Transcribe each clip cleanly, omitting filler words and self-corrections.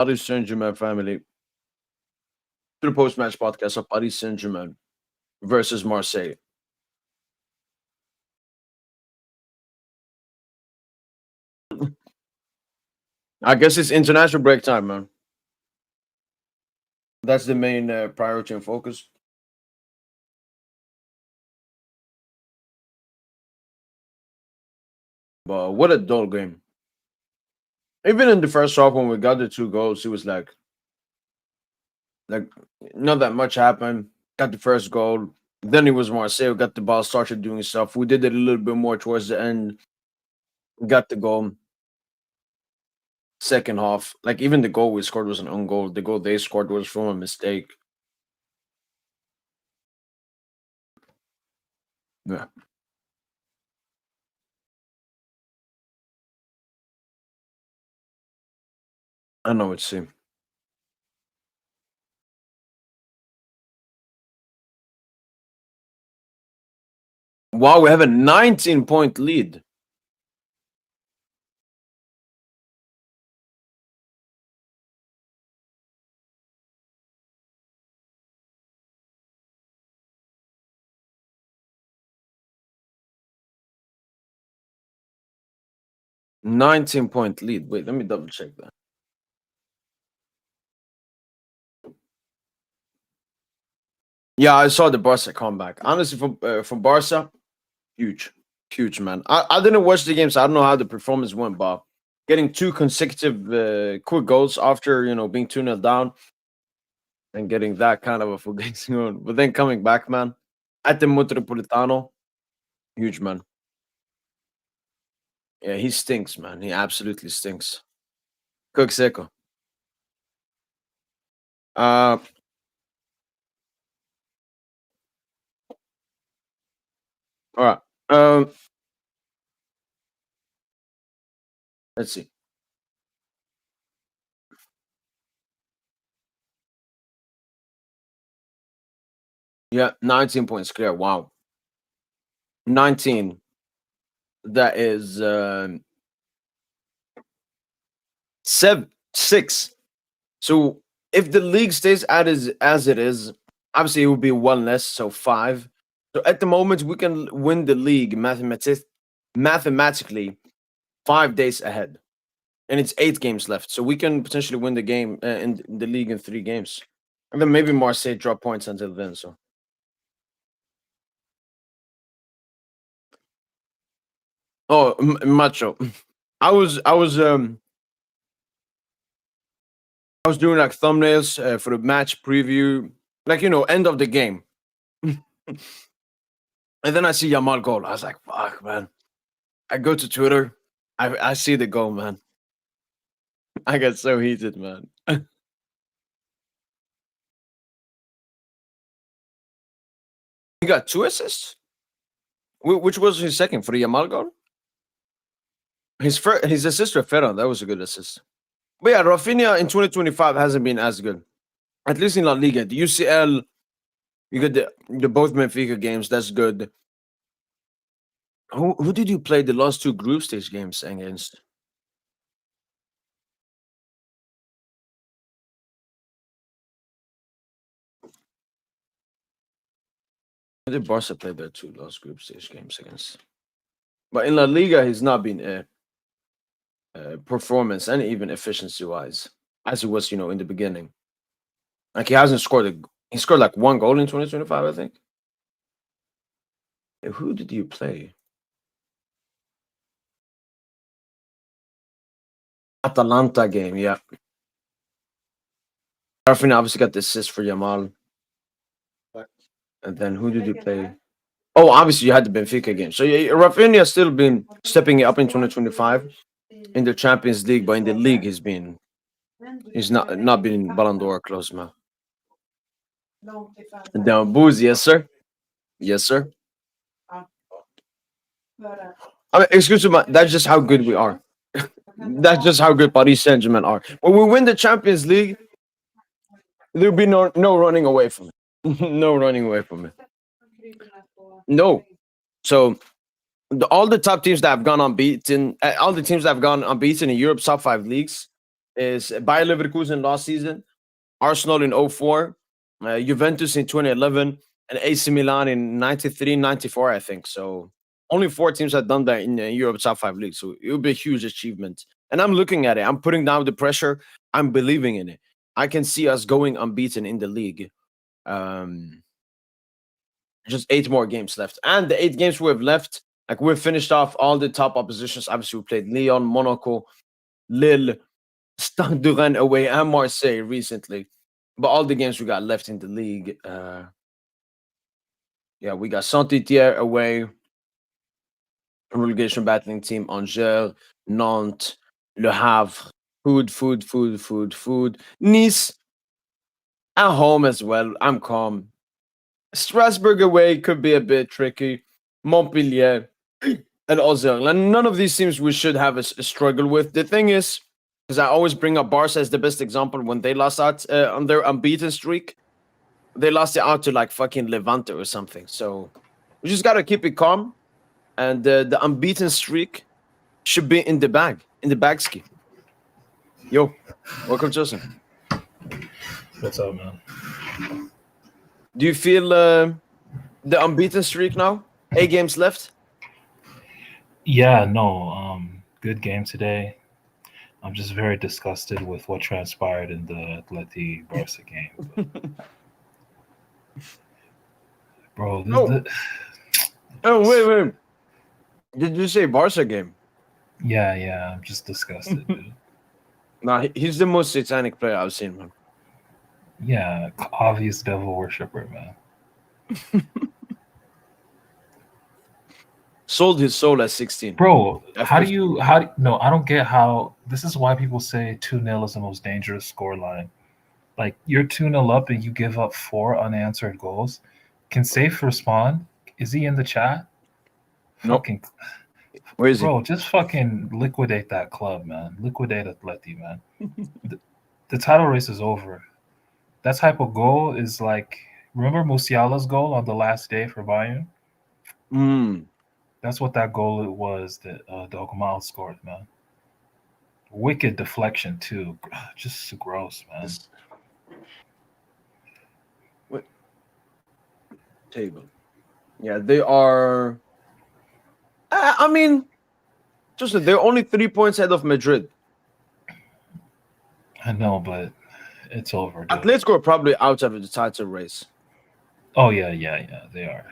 Paris Saint-Germain family to the post-match podcast of Paris Saint-Germain versus Marseille. I guess it's international break time, man. That's the main priority and focus. But what a dull game. Even in the first half when we got the 2 goals, it was like not that much happened. Got the first goal. Then it was Marseille. Got the ball, started doing stuff. We did it a little bit more towards the end. Got the goal. Second half, like even the goal we scored was an own goal. The goal they scored was from a mistake. Yeah, I know it's same. Wow, we have a 19-point lead. Point lead. Wait, let me double check that. Yeah, I saw the Barca comeback. Honestly, for Barca, huge, huge man. I didn't watch the game, so I don't know how the performance went, but getting 2 consecutive quick goals after being 2-0 down and getting that kind of a fugazi on, but then coming back, man, at the Metropolitano, huge man. Yeah, he stinks, man. He absolutely stinks. Cook Seco. Uh, all right. Let's see. Yeah, 19 points clear. Wow. 19. That is 6. So if the league stays as it is, obviously it will be one less, so 5. So at the moment we can win the league mathematically 5 days ahead. And it's 8 games left. So we can potentially win the game in the league in 3 games. And then maybe Marseille drop points until then. So macho. I was doing like thumbnails for the match preview, like end of the game. And then I see Yamal goal. I was like, fuck, man. I go to Twitter. I see the goal, man. I get so heated, man. He got 2 assists. Which was his second for the Yamal goal? His assist to Ferran, that was a good assist. But yeah, Rafinha in 2025 hasn't been as good. At least in La Liga. The UCL, you get the both Benfica games. That's good. Who did you play the last 2 group stage games against? Who did Barca play their 2 last group stage games against? But in La Liga, he's not been performance and even efficiency wise as it was, in the beginning. Like he hasn't scored he scored like 1 goal in 2025, I think. Who did you play? Atalanta game, yeah. Rafinha obviously got the assist for Yamal. And then who did you play? Oh, obviously you had the Benfica game. So yeah, Rafinha has still been stepping it up in 2025 in the Champions League, but in the league he's not been Ballon d'Or close, man. Down booze, yes sir, yes sir. I mean, excuse me, that's just how good we are. That's just how good Paris Saint-Germain are. When we win the Champions League, there'll be no running away from it. No running away from it. No. So all the top teams that have gone unbeaten, all the teams that have gone unbeaten in Europe's top 5 leagues, is Bayer Leverkusen last season, Arsenal in 04, Juventus in 2011, and AC Milan in 93, 94, I think. So only 4 teams have done that in Europe's top 5 leagues. So it would be a huge achievement. And I'm looking at it. I'm putting down the pressure. I'm believing in it. I can see us going unbeaten in the league. Just 8 more games left. And the 8 games we have left, like we've finished off all the top oppositions. Obviously, we played Lyon, Monaco, Lille, Stade de Rennes away, and Marseille recently. But all the games we got left in the league, yeah, we got Saint-Étienne away, a relegation battling team, Angers, Nantes, Le Havre, food. Nice, at home as well. I'm calm. Strasbourg away could be a bit tricky. Montpellier and Auxerre. And none of these teams we should have a struggle with. The thing is, because I always bring up Barca as the best example when they lost out on their unbeaten streak. They lost it out to like fucking Levante or something. So we just got to keep it calm. And the unbeaten streak should be in the bag ski. Yo, welcome, Justin. What's up, man? Do you feel the unbeaten streak now? 8 games left? Yeah, no. Good game today. I'm just very disgusted with what transpired in the Atleti Barca game. Bro, wait. Did you say Barca game? Yeah, I'm just disgusted, dude. Nah, he's the most satanic player I've seen, man. Yeah, obvious devil worshiper, man. Sold his soul at 16. Bro, no, I don't get how, this is why people say 2-0 is the most dangerous score line. Like, you're 2-0 up and you give up 4 unanswered goals. Can Safe respond? Is he in the chat? Nope. Fucking, where is he? Bro, just fucking liquidate that club, man. Liquidate Atleti, man. The title race is over. That type of goal is like, remember Musiala's goal on the last day for Bayern? That's what that goal was that Dogmal scored, man. Wicked deflection, too. Just gross, man. What? Table. Yeah, they are... I mean, just they're only 3 points ahead of Madrid. I know, but it's over. Dude. Atletico are probably out of the title race. Oh, yeah, they are.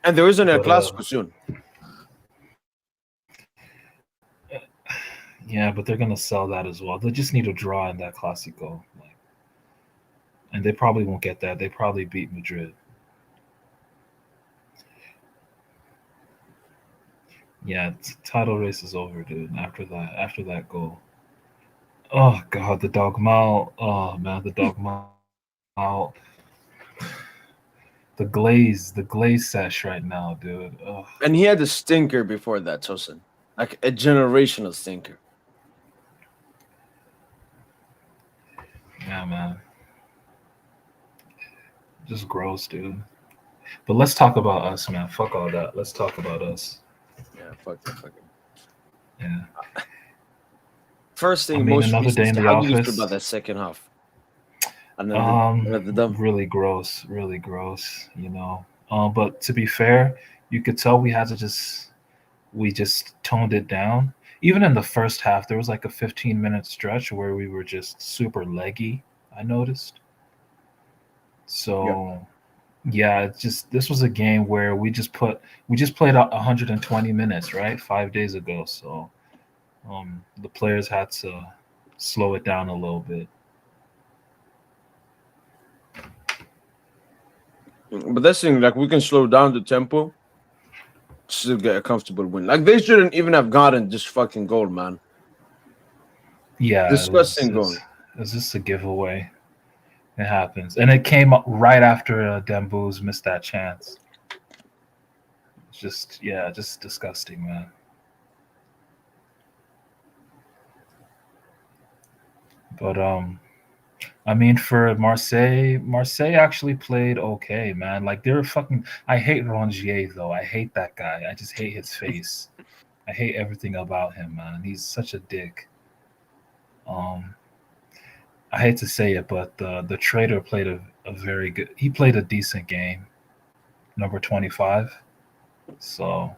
And there isn't a Clásico soon. Yeah, but they're going to sell that as well. They just need a draw in that Clásico. And they probably won't get that. They probably beat Madrid. Yeah, title race is over, dude. After that goal. Oh God, the Dogmal. Oh man, the Dogmal. The glaze sesh right now, dude. Ugh. And he had a stinker before that, Tosin. Like a generational stinker. Yeah, man. Just gross, dude. But let's talk about us, man. Fuck all that. Let's talk about us. Yeah, fuck it. Yeah. First thing, another day in the how office. do you feel about that second half? And then really gross, you know. But to be fair, you could tell we just toned it down. Even in the first half, there was like a 15-minute stretch where we were just super leggy, I noticed. So yeah, this was a game where we just played 120 minutes, right? 5 days ago. So the players had to slow it down a little bit. But that's the thing, like we can slow down the tempo, still get a comfortable win. Like they shouldn't even have gotten this fucking goal, man. Yeah, disgusting goal. It's just a giveaway. It happens, and it came up right after Dembouz missed that chance. It's just disgusting, man. But I mean, for Marseille actually played okay, man. Like they're fucking. I hate Rongier though. I hate that guy. I just hate his face. I hate everything about him, man. He's such a dick. Um, I hate to say it, but the traitor played a very good. He played a decent game, number 25. So,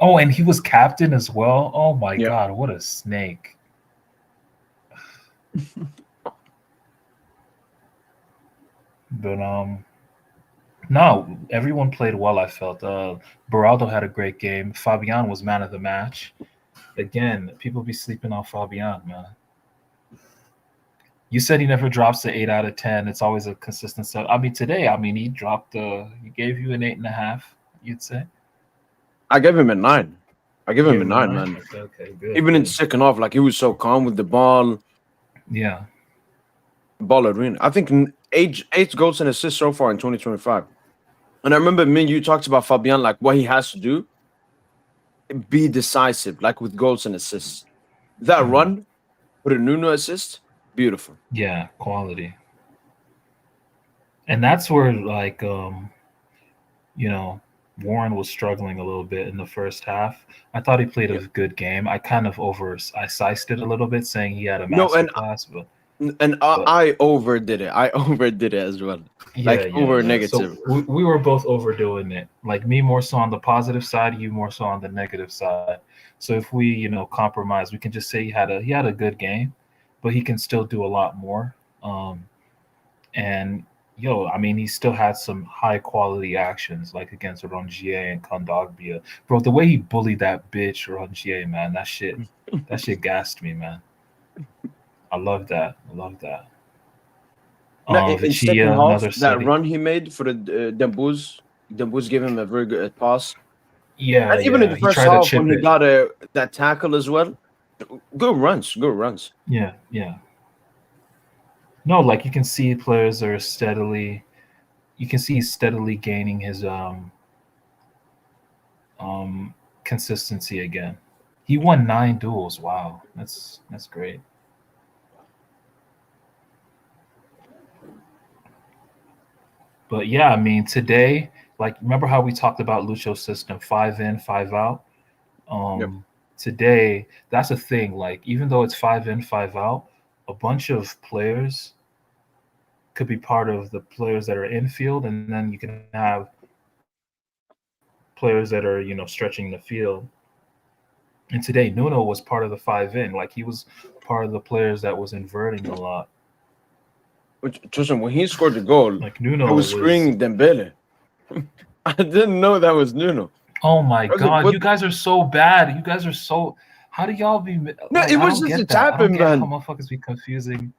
oh, and he was captain as well. Oh my Yeah. God, what a snake! But no, everyone played well. I felt. Beraldo had a great game. Fabian was man of the match. Again, people be sleeping on Fabian, man. You said he never drops the 8 out of 10. It's always a consistent stuff. I mean, today, I mean, he dropped he gave you an 8.5. You'd say. I gave him a 9. I give You him gave a him a 9, nine. man. Okay, okay, good, Even in good. second half, like he was so calm with the ball, Yeah, ballerina. I think eight goals and assists so far in 2025. And I remember me and you talked about Fabian, like what he has to do, be decisive, like with goals and assists. That mhm. run with a Nuno assist, beautiful. Yeah, quality. And that's where like you know, Warren was struggling a little bit in the first half. I thought he played a Yeah. good game. I kind of I sized it a little bit, saying he had a No, master class, and but I overdid it. I overdid it as well. yeah, Like yeah, over yeah. So negative. we were both overdoing it. Like me more so on the positive side, you more so on the negative side. So if we, compromise, we can just say he had a good game, but he can still do a lot more. Um, and I mean, he still had some high quality actions like against Rongier and Kondogbia. Bro, the way he bullied that bitch Rongier, man, that shit gassed me, man. I love that. I love that. No, in second Vichia, half, another that steady. run he made for the Dembuz gave him a very good pass. Yeah, And even in yeah. the He first tried to half, when chip he it. got that tackle as well, good runs, good runs. Yeah, yeah. No, like you can see players are steadily. You can see he's steadily gaining his um consistency again. He won 9 duels. Wow, that's great. But yeah, I mean today, like remember how we talked about Lucho's system, 5 in, 5 out. Yep. Today, that's a thing. Like even though it's 5 in, 5 out, a bunch of players could be part of the players that are infield, and then you can have players that are stretching the field. And today, Nuno was part of the 5 in. Like he was part of the players that was inverting a lot. Which, trust me, when he scored the goal, Like I Nuno was was. screaming Dembele. I didn't know that was Nuno. Oh my I was like, God, what? you guys are so bad. You guys are so. How do y'all be No, like? it I was don't just a get that. I don't tapping, get how man. motherfuckers be confusing.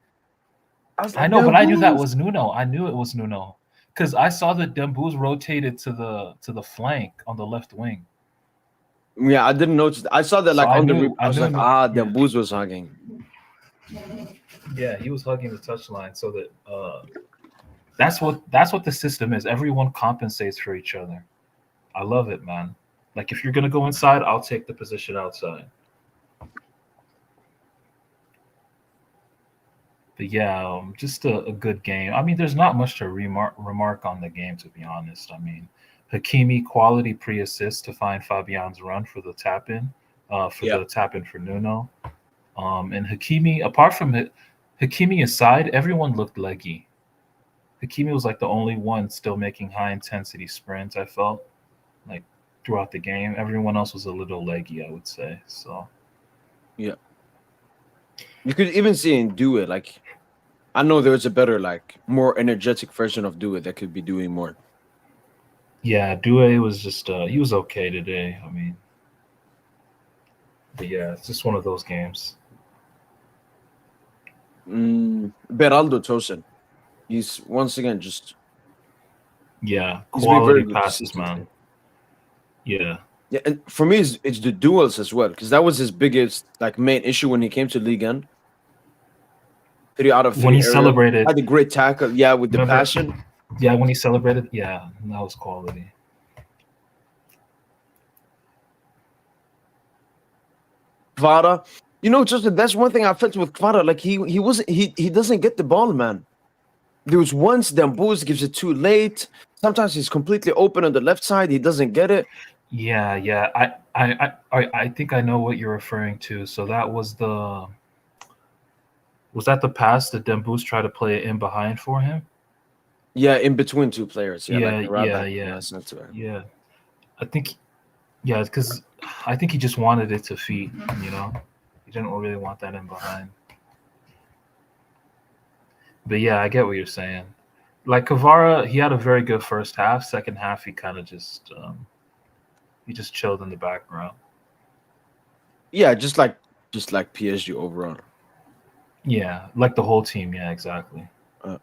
I was I like, know, but I knew that Dembuz. was Nuno. I knew it was Nuno because I saw that Dembouz rotated to the flank on the left wing. Yeah, I didn't notice. I saw that So like I on the knew. I I was knew. like, ah, Yeah, Dembuz was hugging. yeah. He was hugging the touchline, so that that's what the system is. Everyone compensates for each other. I love it, man. Like if you're gonna go inside, I'll take the position outside. But yeah, just a good game. I mean, there's not much to remark on the game, to be honest. I mean, Hakimi quality pre-assist to find Fabian's run for the tap in, Yeah. for Nuno. And Hakimi, apart from Hakimi aside, everyone looked leggy. Hakimi was like the only one still making high intensity sprints. I felt like throughout the game, everyone else was a little leggy, I would say. So Yeah. You could even see in Do It, like I know there was a better, like more energetic version of Do It that could be doing more. yeah, Due was just he was okay today. I mean, but yeah, it's just one of those games. Beraldo Tosin. He's once again just Yeah, he's been very quality good passes, consistency. man. Yeah. Yeah, and for me, it's the duels as well because that was his biggest like main issue when he came to Ligue 1. 3 out of When 3 he area. celebrated, Had a great tackle, yeah, with the remember? passion. Yeah, when he celebrated, yeah, that was quality. Kvara, just that's one thing I felt with Kvara. Like he wasn't he doesn't get the ball, man. There was once Dembuz gives it too late. Sometimes he's completely open on the left side. He doesn't get it. Yeah. I think I know what you're referring to. So that was that the pass that Dembus tried to play it in behind for him? Yeah, in between two players. Yeah, like Yeah, the right yeah, back and yeah, the center. yeah. I think yeah, because I think he just wanted it to feed. He didn't really want that in behind. But yeah, I get what you're saying. Like Kavara, he had a very good first half. Second half, he kind of he just chilled in the background. Yeah, just like PSG overall. Yeah, like the whole team. Yeah, exactly. Uh,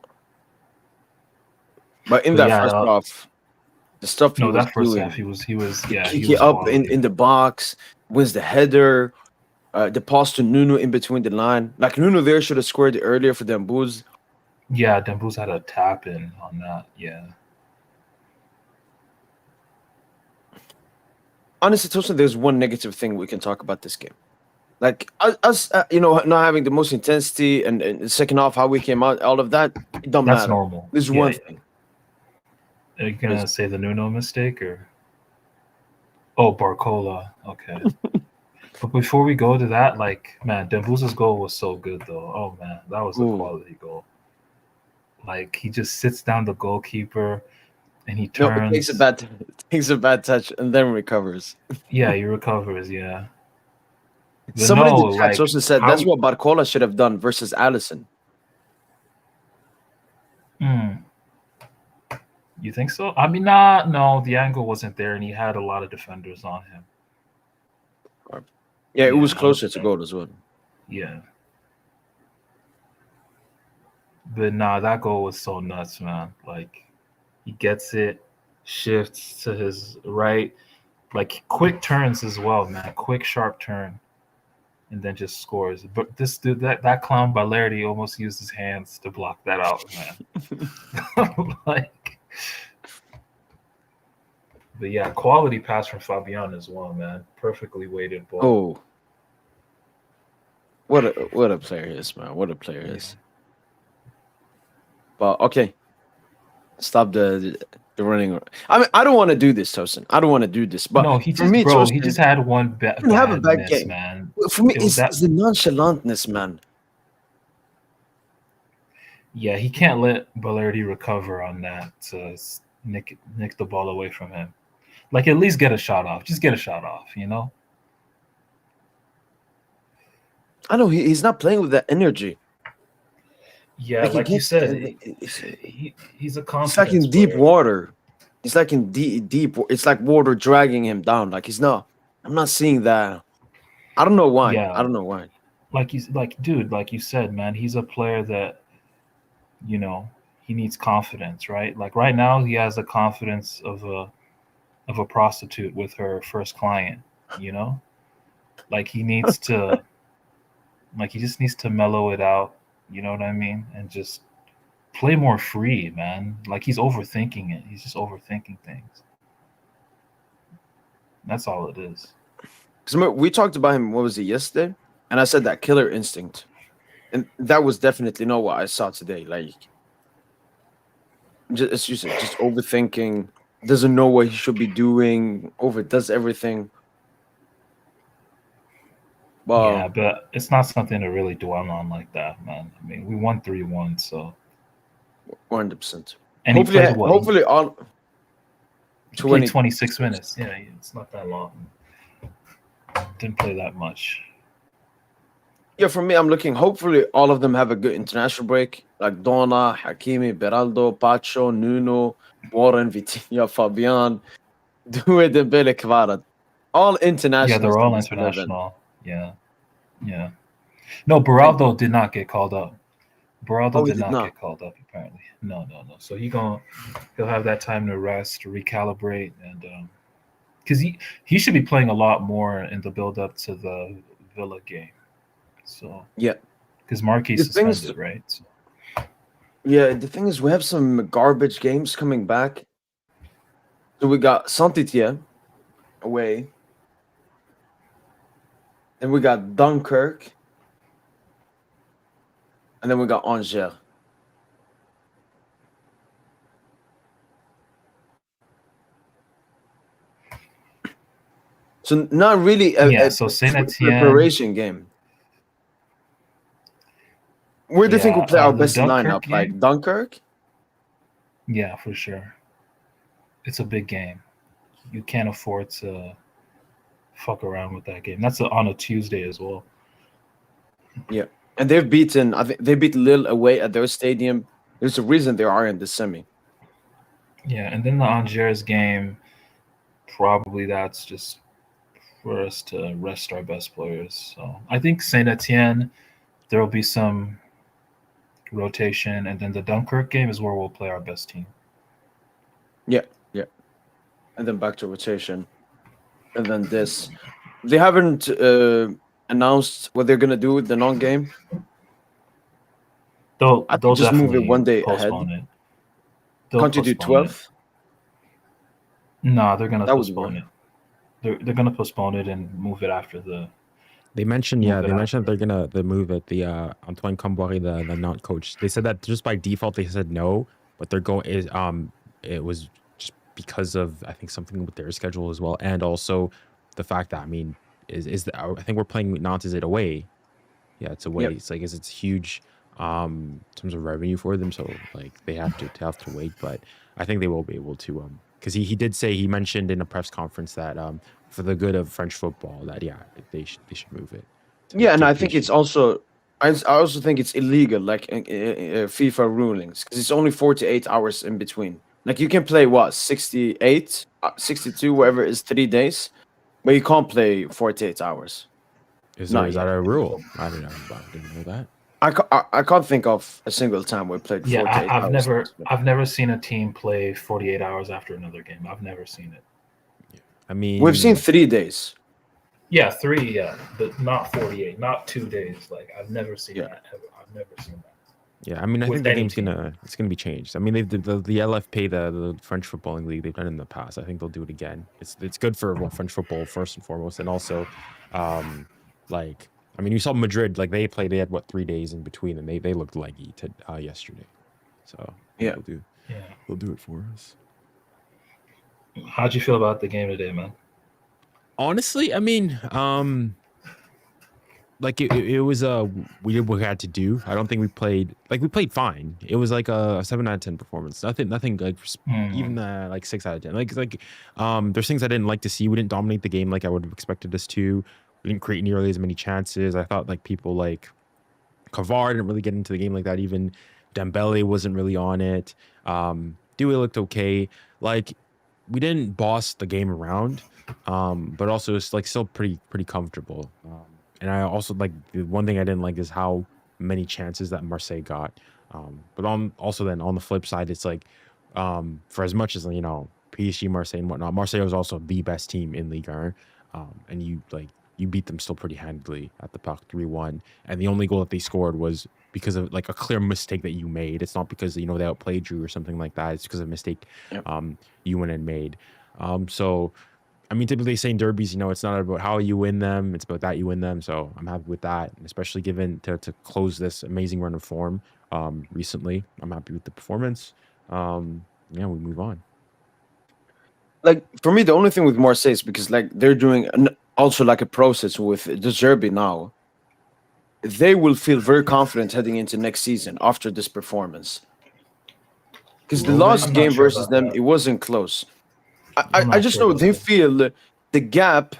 but in But that yeah, first half, the stuff he no, was that first half, doing, he was the yeah, he kick it was up in, quality. in the box, wins the header, the pass to Nuno in between the line. Like Nuno there should have scored it earlier for them Bulls. Yeah, Dembus had a tap in on that. Yeah. Honestly, Tosin, there's one negative thing we can talk about this game. Like us, not having the most intensity and the second half, how we came out, all of that, it don't That's matter. normal. There's Yeah, one yeah. thing. Are you Is gonna say the Nuno mistake or oh Barcola? Okay. But before we go to that, like man, Dembusa's goal was so good though. Oh man, that was a ooh. quality goal. Like he just sits down the goalkeeper and he No, it takes a turns. bad it takes a bad touch and then recovers. Yeah, he recovers. Yeah, but Somebody in no, the chat like also said that's how? what Barcola should have done versus Allison. Mm, you think so? I mean, nah, no, the angle wasn't there, and he had a lot of defenders on him. Yeah, it was Yeah, closer to goal as well. yeah. But nah, that goal was so nuts, man. Like he gets it, shifts to his right, like quick turns as well, man. Quick sharp turn, and then just scores. But this dude, that clown Balerdi almost used his hands to block that out, man. Like, but yeah, quality pass from Fabian as well, man. Perfectly weighted ball. Oh, what a player he is, man. What a player he Yeah. is. But okay, stop the running. I mean, I don't want to do this, Tosin. I don't want to do this. But No, for me, he Tosin, just had one didn't have a bad bad miss, game. man. For me, It was it's that. the nonchalantness, man. Yeah, he can't let Balerdi recover on that to nick the ball away from him. Like at least get a shot off. Just get a shot off. I know he's not playing with that energy. Yeah, Like he like you gets, said, it's he's a it's like confidence in deep player. water. It's like in deep. It's like water dragging him down. Like he's not. I'm not seeing that. I don't know why. I Yeah, don't know why. like he's like dude, like you said, man, he's a player that you know he needs confidence, right? Like right now, he has the confidence of a prostitute with her first client. You know, like he needs to, like he just needs to mellow it out. You know what I mean? And just play more free, man. Like he's overthinking it. He's just overthinking things. That's all it is. Because we talked about him. What was it yesterday? And I said that killer instinct, and that was definitely not what I saw today. Like just as you said, just overthinking. Doesn't know what he should be doing. Overdoes everything. Yeah, Well, but it's not something to really dwell on like that, man. I mean, we won 3-1, so 100%. and he Hopefully, played what? hopefully all He played 20. 26 minutes. Yeah, it's not that long. Didn't play that much. Yeah, for me, I'm looking. Hopefully, all of them have a good international break. Like Donna, Hakimi, Beraldo, Pacho, Nuno, Warren, Vitinha, Fabian, Due de Bele Kvara. All Yeah, internationals they're in all this 11. international. Yeah, yeah. No, Thank Beraldo God. did not get called up. Beraldo Oh, he did did not not. get called up apparently. No, no, no. So he'll have that time to rest, to recalibrate, and because he should be playing a lot more in the build up to the Villa game. So Yeah. because Marquis The thing is, suspended, right? So, we have some garbage games coming back. So we got Saint-Étienne away. Then we got Dunkirk. And then we got Angers. So not really So Saint Etienne. preparation game. Where do you think we'll play our best lineup? Game? Like Dunkirk? Yeah, for sure. It's a big game. You can't afford to fuck around with that game. That's on a Tuesday as well. Yeah, and they've beaten. I think they beat Lille away at their stadium. There's a reason they are in the semi. Yeah, and then the Angers game, probably that's just for us to rest our best players. So I think Saint Etienne, there will be some rotation, and then the Dunkirk game is where we'll play our best team. Yeah, and then back to rotation, and then this. They haven't announced what they're gonna do with the non-game. They'll just move it one day postpone ahead. It. Can't you do 12th? No, they're gonna postpone it. They're gonna postpone it and move it after the. They mentioned they're gonna move it. The Antoine Camboire, the not coach, they said that just by default they said no, but they're going is it was just because of I think something with their schedule as well, and also the fact that I think we're playing Nantes, is it away? Yeah, it's away. Yep. It's like it's huge in terms of revenue for them, so like they have to wait, but I think they will be able to because he mentioned in a press conference that for the good of French football that they should move it. Yeah, and I think it's also I also think it's illegal, like FIFA rulings, because it's only 48 hours in between. Like you can play 68, 62, whatever is 3 days, but you can't play 48 hours. Is that a rule? I didn't know that. I can't think of a single time we played 48 hours. I've never seen a team play 48 hours after another game. I've never seen it. Yeah. I mean, we've seen 3 days. Yeah, 3. Yeah, but not 48, not 2 days. Like I've never seen that ever. I've never seen that. Yeah, I mean, I think the game's gonna be changed. I mean, the LFP, the French Footballing League, they've done it in the past. I think they'll do it again. It's good for French football first and foremost, and also, like. I mean, you saw Madrid, like they had 3 days in between, and they looked leggy yesterday. So yeah, they'll do it for us. How'd you feel about the game today, man? Honestly, I mean, like it was we did what we had to do. I don't think we played fine. It was like a 7 out of 10 performance. Nothing like even like 6 out of 10. Like there's things I didn't like to see. We didn't dominate the game like I would have expected us to. We didn't create nearly as many chances. I thought like people like Kavar didn't really get into the game like that. Even Dembele wasn't really on it. Dewey looked okay. Like we didn't boss the game around, but also it's like still pretty comfortable. And I also like the one thing I didn't like is how many chances that Marseille got. But also on the flip side, it's like for as much as PSG, Marseille, and whatnot, Marseille was also the best team in Ligue 1, and you beat them still pretty handily at the Parc 3-1. And the only goal that they scored was because of like a clear mistake that you made. It's not because they outplayed you or something like that. It's because of a mistake you went and made. So I mean, typically they say in derbies, it's not about how you win them, it's about that you win them. So I'm happy with that, and especially given to close this amazing run of form recently. I'm happy with the performance. We move on. Like for me, the only thing with Marseille is because like they're doing also like a process with the Zerbi now. They will feel very confident heading into next season after this performance. Because the last game versus them, it wasn't close. I just know they feel the gap,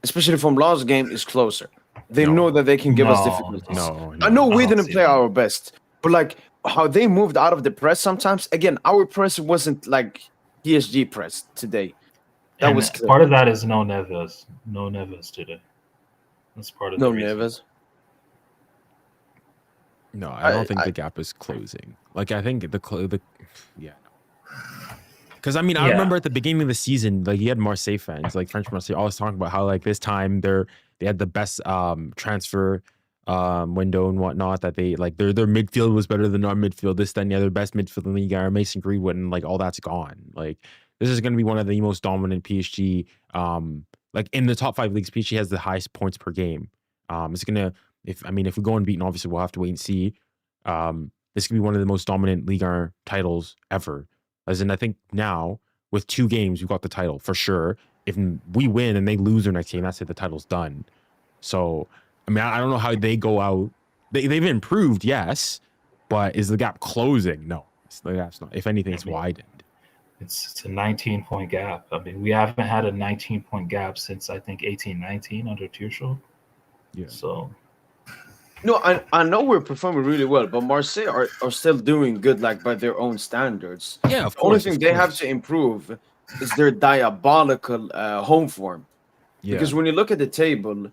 especially from last game, is closer. They know that they can give us difficulties. I know we didn't play our best, but like how they moved out of the press sometimes. Again, our press wasn't like PSG press today. That was clear. Part of that is no Neves. No Neves today. That's part of no Neves. No, I don't think the gap is closing. Like I think because I mean, I remember at the beginning of the season, like you had Marseille fans, like French Marseille, always talking about how like this time they had the best transfer window and whatnot. That they like their midfield was better than our midfield. This, then the other best midfield in the league, our Mason Greenwood, and like all that's gone. Like this is going to be one of the most dominant PSG. Like in the top 5 leagues, PSG has the highest points per game. It's gonna if we go unbeaten, obviously we'll have to wait and see. This could be one of the most dominant Ligue 1 titles ever. As in, I think now with 2 games, we've got the title for sure. if we win and they lose their next game, that's it. The title's done. So, I mean, I don't know how they go out. They've improved, yes, but is the gap closing? No, the gap's not. If anything, it's widened. It's a 19-point gap. I mean, we haven't had a 19-point gap since I think 18-19 under Tuchel. Yeah. So. No, I know we're performing really well, but Marseille are still doing good, like by their own standards. Yeah, of The only course. thing they have to improve is their diabolical home form. Yeah. Because when you look at the table,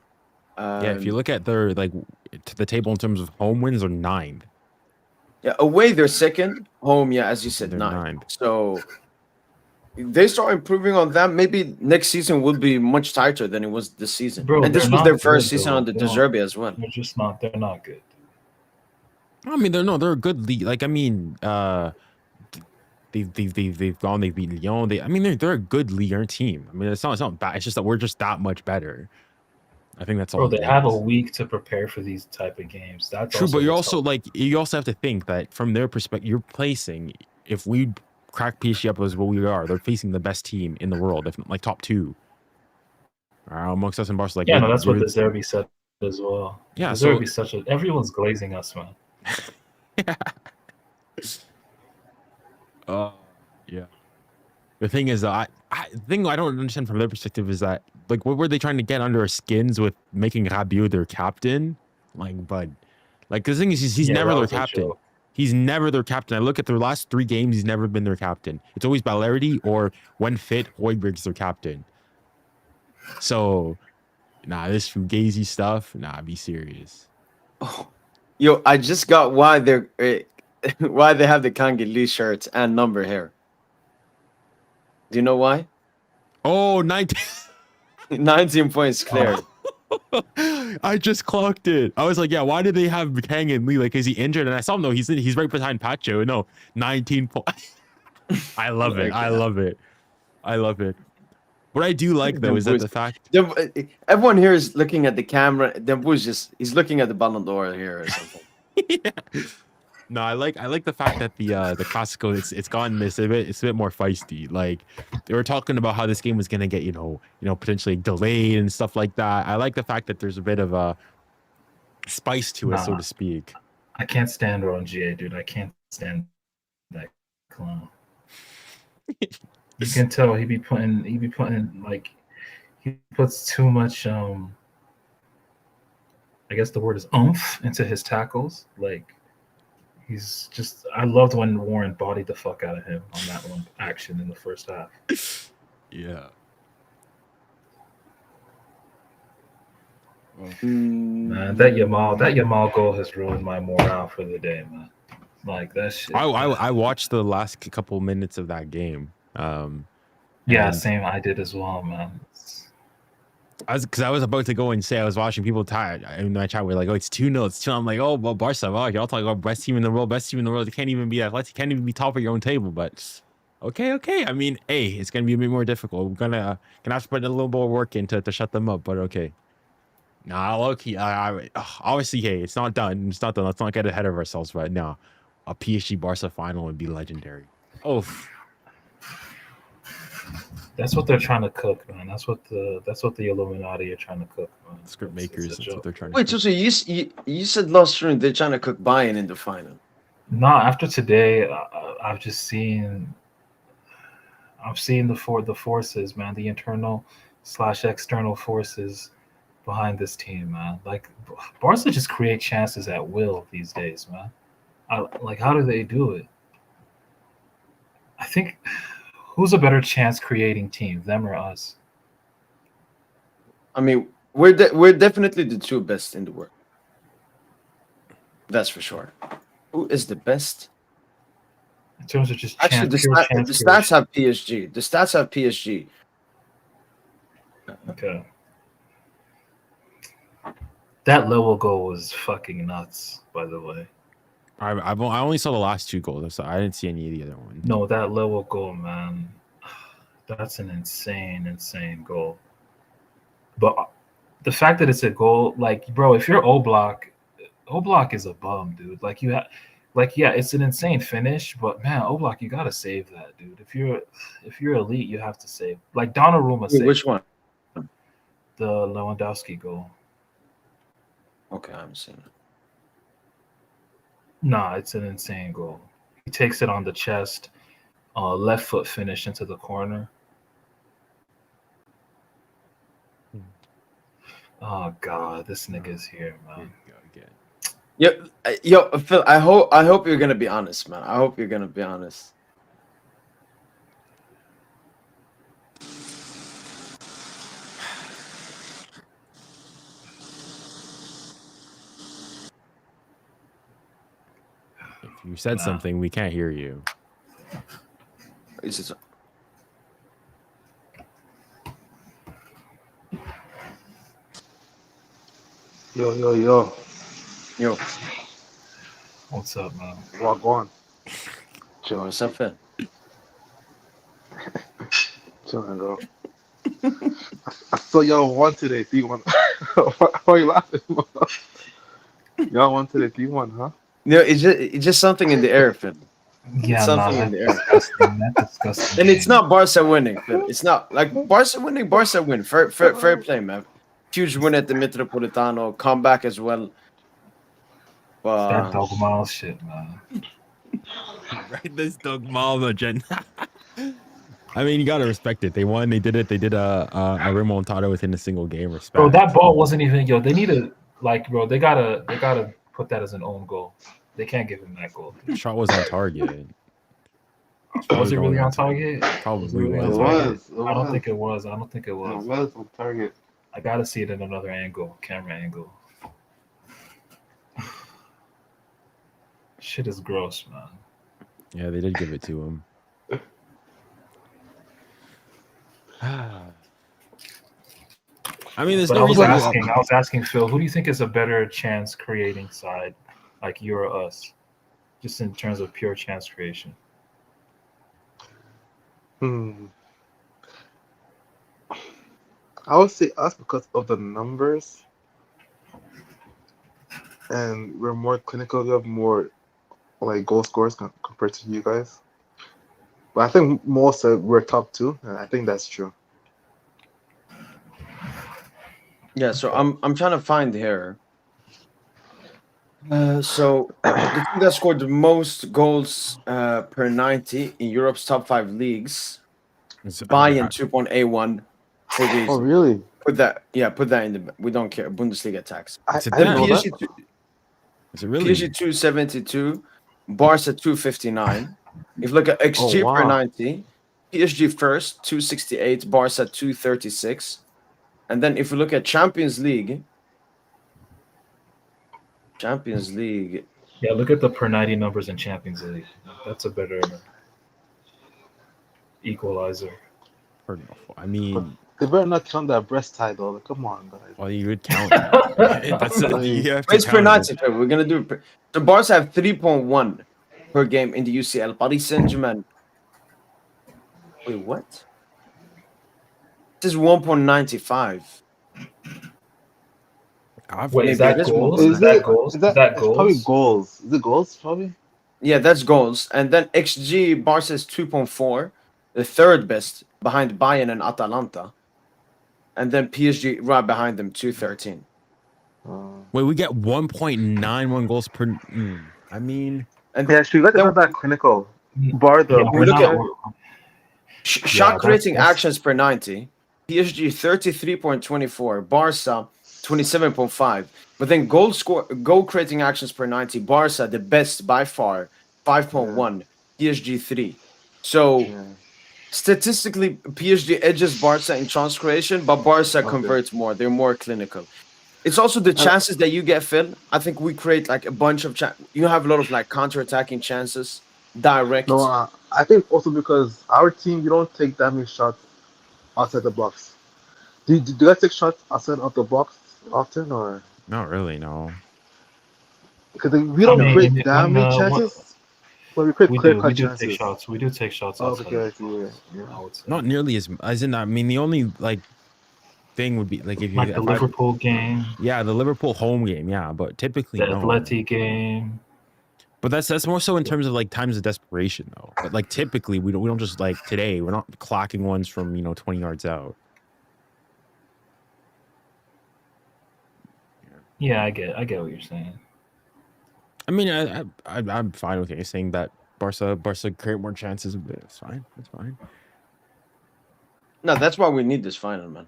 if you look at their the table in terms of home wins, are 9th. Yeah, away they're second. Home, yeah, as you said, They're 9th. So they start improving on that. Maybe next season will be much tighter than it was this season. Bro, and this was their first season on the Zerbi as well. They're just not. They're not good. I mean, they're a good league. Like, I mean, they've gone. They've beaten Lyon. I mean, they're a good Ligue 1 team. I mean, it's not bad. It's just that we're just that much better. I think that's all. Bro, they have a week to prepare for these type of games. That's true, but you also have to think that from their perspective, you're placing. If we crack PSG up as what we are, they're facing the best team in the world, if not like top 2. Amongst us and Barca, like that's what the Zerbi said as well. Yeah, the Zerbi everyone's glazing us, man. Yeah. The thing is, the thing I don't understand from their perspective is that, like, what were they trying to get under our skins with making Rabiot their captain? Like, but, like, the thing is, he's never their captain. He's never their captain. I look at their last 3 games, he's never been their captain. It's always Ballerdi, or when fit, Højbjerg's their captain. So, this Fugazi stuff, be serious. Oh, yo, I just got why they have the Kangeli shirts and number here. Do you know why? Oh, 19 points cleared. I just clocked it. I was like, yeah, why did they have Kang and Lee? Like, is he injured? And I saw him, no, he's right behind Pacho. No, 19 points. I love it. I love it. I love it. What I do like, though, is that the fact... Everyone here is looking at the camera. He's looking at the Ballon d'Or here or something. Yeah. No, I like the fact that the Clasico, it's gotten it's a bit more feisty. Like, they were talking about how this game was gonna get potentially delayed and stuff like that. I like the fact that there's a bit of a spice to it, so to speak. I can't stand Ron GA, dude. I can't stand that clown. You can tell he puts too much I guess the word is oomph into his tackles. Like, he's just, I loved when Warren bodied the fuck out of him on that one action in the first half. Yeah. Man, that Yamal goal has ruined my morale for the day, man. Like, that shit. I watched the last couple minutes of that game. Same. I did as well, man. I was about to go and say I was watching people tired in my chat. We're like, oh, it's 2-0. It's 2. I'm like, oh, well, Barca. Wow, y'all talking about best team in the world. You can't even be Atleti. Can't even be top of your own table. But okay. I mean, hey, it's gonna be a bit more difficult. We're gonna have to put a little more work in to shut them up. But okay. Nah, low-key, obviously, hey, it's not done. It's not done. Let's not get ahead of ourselves. But no, a PSG Barca final would be legendary. Oh. That's what they're trying to cook, man. That's what the Illuminati are trying to cook, man. Script makers, that's what they're trying to cook. So you said last round they're trying to cook Bayern in the final. No, after today, I've seen the forces, man, the internal/external forces behind this team, man. Like, Barca just create chances at will these days, man. How do they do it? I think, who's a better chance creating team, them or us? I mean, we're definitely the 2 best in the world. That's for sure. Who is the best? In terms of just actually, the stats have PSG. The stats have PSG. Okay. That level goal was fucking nuts, by the way. I only saw the last 2 goals. So I didn't see any of the other ones. No, that level goal, man. That's an insane goal. But the fact that it's a goal, like, bro, if you're Oblak is a bum, dude. Like, Like, yeah, it's an insane finish, but man, Oblak, you gotta save that, dude. If you're elite, you have to save. Like Donnarumma Wait, saved which one? the Lewandowski goal. Okay, I'm seeing it. Nah, it's an insane goal. He takes it on the chest, left foot finish into the corner. Oh god, this nigga's here, man. Yo, Phil. I hope you're gonna be honest, man. I hope you're gonna be honest. If you said something, we can't hear you. Is it? Yo. Yo, What's up, man? Walk on. what's up, Phil? Chilling, bro. I saw y'all won today. 3-1. Why are you laughing? Y'all won today. 3-1, huh? No, it's just something in the air, Phil. Yeah, something nah, in the air. that's disgusting. That's disgusting. And it's not Barca winning, Phil. It's not like Barca winning. Barca win. Fair play, man. Huge win at the Metropolitano. Comeback as well. That dogma shit, man. Right, this Doug Malma, Jen. I mean, you gotta respect it. They won. They did it. They did a remontada within a single game. Respect. Bro, that ball wasn't even They need to bro. They gotta put that as an own goal. They can't give him that goal. The shot was on target. Was it really on target? Probably It was. was. I don't think it was. It was on target. I gotta see it in another angle, camera angle. Shit is gross, man. Yeah, they did give it to him. I mean, there's But no I was reason. asking Phil, who do you think is a better chance creating side, like you or us, just in terms of pure chance creation? I would say us because of the numbers, and we're more clinical. We have more like goal scorers compared to you guys. But I think most we're top 2, and I think that's true. Yeah, so I'm trying to find here. So the team that scored the most goals per 90 in Europe's top 5 leagues, Bayern 2.81. Oh, really? Put that in the. We don't care. Bundesliga tax. I It's a didn't know PSG that. Is it really? PSG 272, Barca 259. If you look at XG per wow. 90, PSG first 268, Barca 236. And then if we look at Champions League. Yeah, look at the per 90 numbers in Champions League. That's a better equalizer. I mean, They better not count that breast tie though. Like, come on, guys. well, you would count. That's you have to It's per count 90. We're gonna do it. So Barca have 3.1 per game in the UCL. Paris Saint-Germain. Wait, what? This is 1.95. Wait, is Maybe that it is goals? more. Is that goals? Is that Is that it's probably goals? goals? Is it goals? Probably. Yeah, that's goals. And then XG, Barca is 2.4, the third best behind Bayern and Atalanta. And then PSG right behind them, 213. Wait, we get 1.91 goals per. I mean, And Yeah, actually, you guys are not that clinical. Bar the Yeah, we're look not. at- shot creating that's- actions per 90. PSG 33.24, Barca 27.5. But then goal creating actions per 90, Barca the best by far, 5.1, PSG 3. So statistically, PSG edges Barca in chance creation, but Barca converts more. They're more clinical. It's also the chances that you get, Phil. I think we create like a bunch of you have a lot of like counter-attacking chances, direct. No, I think also because our team, you don't take that many shots outside the box. Do you guys take shots outside of the box often, or? not really. No. Because we don't create that many chances, but we create clear-cut chances. We do take shots Oh, outside. okay, yeah. I would say. Not nearly as in. I mean, the only like thing would be like if you Like the Liverpool game. Yeah, the Liverpool home game. Yeah, but typically The no. Atleti game. But that's more so in terms of like times of desperation though. But like typically we don't just like today we're not clocking ones from 20 yards out. Yeah, I get what you're saying. I mean, I'm fine with you saying that Barca create more chances. It's fine. That's fine. No, that's why we need this final, man.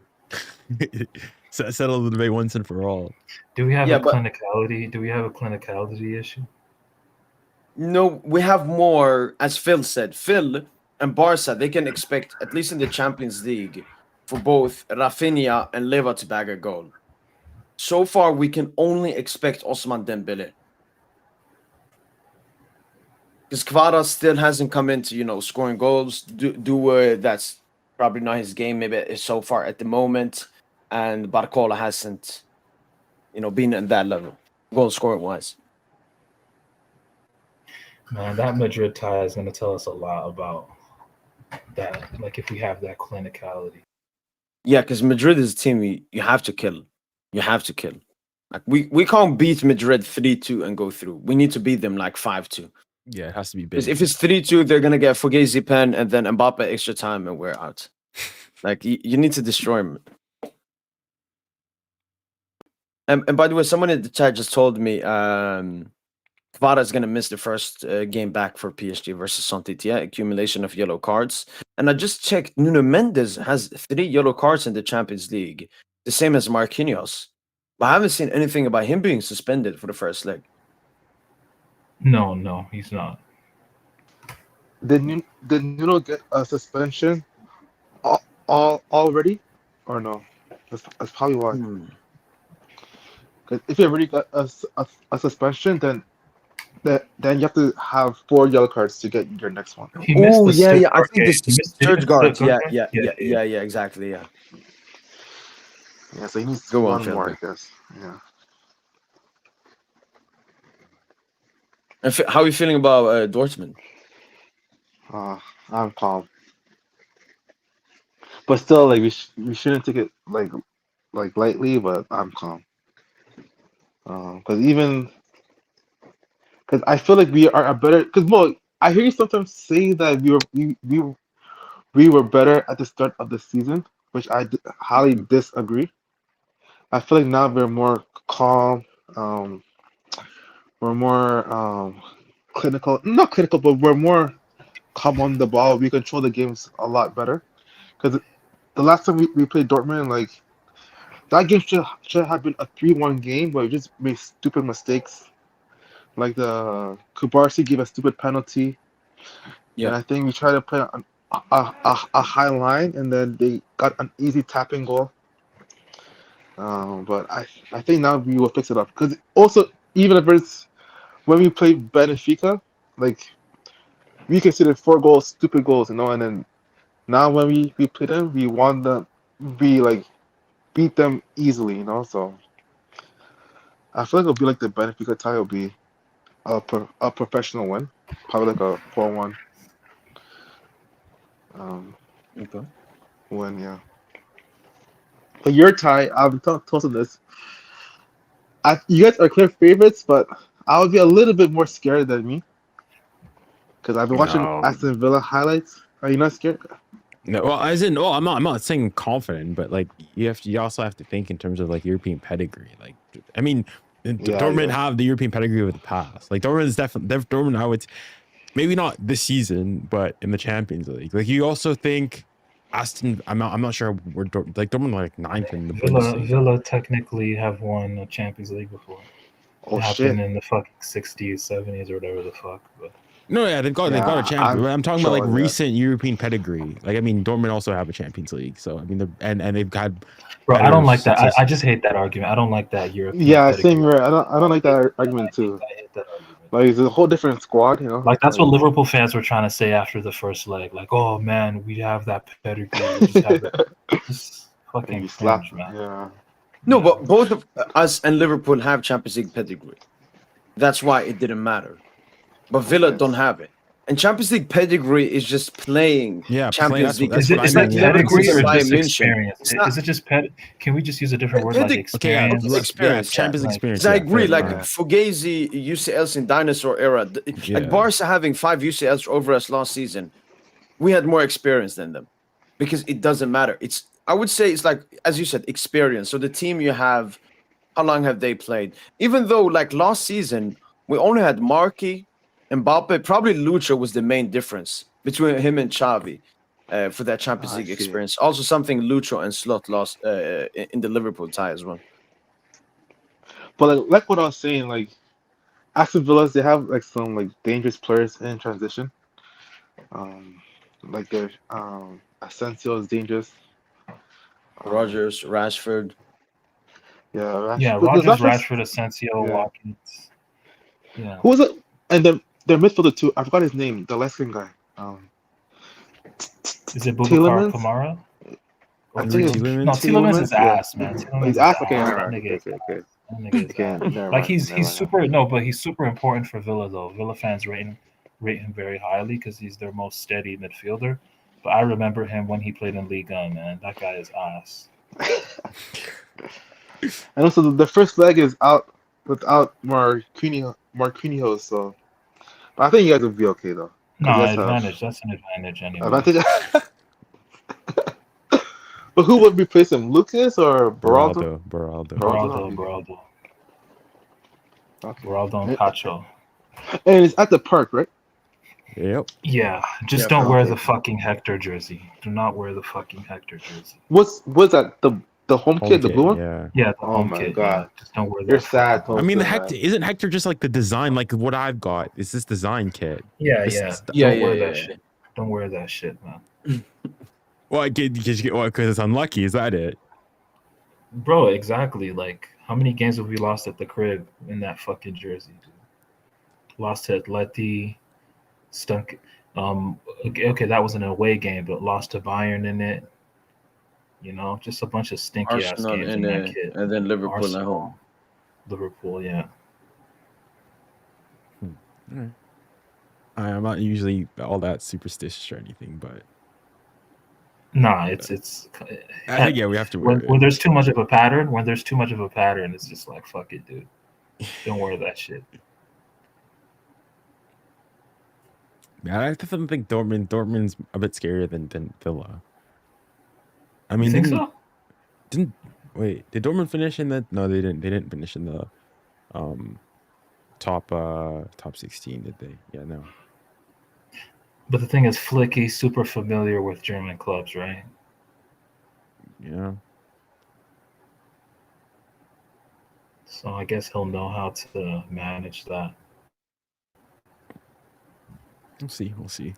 Settle the debate once and for all. Do we have Yeah, a but- clinicality? Do we have a clinicality issue? No, we have more, as Phil said. Phil and Barca, they can expect, at least in the Champions League, for both Rafinha and Leva to bag a goal. So far, we can only expect Osman Dembele. Because Kvara still hasn't come into, scoring goals. That's probably not his game, maybe so far at the moment. And Barcola hasn't, been at that level, goal scoring wise. Man, that Madrid tie is going to tell us a lot about that. Like, if we have that clinicality. Yeah, because Madrid is a team you have to kill. You have to kill. Like we can't beat Madrid 3-2 and go through. We need to beat them like 5-2. Yeah, it has to be big. Because if it's 3-2, they're gonna get Fugazi pen and then Mbappe extra time and we're out. Like you need to destroy him. And by the way, someone in the chat just told me Kvara is gonna miss the first game back for PSG versus Saint-Étienne, accumulation of yellow cards. And I just checked, Nuno Mendes has 3 yellow cards in the Champions League, the same as Marquinhos. But I haven't seen anything about him being suspended for the first leg. No, he's not. Did Nuno get a suspension already, or no? That's probably why. Because if you already got a suspension, then you have to have 4 yellow cards to get your next one. He missed Oh the yeah, Stuttgart I think game. this He missed the Stuttgart. Stuttgart Yeah, game? exactly. Yeah. Yeah, so he needs Go on, one more, I Phil. guess. Yeah. And how are you feeling about Dortmund? I'm calm, but still, like we shouldn't take it like lightly. But I'm calm, because I feel like we are a better. Because I hear you sometimes say that we were better at the start of the season, which I highly disagree. I feel like now we're more calm. We're more clinical. Not clinical, but we're more calm on the ball. We control the games a lot better. Because the last time we played Dortmund, like that game should have been a 3-1 game, but we just made stupid mistakes. Like the Kubarsi gave a stupid penalty. Yeah. And I think we tried to play a high line, and then they got an easy tapping goal. But I think now we will fix it up. Because also, even if it's when we play Benfica, like we considered 4 goals stupid goals, and then now when we play them, we want them, we like beat them easily, So I feel like it'll be like the Benfica tie will be a professional win, probably like a 4-1 Okay. win, yeah. But your tie, I've told this. You guys are clear favorites, but I would be a little bit more scared than me because I've been watching No. Aston Villa highlights. Are you not scared? No, well, as in, I'm not saying confident, but like you also have to think in terms of like European pedigree. Like, I mean, Dortmund have the European pedigree of the past. Like Dortmund is definitely Dortmund. I would maybe not this season, but in the Champions League. Like you also think Aston. I'm not sure where Dortmund like 9th in the Bundesliga. Villa technically have won a Champions League before. Oh It shit! happened in the fucking 60s, 70s, or whatever the fuck. But No, yeah, they've got a champion. I'm talking about like recent European pedigree. Like I mean, Dortmund also have a Champions League, so I mean, and they've had. Bro, I don't like that. success. I just hate that argument. I don't like that European. Yeah, pedigree. same here. I don't like that argument too. I hate that argument. Like it's a whole different squad, Like that's what Liverpool fans were trying to say after the first leg. Like, oh man, we have that pedigree. We just have that. Just fucking you slap, cringe, man. yeah. No, but both of us and Liverpool have Champions League pedigree. That's why it didn't matter. But Villa don't have it. And Champions League pedigree is just playing Yeah, Champions League. Is what it I is mean, that yeah. pedigree or Bayern just München. experience? It's not Is it just Can we just use a different word like Okay, yeah, experience? experience, yeah. Champions League Like- experience. Because I yeah, agree, fair, like fine. Fugazi, UCLs in dinosaur era, Yeah. like Barca having 5 UCLs over us last season, we had more experience than them because it doesn't matter. I would say it's like, as you said, experience. So the team you have, how long have they played? Even though like last season, we only had Markey, Mbappe, probably Lucho was the main difference between him and Xavi for that Champions I League see. experience. Also something Lucho and Slot lost in the Liverpool tie as well. But like what I was saying, like Aston Villas, they have like some like dangerous players in transition. Like their Asensio is dangerous. Rogers, Rashford. Yeah, Yeah, Does Rogers, Rashford- Rashford, Asensio, Yeah. Watkins. Yeah. Who was it? And then their midfielder too. I forgot his name. The Lesbian guy. Is it Boubacar Tielemans? Kamara? I Or think it's Tielemans? No, Tielemans is Yeah. ass, man. Oh, Tielemans he's is ass. ass. Okay, That alright, nigga is okay. ass. That nigga is Okay, ass. never Like mind, he's never mind. super but he's super important for Villa though. Villa fans rate him very highly because he's their most steady midfielder. But I remember him when he played in Ligue 1, man. That guy is ass. And also the first leg is out without Marquinhos, so but I think you guys will be okay though. 'Cause you No, guys have advantage. That's an advantage anyway. advantage. But who would replace him? Lucas or Beraldo? Beraldo. Beraldo Okay. and Pacho. And it's at the park, right? Yep. Yeah, just Yeah, don't wear okay. the fucking Hector jersey. Do not wear the fucking Hector jersey. What's that? The home kit, the blue one? Yeah. Yeah, the Oh home my kit. God. Yeah. Just don't wear that. You're sad. I mean, the Postal, Hector man. isn't Hector just like the design, like what I've got. It's this design kit. Yeah, This yeah. is- Don't wear that shit. Don't wear that shit, man. Well, because it's unlucky. Is that it? Bro, exactly. Like, how many games have we lost at the crib in that fucking jersey, dude? Lost to Atleti, stunk. Okay, that was an away game, but lost to Bayern in it. You know, just a bunch of stinky ass Arsenal games in and, that kit. and then Liverpool at Arsenal, home. Liverpool, yeah. Alright. I'm not usually all that superstitious or anything, but Nah, it's I think we have to wear when there's too much of a pattern. When there's too much of a pattern, it's just like fuck it, dude. Don't wear that shit. Yeah, I definitely think Dortmund's a bit scarier than Villa. I You mean, think so? did Dortmund finish in the? No, they didn't. They didn't finish in the top 16, did they? Yeah, no. But the thing is, Flicky's super familiar with German clubs, right? Yeah. So I guess he'll know how to manage that. We'll see. We'll see.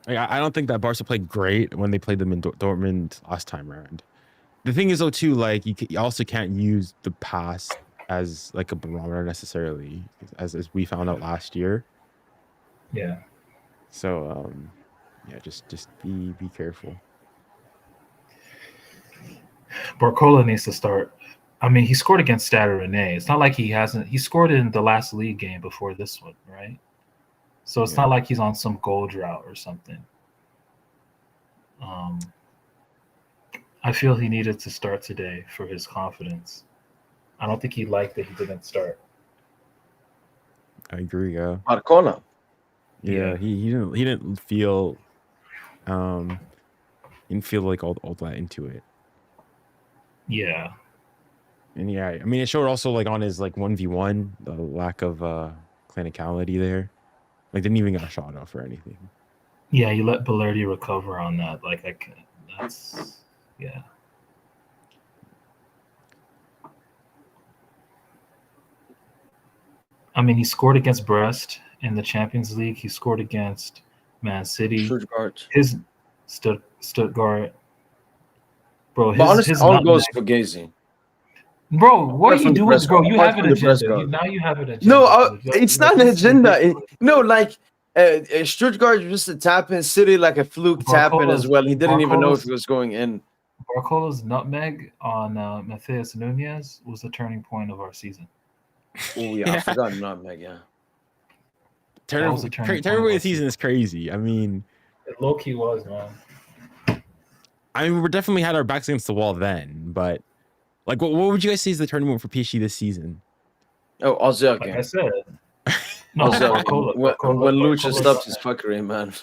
I don't think that Barca played great when they played them in Dortmund last time around. The thing is, though, too, like you also can't use the past as like a barometer necessarily, as we found out last year. Yeah. So, yeah, just be careful. Barcola needs to start. I mean, he scored against Stade Rennais. It's not like he hasn't. He scored in the last league game before this one, right? So it's not like he's on some goal drought or something. I feel he needed to start today for his confidence. I don't think he liked that he didn't start. I agree. Yeah. Barcola. Yeah. He didn't feel like all that into it. Yeah. And yeah, I mean, it showed also like on his like 1v1, the lack of clinicality there. Like, didn't even get a shot off or anything. Yeah, you let Balerdi recover on that. That's yeah. I mean, he scored against Brest in the Champions League. He scored against Man City. Stuttgart. His Stuttgart. Bro, But honestly, his all goes nutmeg- for Gazy. Bro, what are you From the doing, press bro? card. You Apart have an from the press agenda. card. Now you have an agenda. No, dude. it's not an This is agenda. ridiculous. No, like Stuttgart just a tap in, City like a fluke tap in as Barcola's- well. He didn't even know if Barcola's- it was going in. Barcola's nutmeg on Matheus Nunez was the turning point of our season. Oh yeah, I forgot nutmeg. Yeah, was a turning Tournament point. season is crazy. I mean, It low key was, man. I mean, we definitely had our backs against the wall then, but like, what would you guys say is the tournament for PSG this season? Oh, Ozil Like I game. said, no, Ozil Barcola, game. When Lucha Barcola, stopped his fuckery, man.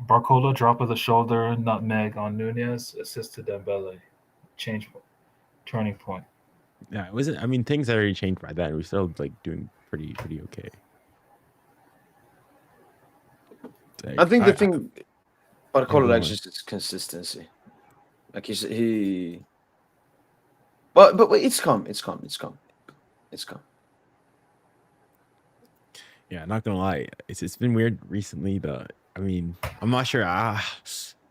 Barcola drop of the shoulder, nutmeg on Nunez, assist to Dembele, turning point. Yeah, it wasn't. I mean, things had already changed by then. We're still like doing pretty okay. I think the thing I'm Barcola going. lacks just is consistency. Like he. But it's come. Yeah, not gonna lie, it's been weird recently. I mean, I'm not sure. I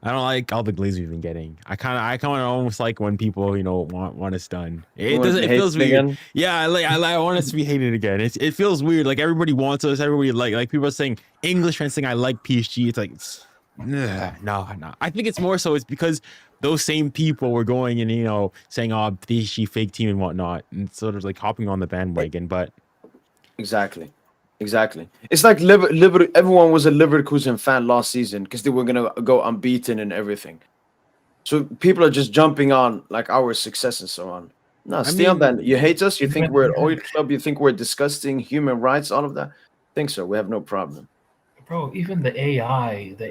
don't like all the glaze we've been getting. I kind of almost like when people want us done. It feels weird. Again? Yeah, I want us to be hated again. It feels weird. Like everybody wants us. Everybody like people are saying English fans saying I like PSG. It's like no. I think it's more so it's because those same people were going and saying PSG fake team and whatnot and sort of like hopping on the bandwagon. But Exactly. It's like everyone was a Leverkusen fan last season because they were gonna go unbeaten and everything. So people are just jumping on like our success and so on. No, stay on that. You hate us. You think we're an oil club. You think we're disgusting. Human rights, all of that. Think so. We have no problem. Bro, even the AI, the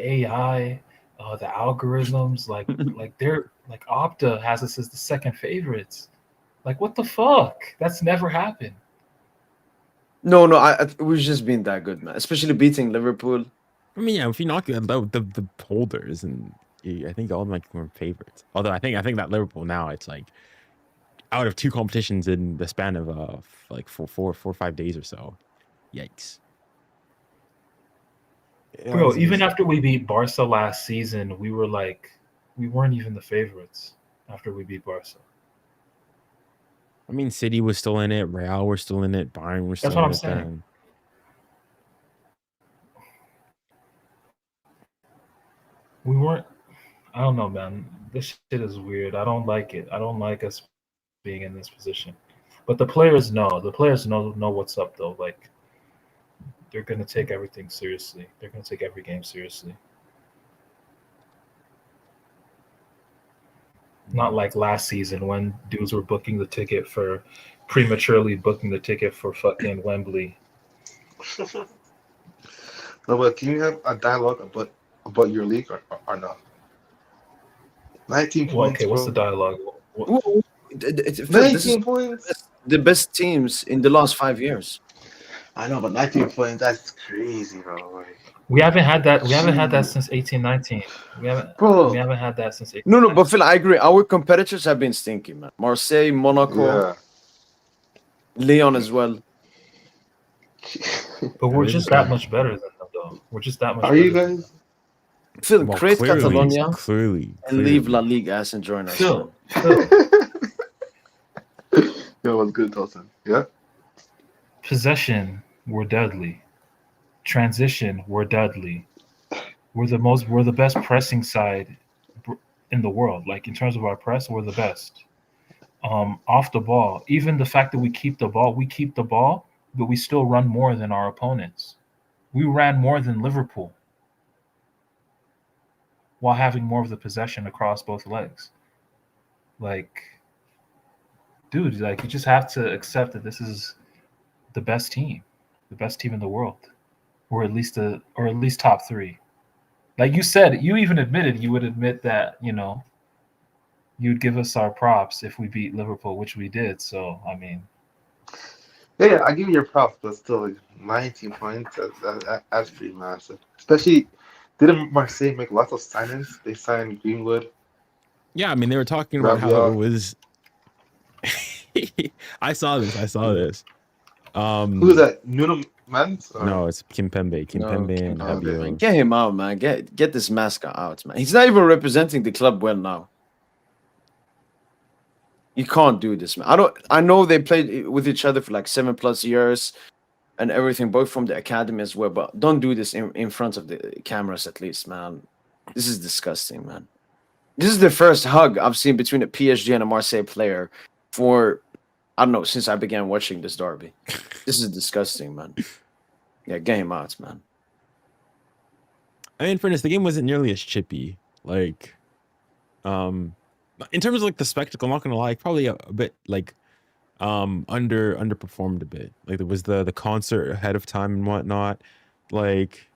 algorithms, like they're like Opta has us as the second favorites. Like what the fuck? That's never happened. No, we've just been that good, man. Especially beating Liverpool. I mean, yeah, if you knock the holders, and I think all of them were favorites. Although I think that Liverpool now it's like out of two competitions in the span of like four or 5 days or so. Yikes. Bro, even after we beat Barca last season, we weren't even the favorites after we beat Barca. I mean, City was still in it. Real were still in it. Bayern were still in it. That's what I'm saying. We weren't. I don't know, man. This shit is weird. I don't like it. I don't like us being in this position. But the players know. The players know what's up, though. Like, they're going to take everything seriously. They're going to take every game seriously. Not like last season when dudes were prematurely booking the ticket for fucking Wembley. No, but can you have a dialogue about your league or not? 19 points. Okay, what's the dialogue? This 19 points. The best teams in the last 5 years. I know, but 19 points, that's crazy, bro. We haven't had that. We haven't had that since 18-19. We haven't had that since 18-19. No, but Phil, I agree. Our competitors have been stinky, man. Marseille, Monaco, Lyon as well. But we're just that much better than them, though. We're just that much. Are you guys? Phil, create Catalonia clearly, and leave La Ligue as and join us. Phil. Yo, what's good, Dawson? Yeah. Possession, we're deadly. Transition, we're deadly. We're the best pressing side in the world. Like in terms of our press, we're the best. Off the ball, even the fact that we keep the ball, but we still run more than our opponents. We ran more than Liverpool while having more of the possession across both legs. Like, dude, like you just have to accept that this is the best team in the world. Or at least top 3. Like you said, you even admitted you would admit that, you'd give us our props if we beat Liverpool, which we did. So, I mean. Yeah, I give you your props, but still, like 19 points, that's pretty massive. Especially, didn't Marseille make lots of signings? They signed Greenwood. Yeah, I mean, they were talking about how it was. I saw this. Who is that? Nuno Mendes? No, it's Kimpembe and Rabiot. Get him out, man. Get this mascot out, man. He's not even representing the club well now. You can't do this, man. I know they played with each other for like 7+ years and everything, both from the academy as well, but don't do this in front of the cameras at least, man. This is disgusting, man. This is the first hug I've seen between a PSG and a Marseille player for, I don't know, since I began watching this derby. This is disgusting, man. Yeah, get him out, man. I mean, in fairness, the game wasn't nearly as chippy. Like, in terms of like the spectacle, I'm not gonna lie, probably a bit like underperformed a bit. Like there was the concert ahead of time and whatnot. Like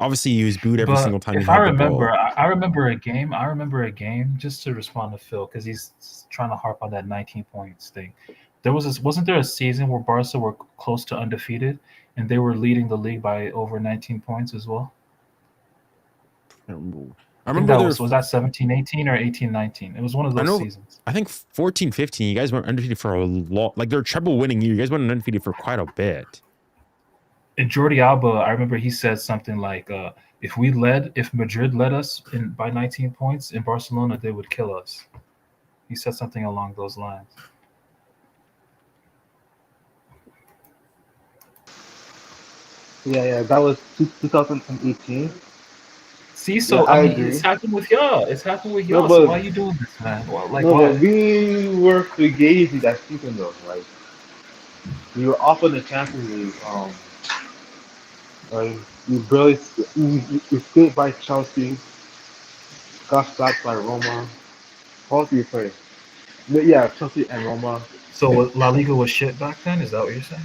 obviously he was booed every single But time he if I had the remember, ball. I remember a game. I remember a game. Just to respond to Phil, because he's trying to harp on that 19 points thing. There was this, wasn't there a season where Barca were close to undefeated and they were leading the league by over 19 points as well? I remember, I I think remember that there. was that 17-18 or 18-19? It was one of I those know. seasons. I think 14-15. You guys weren't undefeated for a lot. Like their treble winning year. You guys weren't undefeated for quite a bit. And Jordi Alba, I remember he said something like, if Madrid led us by 19 points in Barcelona, they would kill us. He said something along those lines. Yeah, that was 2018. See, Yeah, so I I mean, agree. it's happened with y'all. It's happened with No, y'all. So but why are you doing this, man? Well, like, no, but why? we were fugazi that season though. Like we were off in the Champions League. Like we barely we escaped by Chelsea, got slapped by Roma. How else do you play? But yeah, Chelsea and Roma. So La Liga was shit back then? Is that what you're saying?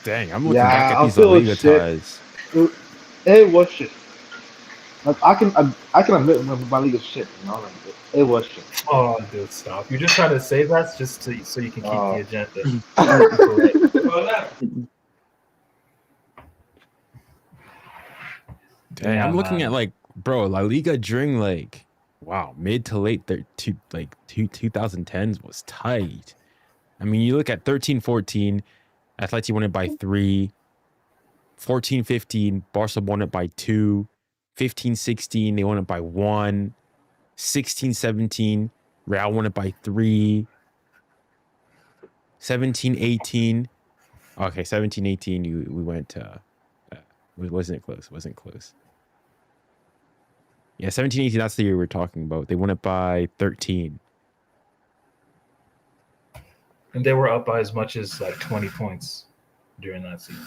Dang, I'm looking back Yeah, at I'll these La say it was Liga shit. ties. It was shit. Like I can admit when my league is shit. You know, like it was shit. Oh, dude, stop! You're just trying to say that just so you can keep the agenda. Dang, Yeah, I'm looking man. at like, bro, La Liga during like, wow, mid to late 2010s was tight. I mean, you look at 13-14, Atleti won it by 3. 14-15, Barca won it by 2. 15-16, they won it by 1. 16-17, Real won it by 3. 17-18, okay, 17-18, we went wasn't close. Wasn't close. Yeah, 17-18, that's the year we're talking about. They won it by 13. And they were up by as much as like 20 points during that season.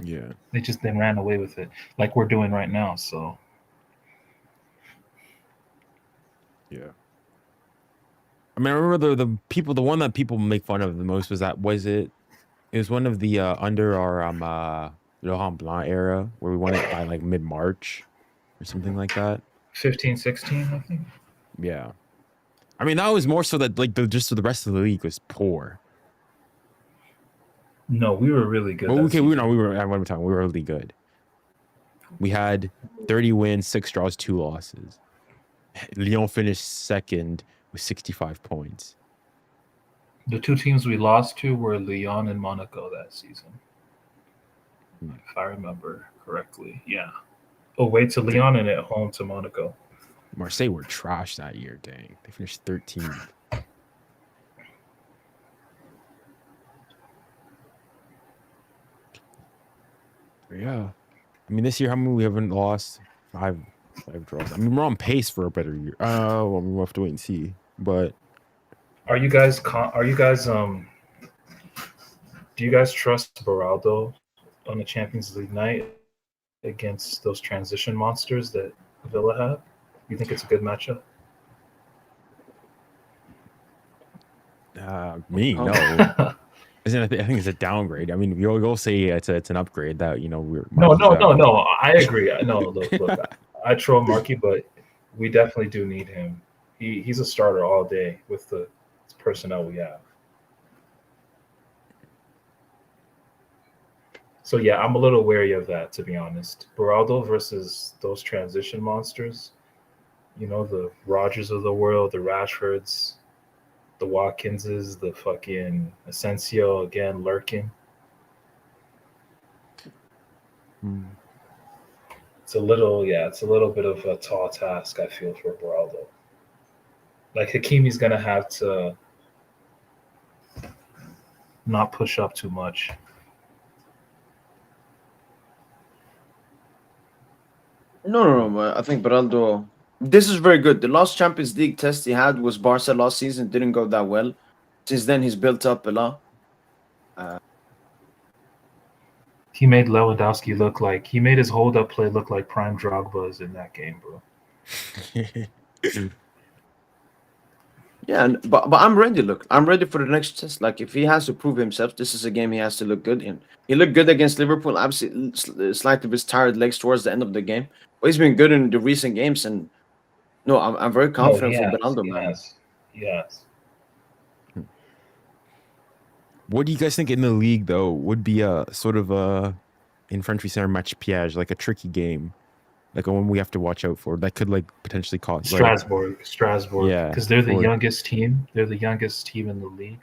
Yeah. They just then ran away with it, like we're doing right now. So Yeah. I mean, I remember the one that people make fun of the most was it was one of the under our Laurent Blanc era where we won it by like mid-March or something like that. 15-16, I think. Yeah. I mean, that was more so that like just the rest of the league was poor. No, we were really good. Well, that okay, we season. were at one time we were really good. We had 30 wins, 6 draws, 2 losses. Lyon finished second with 65 points. The two teams we lost to were Lyon and Monaco that season, if I remember correctly. Yeah. Away to Lyon and at home to Monaco. Marseille were trash that year, dang. They finished 13th. Yeah. I mean, this year, how many we haven't lost? Five draws. I mean, we're on pace for a better year. Well, we'll have to wait and see. But Do you guys trust Beraldo on the Champions League night against those transition monsters that Villa have? You think it's a good matchup? me, no. I think it's a downgrade. I mean, you'll say it's an upgrade that we're No. I agree. No, look. I troll Marky, but we definitely do need him. He's a starter all day with the personnel we have. So yeah, I'm a little wary of that, to be honest. Beraldo versus those transition monsters, the Rodgers of the world, the Rashfords, the Watkinses, the fucking Asensio again lurking. It's a little bit of a tall task, I feel, for Beraldo. Like Hakimi's gonna have to not push up too much. No, man. I think Beraldo. This is very good. The last Champions League test he had was Barca last season. Didn't go that well. Since then, he's built up a lot. He made Lewandowski look like he made his hold up play look like prime Drogba's in that game, bro. Yeah, but I'm ready. Look, I'm ready for the next test. Like, if he has to prove himself, this is a game he has to look good in. He looked good against Liverpool. Obviously, slightly with his tired legs towards the end of the game, but he's been good in the recent games. And no, I'm very No, he confident for has. Bernardo, He man. has. He has. What do you guys think in the league though would be a sort of a in French we say match piège, like a tricky game, like a one we have to watch out for that could like potentially cause like Strasbourg, yeah because they're the for youngest team. They're the youngest team in the league.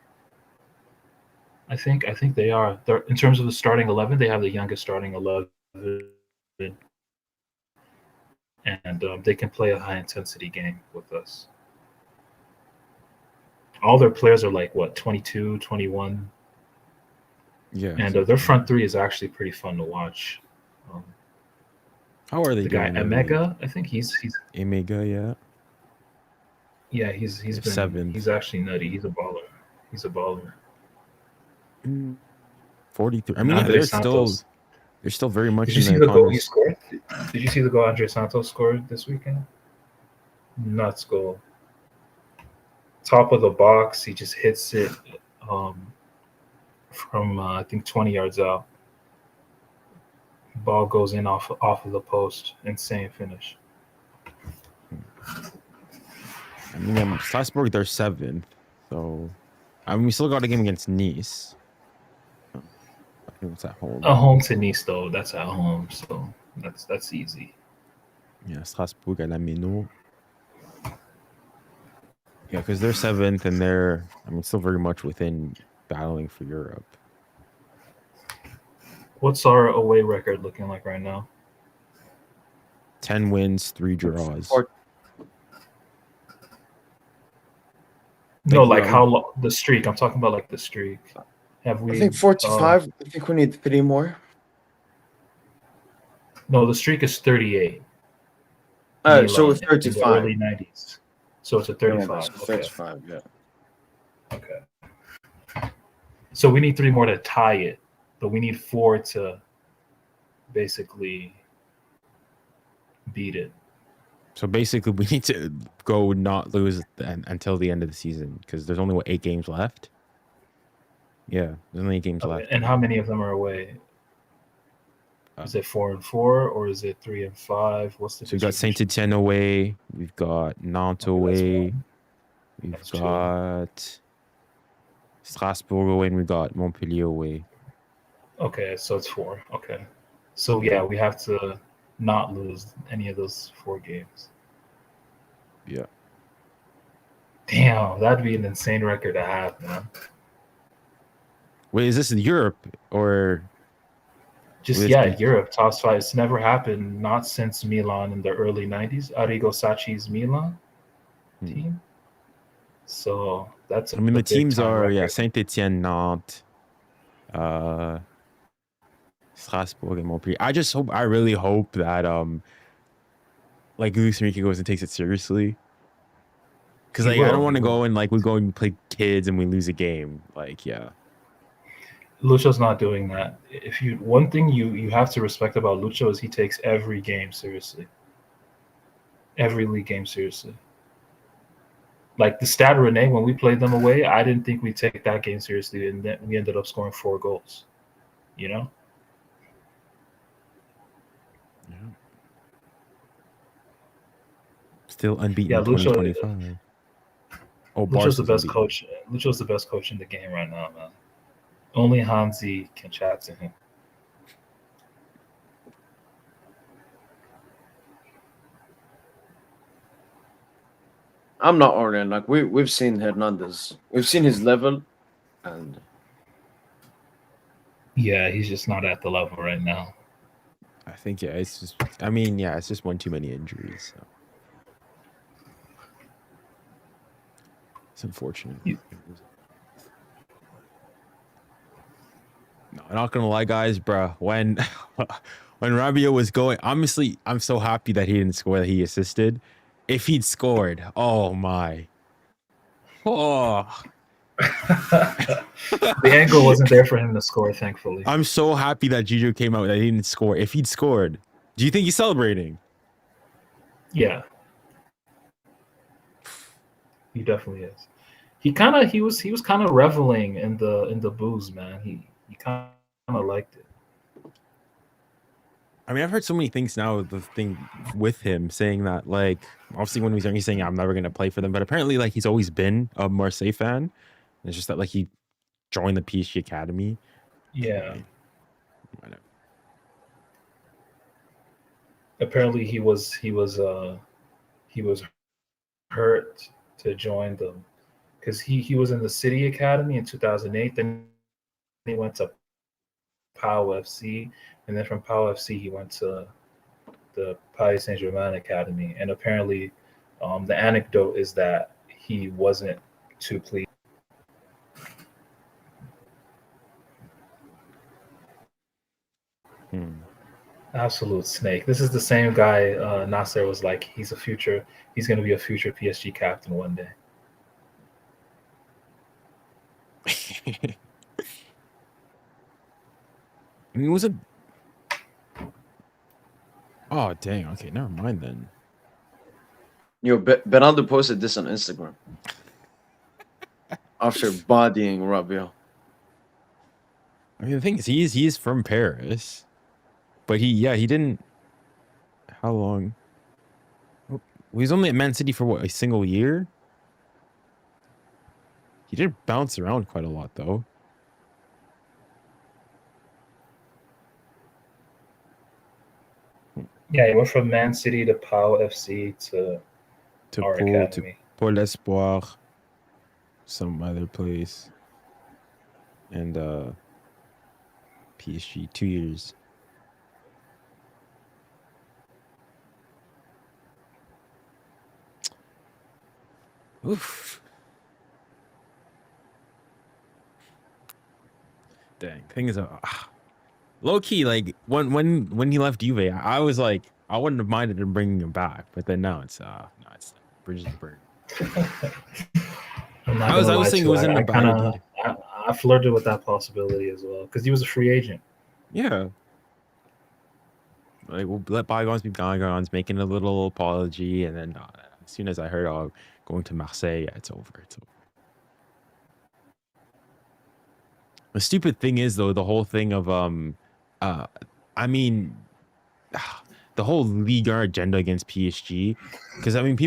I think they are. They're, in terms of the starting 11, they have the youngest starting 11, and they can play a high intensity game with us. All their players are like what 22, 21, yeah. and So their front three is actually pretty fun to watch. Um, how are they the guy doing? in the league? Emega, I think he's Emega, yeah he's been seventh. he's actually nutty. He's a baller. He's a baller. 43. I And mean, yeah, Andre Santos. they're still very much Did you in see the the goal he contest. scored? Did you see the goal Andre Santos scored this weekend? Nuts goal. Top of the box, he just hits it from I think 20 yards out. Ball goes in off of the post. Insane finish. I mean, Strasbourg they're seventh, so I mean we still got a game against Nice. I think it's at home. A home to Nice though. That's at home, so that's easy. Yeah, Strasbourg à la Méno. Yeah, because they're seventh and they're still very much within battling for Europe. What's our away record looking like right now? 10 wins, 3 draws. No, like how long the streak. I'm talking about like the streak. Have we? I think 45. I think we need 3 more. No, the streak is 38. So In the 35. early 90s. So it's a 35. Yeah, 35, yeah. Okay. So we need 3 more to tie it, but we need 4 to basically beat it. So basically, we need to go not lose until the end of the season because there's only 8 games left. Yeah, there's only 8 games left. And how many of them are away? Is it 4 and 4 or is it 3 and 5? What's the? So we've got Saint Etienne away. We've got Nantes away. We've got Strasbourg away, and we got Montpellier away. Okay, so it's 4. Okay, so yeah, we have to not lose any of those 4 games. Yeah. Damn, that'd be an insane record to have, man. Wait, is this in Europe or? Just Europe top 5. It's never happened, not since Milan in the early 90s. Arrigo Sacchi's Milan team. So that's. I mean, the teams are record. Saint Etienne, Nantes, Strasbourg, and Montpellier. I really hope that like Luis Enrique goes and takes it seriously. Because like I don't want to go and like we go and play kids and we lose a game. Like Lucho's not doing that. One thing you have to respect about Lucho is he takes every game seriously. Every league game seriously. Like the Stade Rennais, when we played them away, I didn't think we'd take that game seriously, and then we ended up scoring 4 goals. You know? Yeah. Still unbeaten. Yeah, Lucho. 2025. Oh, Lucho's the best coach. Lucho's the best coach in the game right now, man. Only Hansi can chat to him. I'm not ordering. Like we've seen Hernandez. We've seen his level, and yeah, he's just not at the level right now. I think it's just. I mean, it's just one too many injuries. So. It's unfortunate. No, I'm not gonna lie, guys, bro. When Rabiot was going, honestly, I'm so happy that he didn't score. That he assisted. If he'd scored, oh my, oh, The angle wasn't there for him to score, thankfully. I'm so happy that Juju came out that he didn't score. If he'd scored, do you think he's celebrating? Yeah, he definitely is. He was kind of reveling in the booze, man. He kind of liked it. I mean, I've heard so many things now. The thing with him saying that, like, obviously when he was young, he's saying I'm never gonna play for them, but apparently, like, he's always been a Marseille fan. And it's just that, like, he joined the PSG academy. Yeah. I know. Apparently he was hurt to join them because he was in the City Academy in 2008. Then he went to PAO FC, and then from PAO FC he went to the Paris Saint-Germain Academy. And apparently, the anecdote is that he wasn't too pleased. Absolute snake. This is the same guy Nasser was like, he's going to be a future PSG captain one day. I mean, was it? Oh, dang. Okay, never mind then. Yo, Bernardo posted this on Instagram after bodying Rabiot. I mean, the thing is, he is from Paris, but he didn't. How long? Oh, he was only at Man City for what, a single year? He did bounce around quite a lot, though. Yeah, he went from Man City to PAO FC to our academy. Pôle Espoir, some other place, and PSG 2 years. Oof. Dang. Thing is, low key, like when he left Juve, I was like, I wouldn't have minded him bringing him back, but then now it's bridges burned. I was thinking it was in the bag. I flirted with that possibility as well because he was a free agent. Yeah. Like, we'll let bygones be bygones, making a little apology, and then as soon as I heard, going to Marseille, yeah, it's over. It's over. The stupid thing is, though, the whole thing of I mean, the whole Ligue agenda against PSG, because I mean,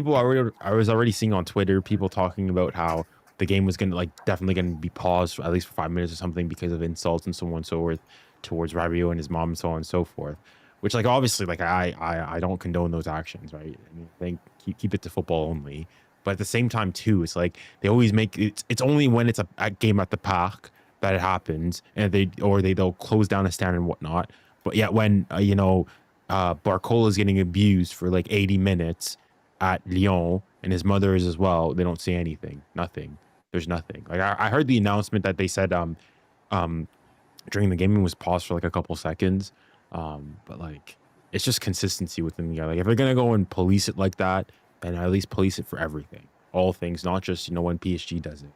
I was already seeing on Twitter people talking about how the game was definitely gonna be paused for at least for 5 minutes or something because of insults and so on and so forth towards Rabiot and his mom and so on and so forth. Which, like, obviously, like, I don't condone those actions, right? I mean, I think keep it to football only. But at the same time, too, it's like they always make it's only when it's a game at the park that it happens, and they'll close down a stand and whatnot. But yet when Barcola is getting abused for like 80 minutes at Lyon, and his mother is as well, they don't say anything. Nothing. There's nothing. Like, I heard the announcement that they said during the game, it was paused for like a couple seconds. But like, it's just consistency within the guy. Like, if they're gonna go and police it like that, then at least police it for everything, all things, not just when PSG does it.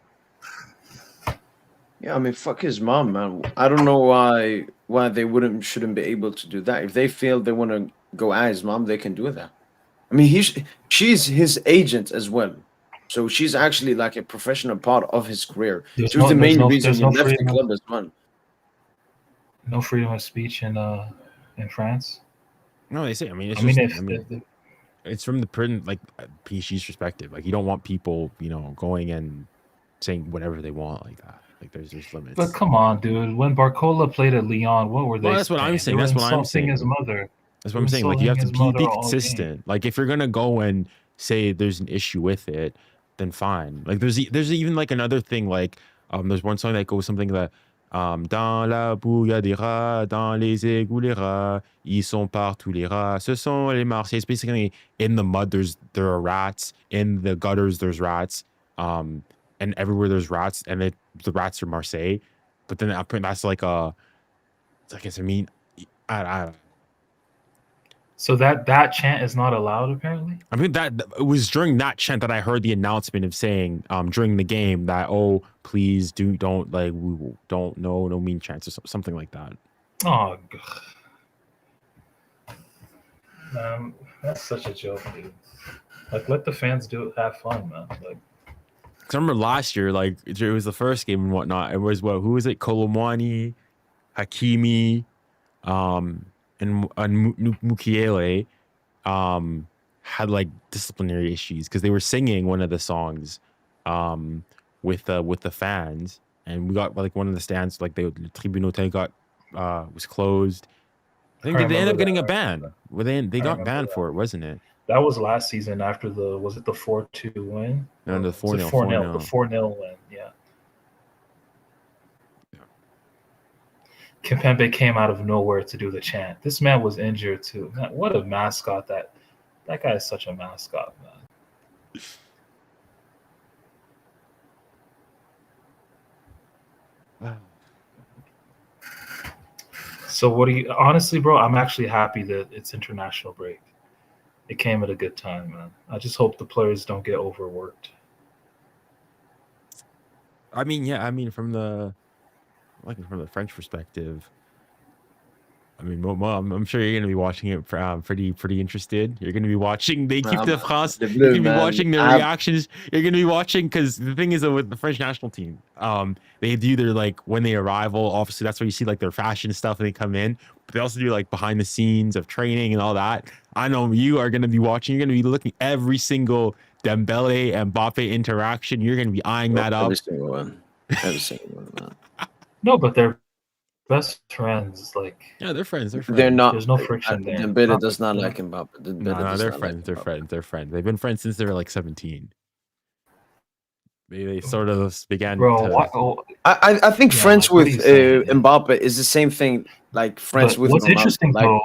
Yeah, I mean, fuck his mom, man. I don't know why they shouldn't be able to do that. If they feel they want to go at his mom, they can do that. I mean, she's his agent as well, so she's actually like a professional part of his career. She was the main reason he left the club as well. No freedom of speech in France. No, they say. I mean, it's from the PG's perspective. Like, you don't want people, going and saying whatever they want like that. Like, there's limits. But come on, dude. When Barcola played at Lyon, what were they? Well, that's what I'm saying. That's what I'm saying. His mother. That's what I'm saying. Like, you have to be consistent. Like, if you're gonna go and say there's an issue with it, then fine. Like, there's even like another thing. Like, there's one song that goes something that dans la boue y a des rats, dans les égouts les rats, ils sont partout les rats, ce sont les Marseillais. It's basically, in the mud there are rats, in the gutters there's rats, and everywhere there's rats, and the rats are Marseille. But then that's like I mean, I So that chant is not allowed apparently. I mean, that it was during that chant that I heard the announcement of saying during the game that, oh, please don't like, we don't, no mean chants or something like that. Oh, man, that's such a joke, dude. Like, let the fans have fun, man. Like, Cause I remember last year, like it was the first game and whatnot. It was who was it? Kolomwani, Hakimi, and Mukiele, had like disciplinary issues because they were singing one of the songs, with the fans, and we got like one of the stands, like the Tribunal got was closed. I think they ended up getting a ban. Well, they got banned for it, wasn't it? That was last season after was it the 4-2 win? No, the 4-0. 4-0. The 4-0 win, yeah. Kimpembe came out of nowhere to do the chant. This man was injured too. Man, what a mascot that guy is such a mascot, man. So what do you honestly, bro? I'm actually happy that it's international break. It came at a good time, man. I just hope the players don't get overworked. I mean, from the French perspective, I mean, I'm sure you're gonna be watching it pretty interested. You're gonna be watching the Équipe de France. You're gonna be watching their reactions. You're gonna be watching because the thing is that with the French national team, they do their like when they arrival. Obviously, that's where you see like their fashion stuff when they come in. But they also do like behind the scenes of training and all that. I know you are gonna be watching. You're gonna be looking every single Dembele and Mbappe interaction. You're gonna be eyeing that up. Every single one. Man. No, but they're best friends. Like, yeah, they're friends. They're not. There's no friction there. Dembele does not like Mbappe. No, they're friends. They're friends. They've been friends since they were like 17. They sort of began. I think friends with Mbappe is the same thing. Like friends with. What's Ronaldo. interesting though?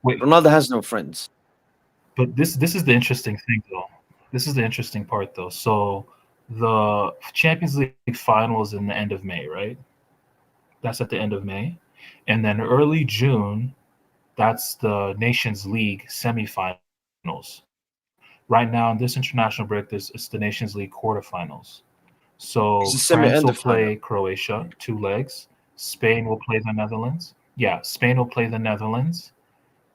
Wait, Ronaldo has no friends. But this is the interesting thing though. This is the interesting part though. So the Champions League final is in the end of May, right? That's at the end of May. And then early June, that's the Nations League semifinals. Right now, in this international break, it's the Nations League quarterfinals. So France will play Croatia, 2 legs. Spain will play the Netherlands. Yeah, Spain will play the Netherlands.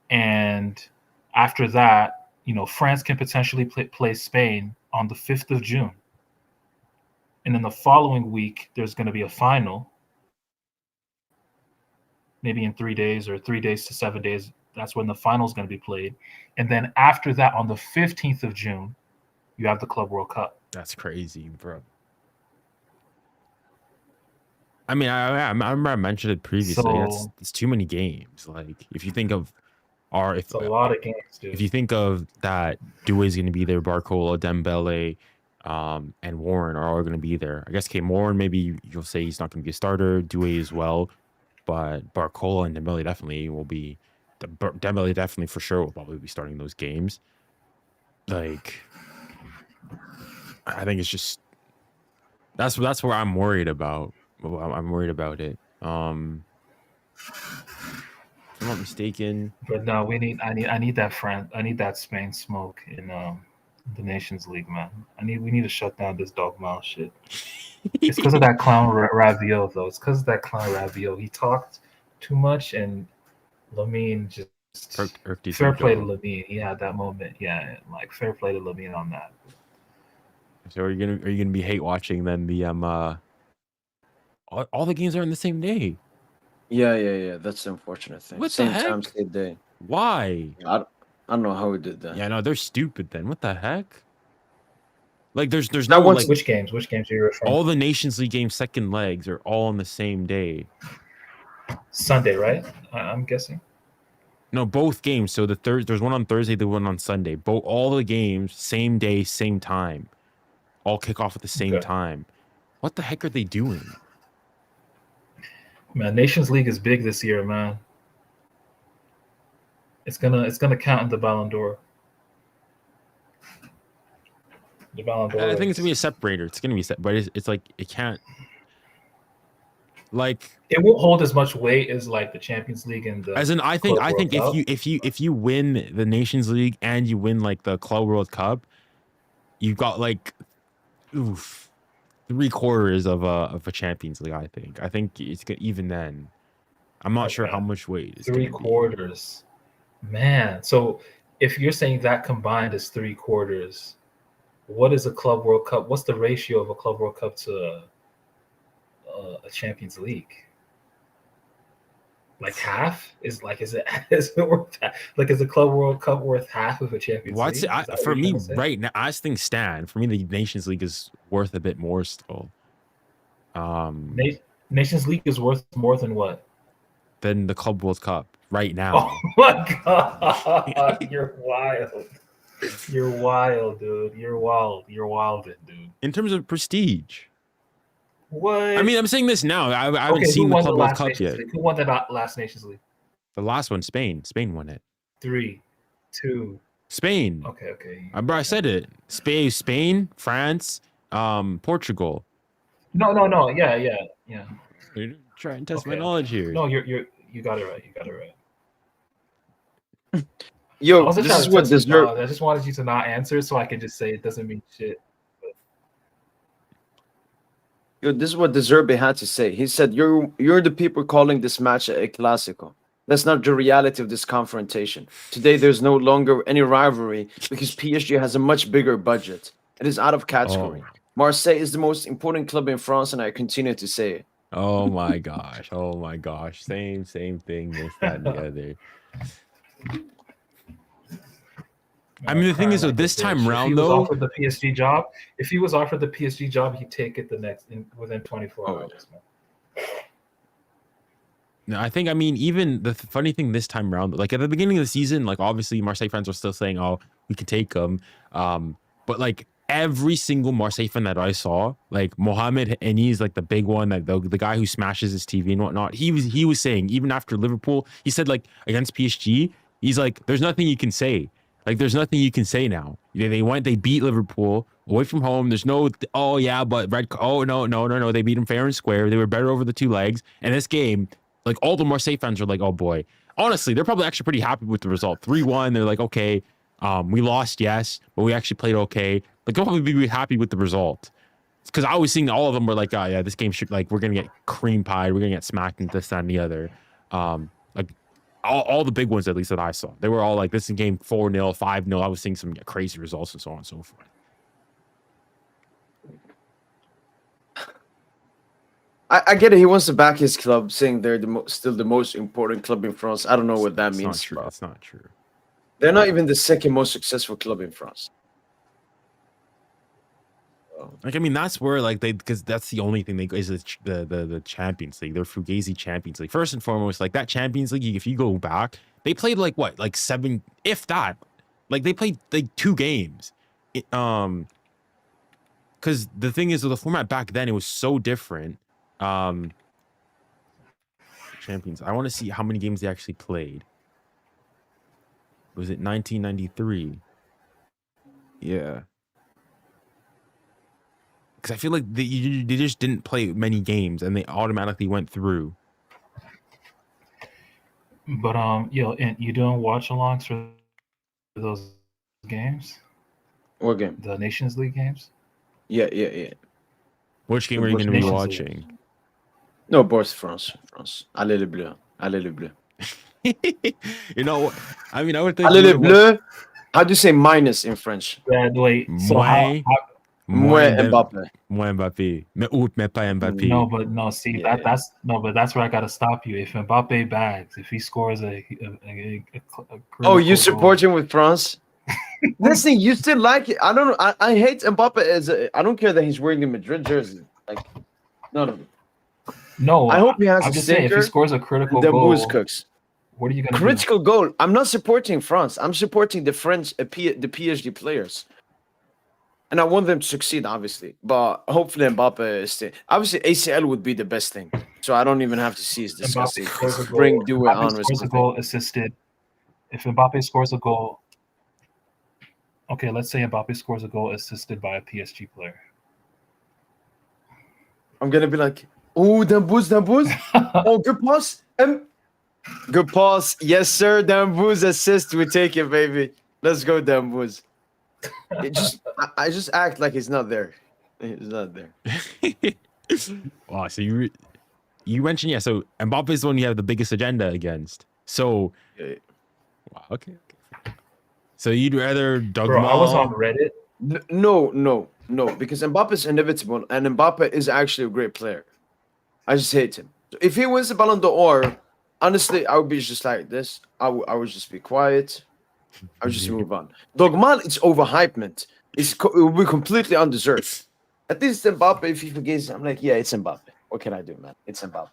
And after that, France can potentially play Spain on the 5th of June. And then the following week, there's going to be a final. Maybe in 3 days or 3 days to 7 days. That's when the final is going to be played. And then after that, on the 15th of June, you have the Club World Cup. That's crazy, bro. I mean, I remember I mentioned it previously. So, it's too many games. Like, if you think of it's a lot of games, dude. If you think of that, Doué's going to be there, Barcola, Dembele, and Warren are all going to be there. I guess Warren, maybe you'll say he's not going to be a starter. Doué as well. But Barcola and Dembele definitely will be. Dembele definitely for sure will probably be starting those games. Like, I think it's just that's where I'm worried about. I'm worried about it. If I'm not mistaken. But no, I need that Spain smoke in the Nations League, man. We need to shut down this dog mouth shit. It's because of that clown Rabiot, though. It's because of that clown Rabiot. He talked too much, and Lamine just fair play to Lamine. He had that moment, yeah. Like fair play to Lamine on that. So are you gonna be hate watching then the all the games are on the same day? Yeah. That's the unfortunate thing. What same the heck? time, same day. Why? I don't know how we did that. Yeah, no, they're stupid. Then what the heck? Like, there's no like which games? Which games are you referring? All the Nations League games, second legs, are all on the same day. Sunday, right? I'm guessing. No, both games. So there's one on Thursday, the one on Sunday. All the games, same day, same time. All kick off at the same time. What the heck are they doing? Man, Nations League is big this year, man. It's gonna count in the Ballon d'Or. The Ballon d'Or. I think it's gonna be a separator. It's gonna be set, but it's like it can't. Like, it won't hold as much weight as like the Champions League and the as in, I think Club World Cup. if you win the Nations League and you win like the Club World Cup, you've got like, oof, 3/4 of a Champions League. I think it's good even then. I'm not sure Okay. how much weight it's Three gonna be. quarters, man. So if you're saying that combined is 3/4, what is a Club World Cup? What's the ratio of a Club World Cup to a Champions League? Like half is is it worth that? Like, is the Club World Cup worth half of a Champions What's League? it, Is that for what you're me trying to say? right now? As things stand, for me, the Nations League is worth a bit more still. Nations League is worth more than what? Than the Club World Cup right now. Oh my god, you're wild. You're wild, dude. You're wild. You're wilding, dude. In terms of prestige. What? I mean, I'm saying this now. I haven't Okay, seen who the won Club the World last Cup Nations yet. League? Who won the last Nations League? The last one, Spain. Spain won it. 3, 2. Spain. Okay. Bro, I said it. Spain, France, Portugal. No. Yeah. You're trying to test my Okay. knowledge here. No, you got it right. You got it right. I Yo, was just this trying is to what test you, deserve. dog. I just wanted you to not answer so I could just say it doesn't mean shit. Yo, this is what Zerbi had to say. He said, "You're the people calling this match a clásico. That's not the reality of this confrontation. Today, there's no longer any rivalry because PSG has a much bigger budget. It is out of category. Oh. Marseille is the most important club in France, and I continue to say it." Oh my gosh. Oh my gosh. Same thing. This, that, and the other. I mean, the thing is, though, this time round, though, offered the PSG job, if he was offered the PSG job, he'd take it within 24 hours. Man. no, I mean, even the funny thing this time around, like at the beginning of the season, like obviously Marseille fans were still saying, "Oh, we could take them," but like every single Marseille fan that I saw, like Mohamed, and he's like the big one, that the guy who smashes his TV and whatnot. He was saying even after Liverpool, he said like against PSG, he's like, "There's nothing you can say." Like, there's nothing you can say now. They beat Liverpool away from home. There's no, oh yeah, but no. They beat them fair and square. They were better over the two legs. And this game, like all the Marseille fans are like, oh boy. Honestly, they're probably actually pretty happy with the result. 3-1. They're like, okay, we lost, yes, but we actually played okay. Like, they'll probably be happy with the result. Because I was seeing all of them were like, oh yeah, this game should, like, we're gonna get cream pied. We're gonna get smacked and this, that, and the other. Like, all the big ones, at least that I saw, they were all like, this is game 4-0, 5-0. I was seeing some crazy results and so on and so forth. I get it. He wants to back his club, saying they're still the most important club in France. I don't know what that It's means. not true. Bro. It's not true. They're not even the second most successful club in France. Like, I mean, that's where, like, because that's the only thing they is the Champions League, their Fugazi Champions League. First and foremost, like that Champions League, if you go back, they played like what, like 7, if that, like they played like 2 games. Because the thing is, with the format back then, it was so different. Champions, I want to see how many games they actually played. Was it 1993? Yeah. Because I feel like they just didn't play many games and they automatically went through. But and you doing watch alongs for those games? What game? The Nations League games? Yeah. Which game are you going to be Nations watching? No, both France. Allez les bleus. You know, I mean, I would think. Allez les bleus. How do you say minus in French? Yeah, wait. So Moins Mbappe. Moins Mbappe. Mais pas Mbappe. No. See, that's where I gotta stop you. If Mbappe bags, if he scores a Oh, you goal, support him with France? Listen, you still like it. I don't know. I hate Mbappe I don't care that he's wearing the Madrid jersey. Like, no. No, I hope he has I'm a just saying, if he stinker. scores a critical The goal, booze cooks. what are you gonna Critical goal. I'm not supporting France. I'm supporting the French, the PSG players. And I want them to succeed, obviously. But hopefully Mbappe stay. Obviously, ACL would be the best thing. So I don't even have to see his do? disgusting. Mbappe scores a goal. Bring do it Mbappe on scores a goal assisted. If Mbappe scores a goal, okay, let's say Mbappe scores a goal assisted by a PSG player. I'm gonna be like, Oh, Dembooz. Oh, good pass. Good pass. Yes, sir. Dembooz assist. We take it, baby. Let's go, Dembooz. I just act like he's not there. He's not there. Wow, so you mentioned, yeah, so Mbappe is the one you have the biggest agenda against. So, Yeah. wow, okay. So you'd rather Bro, I was on Dogma? Reddit. No, because Mbappe is inevitable, and Mbappe is actually a great player. I just hate him. If he wins the Ballon d'Or, honestly, I would be just like this. I would just be quiet. I would just move on. Dogma, it's overhyped, man. It will be completely undeserved. At least Mbappe, if he forgets, I'm like, yeah, it's Mbappe. What can I do, man? It's Mbappe.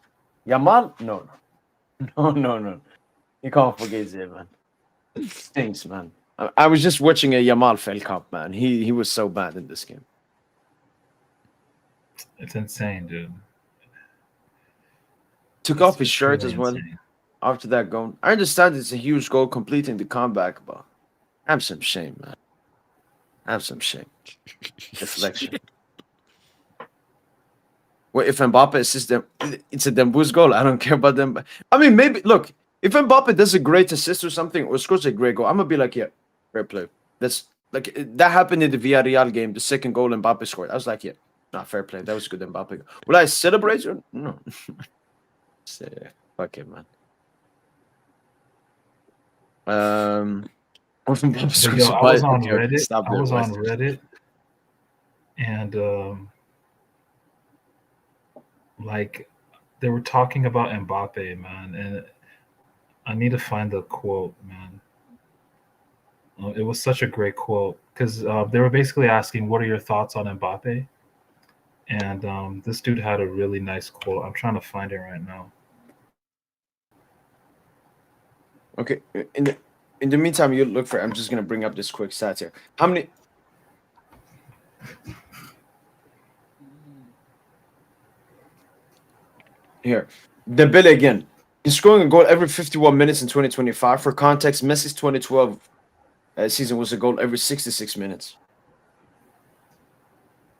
Yamal? No. You can't forget it, man. Stinks, man. I was just watching a Yamal Fell Cup, man. He was so bad in this game. It's insane, dude. Took It's off his just shirt really as well insane. after that goal. I understand it's a huge goal completing the comeback, but have some shame, man. Have some shame. Deflection. Well, if Mbappe assists them, it's a Dembooz goal. I don't care about them. I mean, maybe, look, if Mbappe does a great assist or something or scores a great goal, I'm going to be like, yeah, fair play. That's like, that happened in the Villarreal game, the second goal Mbappe scored. I was like, yeah, not fair play. That was good Mbappe. Will I celebrate or no? Fuck it, man. But yo, I was on Reddit. And like they were talking about Mbappe, man, and I need to find the quote, man. It was such a great quote because they were basically asking, "What are your thoughts on Mbappe?" And this dude had a really nice quote. I'm trying to find it right now. Okay, in the meantime, you look for it. I'm just gonna bring up this quick stats here. How many? Here, Dembele again. He's scoring a goal every 51 minutes in 2025. For context, Messi's 2012 season was a goal every 66 minutes.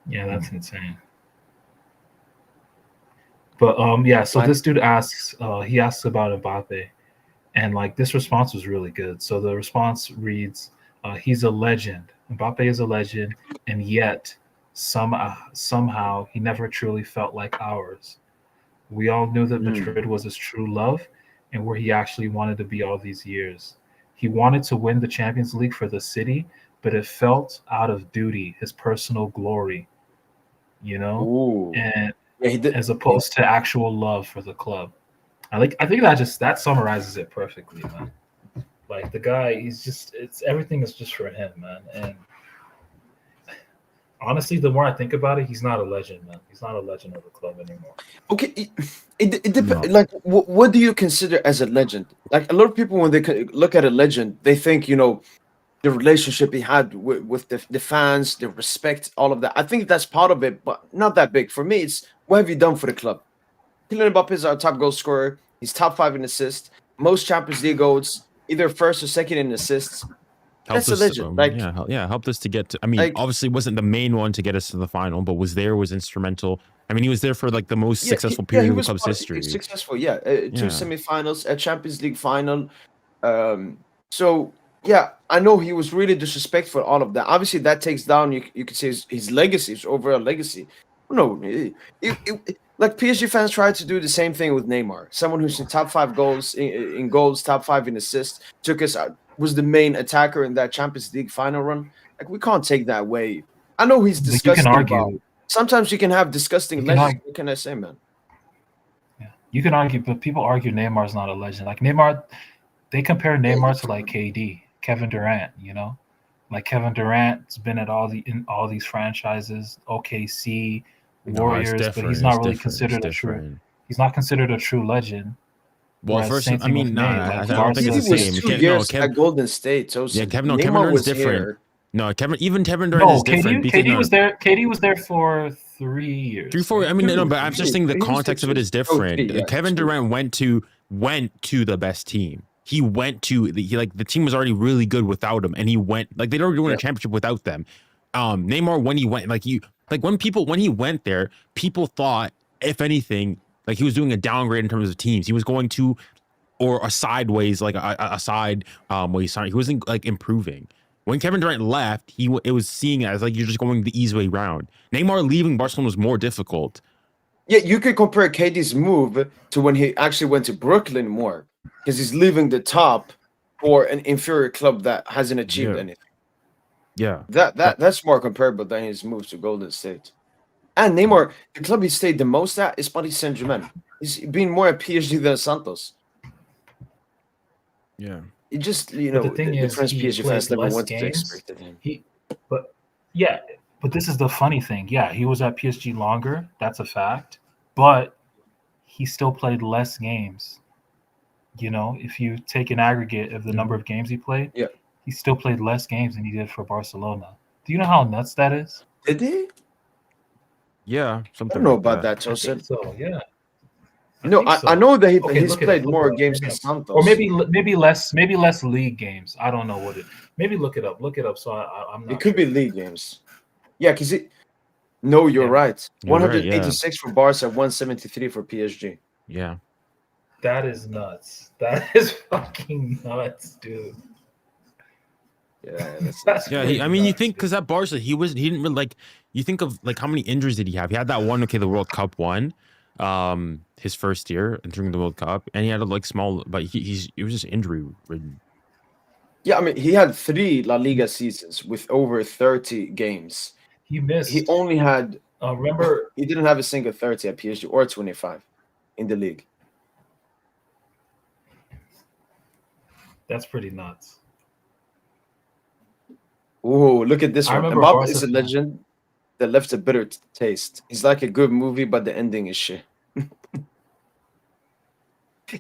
Yeah, that's insane. But yeah, so this dude asks, he asks about Mbappe, and like this response was really good. So the response reads, "He's a legend. Mbappe is a legend, and yet somehow he never truly felt like ours. We all knew that Madrid was his true love and where he actually wanted to be all these years. He wanted to win the Champions League for the city, but it felt out of duty, his personal glory, you know, Ooh. and Yeah, he did. as opposed to actual love for the club. I think that summarizes it perfectly, man. Like the guy, everything is just for him, man. And honestly, the more I think about it, he's not a legend, man. He's not a legend of the club anymore. Okay, it depends. Like, what do you consider as a legend? Like, a lot of people, when they look at a legend, they think, the relationship he had with the fans, the respect, all of that. I think that's part of it, but not that big. For me, it's what have you done for the club? Kylian Mbappe is our top goal scorer. He's top 5 in assists, most Champions League goals, either first or second in assists. That's a legend. Helped us to get to. I mean, obviously wasn't the main one to get us to the final, but was instrumental. I mean, he was there for like the most successful period of the club's history. Successful, yeah. 2 semifinals, a Champions League final. So yeah, I know he was really disrespectful. All of that. Obviously, that takes down. You could say his legacy, his overall legacy. No, like PSG fans tried to do the same thing with Neymar, someone who's in top 5 goals in goals, top 5 in assists, was the main attacker in that Champions League final run. Like, we can't take that away. I know he's disgusting. You can argue. Sometimes you can have disgusting legends. What can I say, man? Yeah, you can argue, but people argue Neymar's not a legend. Like Neymar, they compare Neymar to like KD, Kevin Durant. Like Kevin Durant's been at in all these franchises, OKC, Warriors, but he's not really considered a true. He's not considered a true legend. Well, first, I mean, I don't think it's the same. 2 years at Golden State. So Kevin Durant's different. Here. No, Kevin Durant is different. KD was there. KD was there for 3 years. 3, 4. I mean, no, but I'm just saying the context of it is different. Kevin Durant went to the best team. He went to the team was already really good without him, and he went they'd already won a championship without them. Neymar, when he went, when he went there, people thought if anything, like he was doing a downgrade in terms of teams. He was going to or a sideways, like a side way. He wasn't like improving. When Kevin Durant left, it was seeing it as like you're just going the easy way round. Neymar leaving Barcelona was more difficult. Yeah, you could compare KD's move to when he actually went to Brooklyn more, because he's leaving the top for an inferior club that hasn't achieved anything. Yeah, that's more comparable than his move to Golden State. And Neymar, the club he stayed the most at is Paris Saint-Germain. He's been more at PSG than Santos. Yeah. It just, But the thing is, French he PSG played fans never less wanted to games. expect him. But this is the funny thing. Yeah, he was at PSG longer. That's a fact. But he still played less games. You know, if you take an aggregate of the number of games he played, he still played less games than he did for Barcelona. Do you know how nuts that is? Did he? Yeah, I something. don't know like about that, I think Tosin. so, yeah. No, I know that he's look it played up, more look it up, games look than it up. Santos. Or maybe less league games. I don't know what it. Maybe look it up. Look it up. So I'm not. It could sure. be league games. Yeah, because No, you're right. You're right, 186 for Barca, 173 for PSG. Yeah. That is nuts. That is fucking nuts, dude. Yeah, That's Yeah, pretty I mean, you nuts, think dude. because at Barca, he didn't really like. You think of like how many injuries did he have? He had that one, the World Cup one, his first year during the World Cup, and he had a like small, but it was just injury ridden. Yeah, I mean, he had 3 La Liga seasons with over 30 games. He missed. He only had. Remember, he didn't have a single 30 at PSG or 25 in the league. that's pretty nuts. Oh, look at this I one. remember Mbappe Barca is a fan. legend that left a bitter taste. He's like a good movie, but the ending is shit.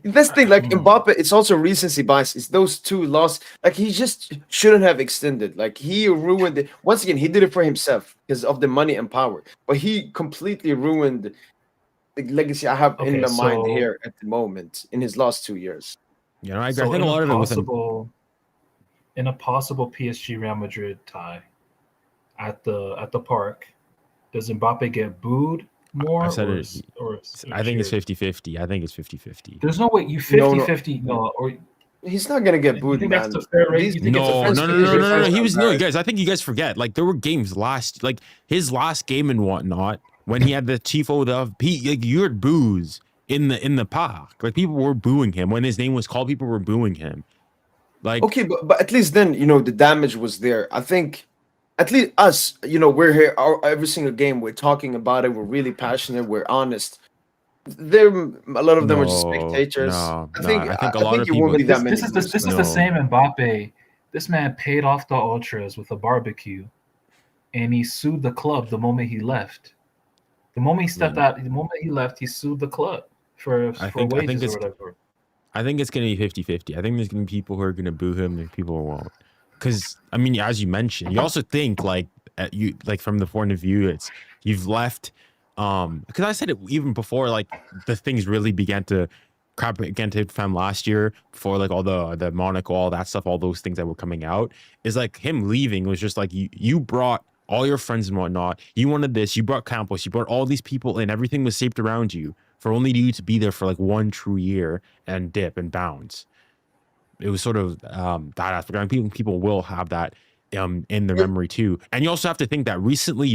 This thing, like Mbappe, it's also recency bias. It's those 2 lost. Like he just shouldn't have extended. Like he ruined it. Once again, he did it for himself because of the money and power. But he completely ruined the legacy I have in my mind here at the moment in his last 2 years. You know, I think a lot of it was in a possible PSG Real Madrid tie at the park. Does Mbappe get booed more? I said or I think it's cheered? 50-50. I think it's 50-50. There's no way you 50-50. No, or He's not gonna get you booed, think man. that's the fair rate? You think it's a No. fair rate? He was no, guys. I think you guys forget. Like there were games like his last game and whatnot when he had the Tifo like you heard boos in the park. Like people were booing him when his name was called. People were booing him. Like okay, but at least then the damage was there. I think at least us, we're here every single game. We're talking about it. We're really passionate. We're honest. A lot of them are just spectators. I I think a lot of it won't people. be that many. This is the same Mbappe. This man paid off the ultras with a barbecue, and he sued the club the moment he left. The moment he stepped out, the moment he left, he sued the club for wages or whatever. I think it's going to be 50-50. I think there's going to be people who are going to boo him and people who won't. Because, I mean, as you mentioned, you also think from the point of view, you've left. Because I said it even before, like the things really began to fam last year, before like all the Monaco, all that stuff, all those things that were coming out, is like him leaving was just like you brought all your friends and whatnot. You wanted this, you brought Campos, you brought all these people in, everything was shaped around you for only you to be there for like 1 true year and dip and bounce. It was sort of that aspect. I mean, people will have that in their memory too. And you also have to think that recently,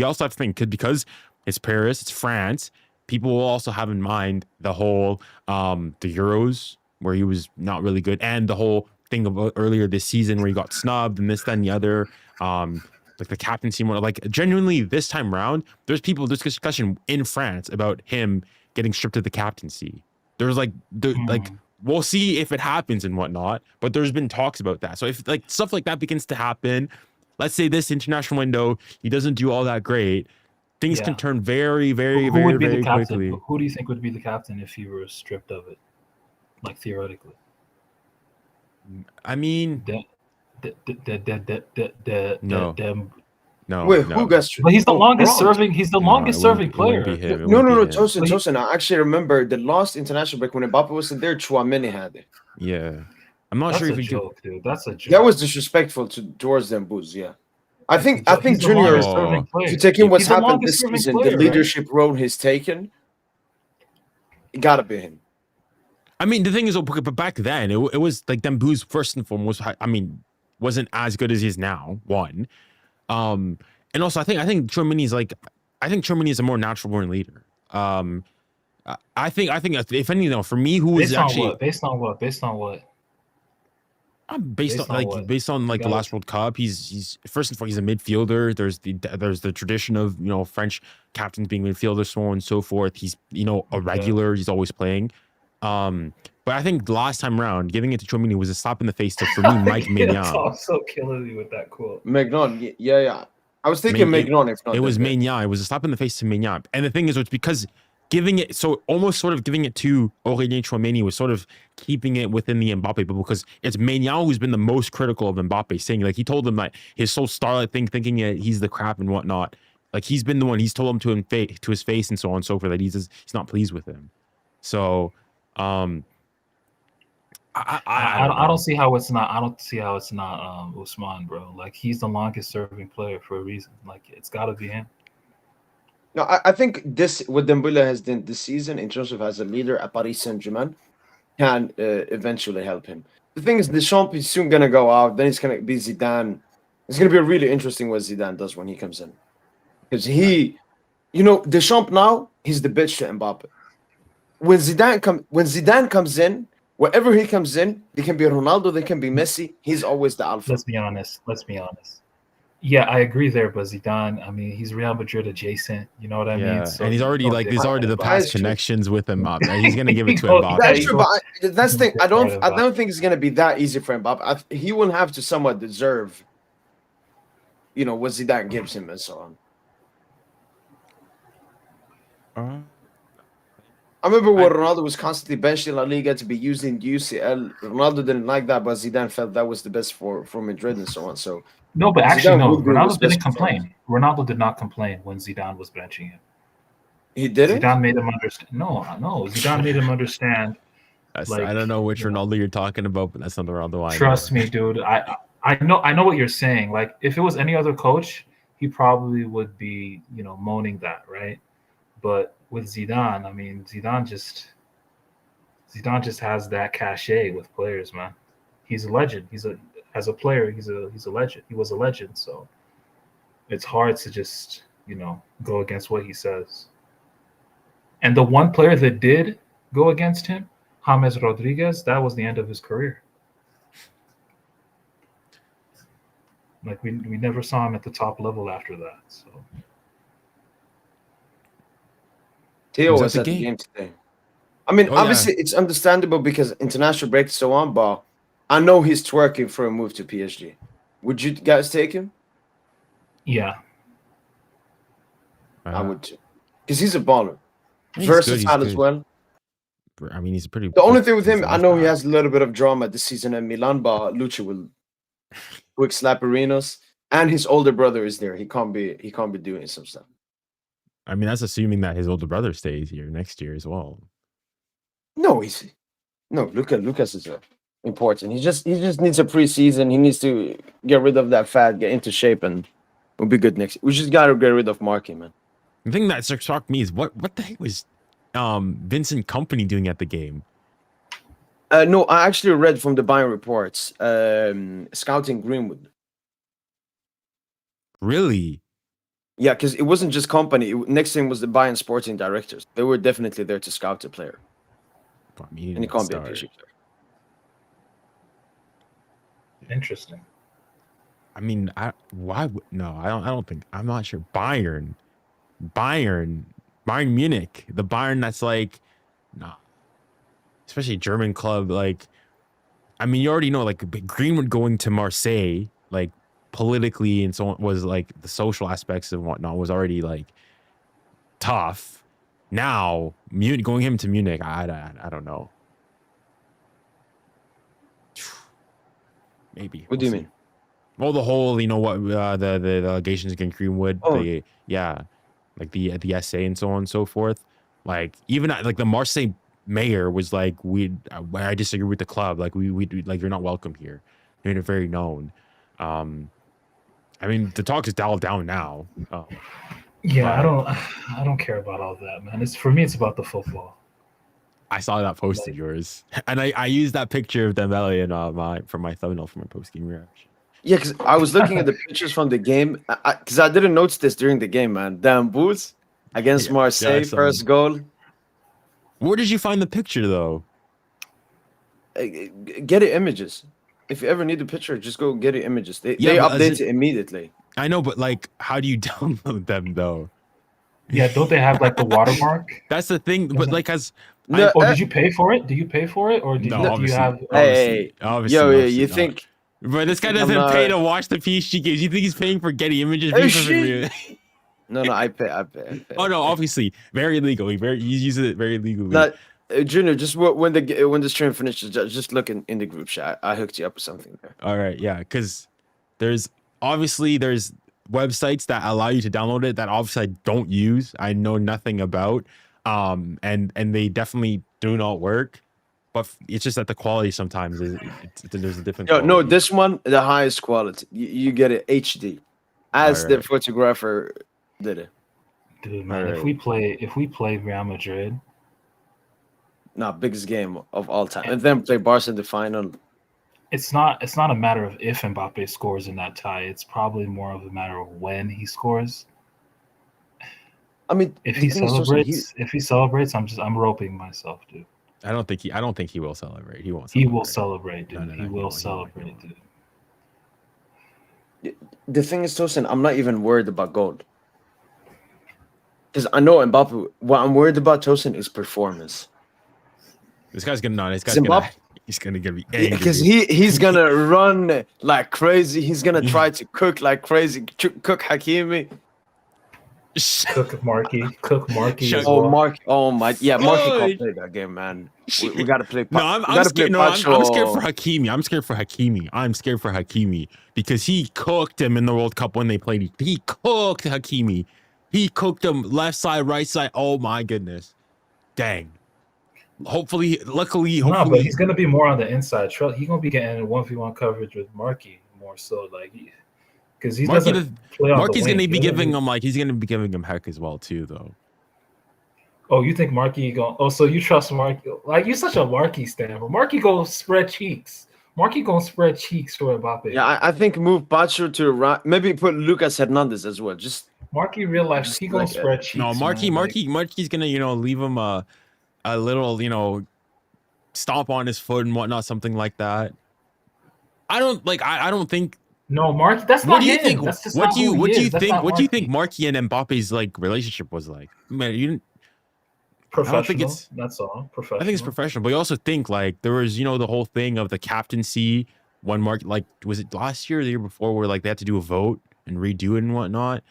because it's Paris, it's France, people will also have in mind the whole the Euros where he was not really good, and the whole thing about earlier this season where he got snubbed and this, then the other, like the captaincy, like genuinely this time around, there's discussion in France about him getting stripped of the captaincy. There's like we'll see if it happens and whatnot, but there's been talks about that. So if like stuff like that begins to happen, let's say this international window, he doesn't do all that great, things can turn very, very, very, very quickly. Who do you think would be the captain if he were stripped of it? Like theoretically. I mean, no. Wait, who got stripped? But he's the longest serving. He's the longest serving player. No, Tosin. I actually remember the last international break when Mbappe wasn't there. Chouameni had it. Yeah, I'm not sure if he joke, dude. That's a joke. That was disrespectful towards them, Booz. Yeah, I think Junior. If you take in what's happened this season, the leadership role he's taken, It gotta be him. I mean, the thing is, but back then, it was like Dembouz first and foremost. I mean, wasn't as good as he is now. One, and also I think Tchouaméni is I think Tchouaméni is a more natural born leader. I think if anything, though, for me, who is actually based on what? Based on based on You the gotta- last World Cup, he's first and foremost he's a midfielder. There's the tradition of French captains being midfielders, so on and so forth. He's a regular. He's always playing. But I think the last time around, giving it to Tchouaméni was a slap in the face to, for me, Mike Maignan. I'm so killing you with that quote. Maignan, yeah. I was thinking Maignan, if not. It was Maignan. It was a slap in the face to Maignan. And the thing is, it's because giving it, so almost sort of giving it to Aurélien Tchouaméni was sort of keeping it within the Mbappe bubble, because it's Maignan who's been the most critical of Mbappe, saying he told him that his so starlight thing, thinking that he's the crap and whatnot. He's been the one, he's told him to his face and so on and so forth that he's not pleased with him. So, I don't see how it's not. I don't see how it's not Ousmane, bro. He's the longest serving player for a reason. It's got to be him. No, I think this what Dembele has done this season in terms of as a leader at Paris Saint-Germain can eventually help him. The thing is, Deschamps is soon gonna go out. Then it's gonna be Zidane. It's gonna be really interesting what Zidane does when he comes in, because Deschamps now he's the bitch to Mbappe. When Zidane comes in. Wherever he comes in, they can be Ronaldo, they can be Messi. He's always the alpha. Let's be honest. Yeah, I agree there, but Zidane, I mean, he's Real Madrid adjacent. You know what I mean? So and he's already the past connections with Mbappe. He's gonna give it to Mbappe. That's true, but that's the thing. I don't think it's gonna be that easy for Mbappe. He will have to somewhat deserve, what Zidane gives him and so on. I remember when Ronaldo was constantly benched in La Liga to be used in UCL. Ronaldo didn't like that, but Zidane felt that was the best for Madrid and so on. So no, but actually, no. Ronaldo didn't complain. Ronaldo did not complain when Zidane was benching him. He didn't. Zidane made him understand. No. Zidane made him understand. I don't know which Ronaldo you're talking about, but that's not the Ronaldo I know. Trust me, dude. I know what you're saying. If it was any other coach, he probably would be, moaning that, right? But with Zidane, I mean, Zidane just has that cachet with players, man. He's a legend. As a player, he's a legend. He was a legend, so it's hard to just, go against what he says. And the one player that did go against him, James Rodriguez, that was the end of his career. We never saw him at the top level after that, so. Theo was at the game today. I mean, obviously, it's understandable because international break and so on, but I know he's twerking for a move to PSG. Would you guys take him? Yeah. I would too. Because he's a baller. Versatile as well. I mean, he's pretty. The only thing with him, I know he has a little bit of drama this season in Milan, but Lucha will quick slap Arenas. And his older brother is there. He can't be doing some stuff. I mean, that's assuming that his older brother stays here next year as well. No, Lucas is important. He just needs a preseason. He needs to get rid of that fat, get into shape, and we'll be good next. We just gotta get rid of Marky, man. The thing that shocked me is what the heck was Vincent Kompany doing at the game? No, I actually read from the Bayern reports, scouting Greenwood. Really? Yeah, because it wasn't just Kompany. Next thing was the Bayern sporting directors. They were definitely there to scout the player. I mean, and he can't be a PSG player. Interesting. I mean, I don't think. I'm not sure. Bayern Munich, the Bayern that's especially a German club. I mean, you already know, Greenwood going to Marseille, politically and so on, was the social aspects and whatnot was already tough. Now going him to Munich, I don't know. Maybe. What do you mean? Well, the whole, the allegations against Greenwood, the essay and so on and so forth. Even the Marseille mayor was I disagree with the club. You're not welcome here. You're very known. I mean, the talk is dialed down now. I don't care about all that, man. For me, it's about the football. I saw that post of yours, and I used that picture of Dembele in for my thumbnail for my post game reaction. Yeah, because I was looking at the pictures from the game. Because I didn't notice this during the game, man. Damn boots against Yeah, Marseille, I saw first it. goal. Where did you find the picture though? Get it images. If you ever need a picture, just go get it images. They Yeah, but as update it immediately. I know, but like, how do you download them though? Yeah, don't they have like the watermark? That's the thing. But like, as No, Oh, did you pay for it? Do you pay for it, or did no, you, do you obviously, have? Hey, obviously, yo, obviously you not. think? But this guy I'm doesn't pay not- to watch the PSG games. You think he's paying for Getty Images? Hey, FIFA shit. for me? No, I pay. Oh no, obviously, very legally. You use it very legally. No, Junior, just when the stream finishes, just look in the group chat. I hooked you up with something there. All right, yeah, because there's websites that allow you to download it that obviously I don't use. I know nothing about, and they definitely do not work. But it's just that the quality sometimes there's a different. No, Quality. this one the highest quality. You get it HD, as the Alright. photographer did it. Dude, man, Alright. if we play Real Madrid, Nah, biggest game of all time, and then play Barca in the final. it's not a matter of if Mbappe scores in that tie. It's probably more of a matter of when he scores. I mean, If the he thing is also, celebrates, I'm roping myself, dude. I don't think he will celebrate. He won't. He will celebrate, dude. No, he he will won't. celebrate, dude. the thing is, Tosin, I'm not even worried about goal. Because I know Mbappe. What I'm worried about, Tosin, is performance. This guy's gonna not. This guy's Zimbabwe- gonna be angry. Because he's gonna run like crazy. He's gonna try to cook like crazy. Cook Hakimi. Cook Marky Shut- as Oh, well. Mark. Oh my. Yeah, Marky Oh, can't play that game, man. We gotta play. No, I'm scared. No, I'm scared for Hakimi. I'm scared for Hakimi because he cooked him in the World Cup when they played. He cooked Hakimi. He cooked him left side, right side. Oh my goodness, dang. Luckily, No, but he's gonna be more on the inside. He's gonna be getting 1v1 coverage with Marky more so, like, because he Marky doesn't play on Marky's the wing. gonna be giving him he's gonna be giving him heck as well too, though. Oh, you think Marky going? Oh, so you trust Marky? Like, you're such a Marky stan, but Marky gonna spread cheeks. Marky gonna spread cheeks for Mbappe. Yeah, I think move Pacho to right. Maybe put Lucas Hernandez as well. Just Marky realized Just he gonna like, spread cheeks. No, man. Marky's gonna leave him a little stomp on his foot and whatnot, something like that. I don't think. No, Marky. That's What not do you him. think? That's just What not do you who he is. That's not What do you Marky. think Marky and Mbappe's relationship was like? Man, you didn't. Professional. it's- That's all. Professional. I think it's professional, but you also think there was the whole thing of the captaincy when Mark was it last year or the year before where they had to do a vote and redo it and whatnot.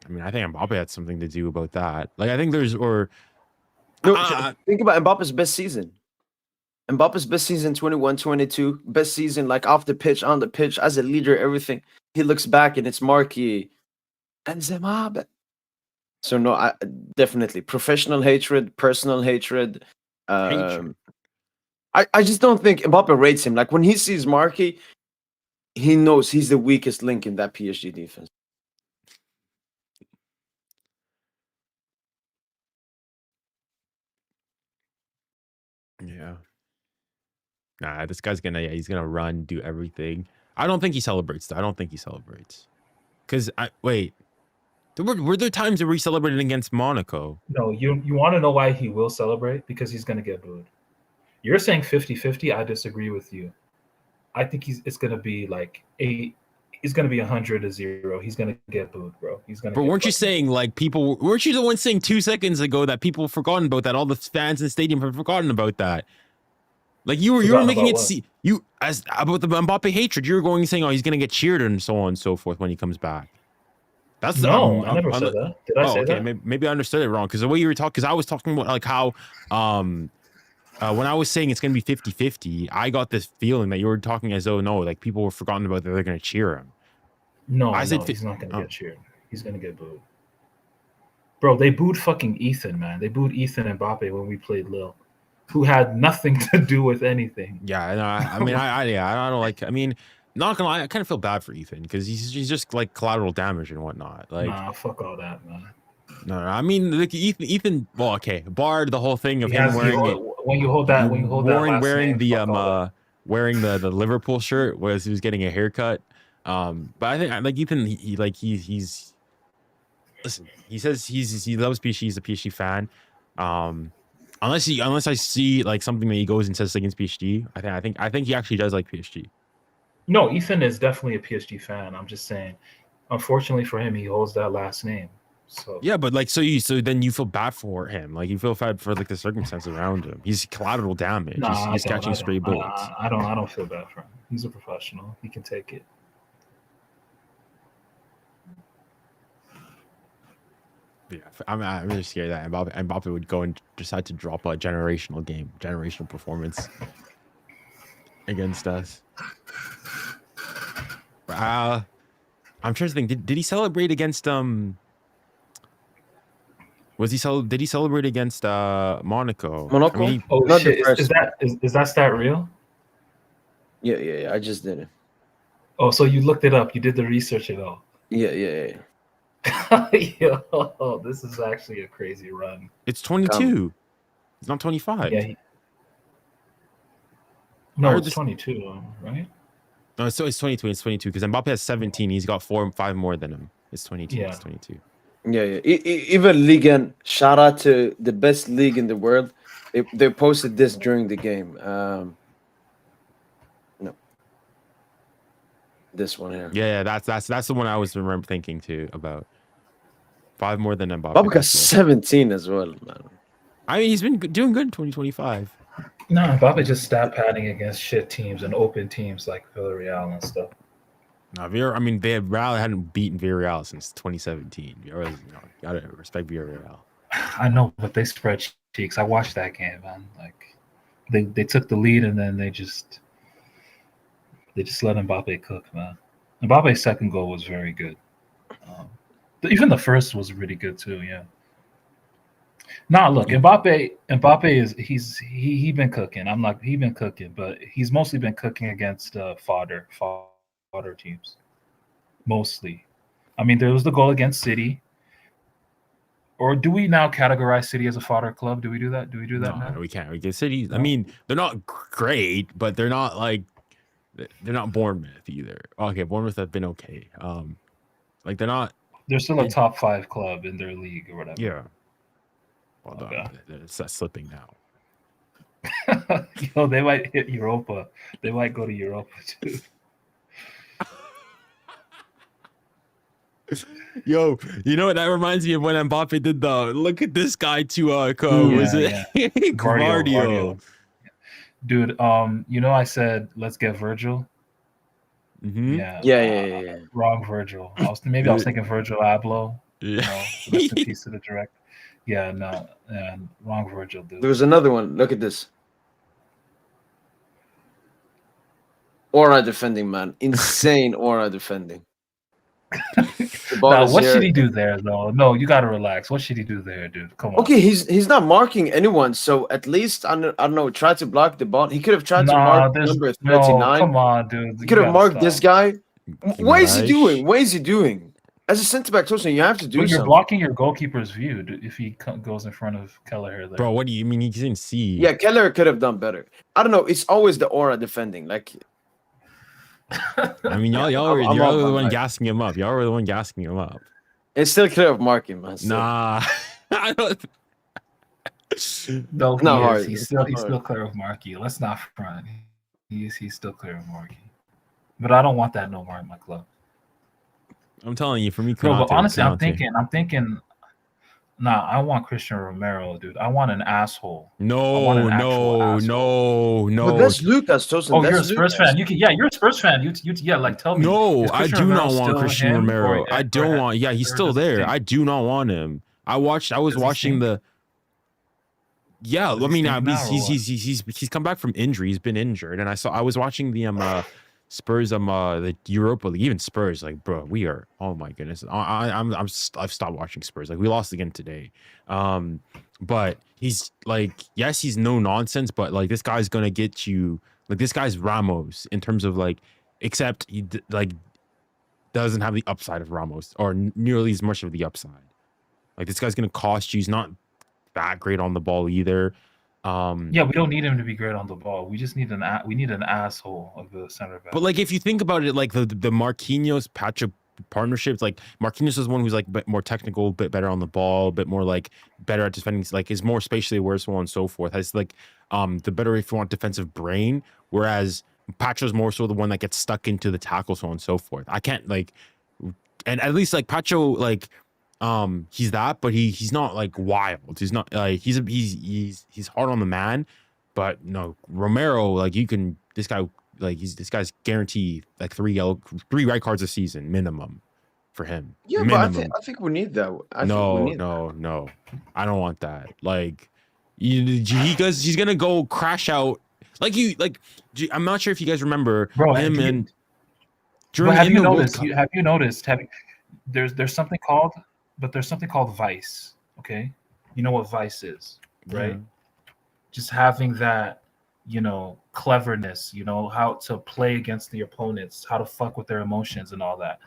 I mean, I think Mbappe had something to do about that. I think there's no. Think about Mbappe's best season. Mbappe's best season 21-22. Best season off the pitch, on the pitch, as a leader, everything. He looks back and it's Marky and Mbappe. So no, I definitely professional hatred, personal hatred. Hatred. I just don't think Mbappe rates him. Like when he sees Marky, he knows he's the weakest link in that PSG defense. Yeah. Nah, this guy's he's gonna run, do everything. I don't think he celebrates though. I don't think he celebrates. Cause wait. Were there times where he celebrated against Monaco? No, you want to know why he will celebrate? Because he's going to get booed. You're saying 50-50. I disagree with you. I think it's going to be like he's going to be 100-0. He's going to get booed, bro. He's going to. But weren't you saying weren't you the one saying 2 seconds ago that people have forgotten about that? All the fans in the stadium have forgotten about that. You were making it see as about the Mbappe hatred. You were saying, oh, he's going to get cheered and so on and so forth when he comes back. That's no, I never said that. Did I say okay. that? Maybe I understood it wrong because the way you were talking, because I was talking about how when I was saying it's gonna be 50-50, I got this feeling that you were talking as though people were forgotten about that they're gonna cheer him. No, he's not gonna get cheered. He's gonna get booed. Bro, they booed fucking Ethan, man. They booed Ethan and Mbappe when we played Lille, who had nothing to do with anything. Yeah, I mean, I don't like. I mean, not gonna lie, I kind of feel bad for Ethan because he's just collateral damage and whatnot. Nah, fuck all that, man. No, I mean, Ethan. Well, okay, barred the whole thing of him wearing it. when you hold that last wearing name, the fuck all that. wearing the Liverpool shirt was he was getting a haircut. But I think like Ethan, he's listen. He says he loves PSG. He's a PSG fan. Unless I see like something that he goes and says against PSG, I think he actually does like PSG. No, Ethan is definitely a PSG fan. I'm just saying, unfortunately for him, he holds that last name. So Yeah, but like so then you feel bad for him. Like you feel bad for like the circumstances around him. He's collateral damage. nah, He's catching stray bullets. I don't feel bad for him. He's a professional. He can take it. Yeah, I'm really scared that Mbappe would go and decide to drop a generational performance against us. I'm trying to think. Did he celebrate against Did he celebrate against Monaco? Monaco? I mean, Oh Not the shit! first. Is that stat real? Yeah. I just did it. Oh, so you looked it up. You did the research at all. Yeah. Yo, this is actually a crazy run. it's 22. It's not 25. Yeah. No, it's 22, right? No, so it's 22. It's 22 because Mbappe has 17. He's got 5 more than him. It's 22. Yeah. It's 22. Yeah. Even Ligue, shout out to the best league in the world. They posted this during the game. No, this one here. Yeah, that's the one I was thinking too about. 5 more than Mbappe. Mbappe got 17 as well, man. I mean, he's been doing good in 2025. No, Mbappe just stat padding against shit teams and open teams like Villarreal and stuff. No, Villarreal hadn't beaten Villarreal since 2017. You gotta respect Villarreal. I know, but they spread cheeks. I watched that game, man. Like they took the lead and then they just let Mbappe cook, man. Mbappe's second goal was very good. Even the first was really good too. Yeah. Nah, look, Mbappe is he been cooking. He been cooking, but he's mostly been cooking against fodder teams. Mostly. I mean, there was the goal against City. Or do we now categorize City as a fodder club? Do we do that? No, we can't. We get City. I mean, they're not great, but they're not like they're not Bournemouth either. Okay, Bournemouth have been okay. Like they're not. They're still a top 5 club in their league or whatever. Yeah. Well, Okay. it's not slipping now. Yo, they might hit Europa. They might go to Europa too. Yo, you know what? That reminds me of when Mbappe did the look at this guy to was it Guardiola? Dude, I said let's get Virgil. Mm-hmm. Yeah. Wrong Virgil. I was thinking Virgil Abloh. Yeah. Rest in peace to the director. Yeah, no, wrong Virgil, dude. There was another one. Look at this. Aura defending, man. Insane aura defending. Now, what should he do there, though? No, you got to relax. What should he do there, dude? Come on. Okay, he's not marking anyone, so at least I don't know. Try to block the ball. He could have tried to mark number 39. No, come on, dude. He could have marked this guy. What is he Nice. doing? What is he doing? As a centre back, you have to do You're something. blocking your goalkeeper's view dude, if he goes in front of Kelleher there. Bro, what do you mean? He didn't see. Yeah, Keller could have done better. I don't know. It's always the aura defending. Like, I mean, y'all were the one gassing him up. Y'all were the one gassing him up. it's still clear of marking, man. Still. Nah. I don't. No, not hard. He's It's still not he's hard. still clear of Markey. Let's not front. He's still clear of Markey. But I don't want that no more in my club. I'm telling you, for me, No, but Konate, honestly, I'm Konate. thinking. Nah, I want Christian Romero, dude. I want an asshole. I No, want an actual asshole. But that's Lucas, Tosin. Oh, that's you're a Spurs Lucas. fan. You're a Spurs fan. Like tell me. No, Is I Christian do Romero not want still Christian him, Romero. or- I don't or- want. Yeah, he's or still does he there. stink? I do not want him. I was Does he watching stink? the. Yeah, Does I he mean, stink now or what? he's come back from injury. He's been injured, and I was watching the Spurs the Europa League. Even Spurs, like, bro, we are. Oh my goodness, I've stopped watching Spurs. Like, we lost again today. But he's like, yes, he's no nonsense, but like this guy's gonna get you. Like, this guy's Ramos in terms of like, except he doesn't have the upside of Ramos or nearly as much of the upside. Like, this guy's gonna cost you. He's not that great on the ball either. Yeah, we don't need him to be great on the ball. We just need an asshole of the center back. But like if you think about it, like the Marquinhos Pacho partnership, it's like Marquinhos is one who's like a bit more technical, a bit better on the ball, a bit more like better at defending, like is more spatially aware, so on and so forth. Has like the better, if you want, defensive brain, whereas Pacho's more so the one that gets stuck into the tackle, so on and so forth. I can't like, and at least like Pacho, like he's that, but he's not like wild. He's not like he's hard on the man, but no, Romero, like this guy's guaranteed like 3 red cards a season minimum for him. Yeah, minimum. but I think we need that. No, I don't want that. Like he's gonna go crash out. I'm not sure if you guys remember him and during. Have you noticed? There's something called vice. Okay, you know what vice is, right? Yeah. Just having that, cleverness, how to play against the opponents, how to fuck with their emotions and all that.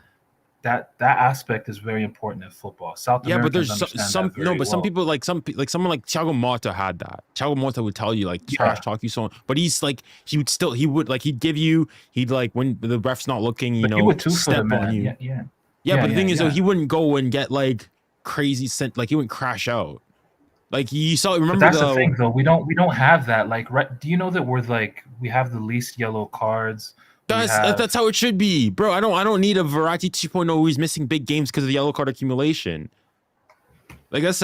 That aspect is very important in football. South Americans but there's some people like someone like Thiago Motta had that. Thiago Motta would tell you like trash talk you so on, but he's like he'd give you like when the ref's not looking, he would too step for the on man. you. Yeah, but the thing is though, he wouldn't go and get like crazy sent, like he wouldn't crash out. Like you saw, remember? But that's the thing though. We don't have that. Like, do you know that we have the least yellow cards? That's how it should be, bro. I don't need a Verratti 2.0 who's missing big games because of the yellow card accumulation. Like that's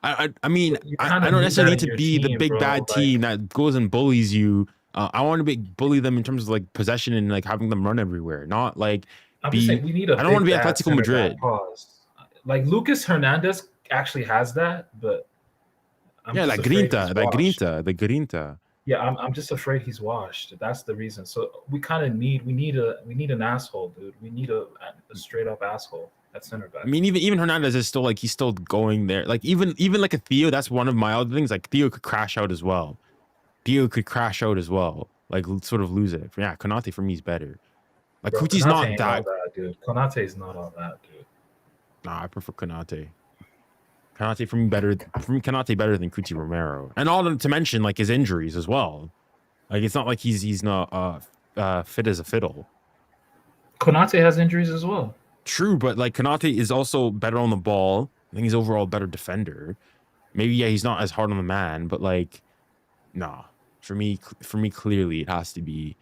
I mean I don't necessarily need to be the big bad team that goes and bullies you. I want to bully them in terms of like possession and like having them run everywhere, not like I'm just saying we need I don't want to be Atletico Madrid. Like Lucas Hernandez actually has that, but la grinta. Yeah, I'm just afraid he's washed. That's the reason. So we kind of need an asshole, dude. We need a straight up asshole at center back. I mean, even Hernandez is still like he's still going there. Like even like a Theo, that's one of my other things. Like Theo could crash out as well. Like sort of lose it. Yeah, Konate for me is better. Like Kuti's not that, dude. Konate is not all that, dude. Nah, I prefer Konate. Konate better than Kuti Romero, and all to mention like his injuries as well. Like it's not like he's not fit as a fiddle. Konate has injuries as well. True, but like Konate is also better on the ball. I think he's overall a better defender. Maybe he's not as hard on the man, but like, nah. For me, clearly it has to be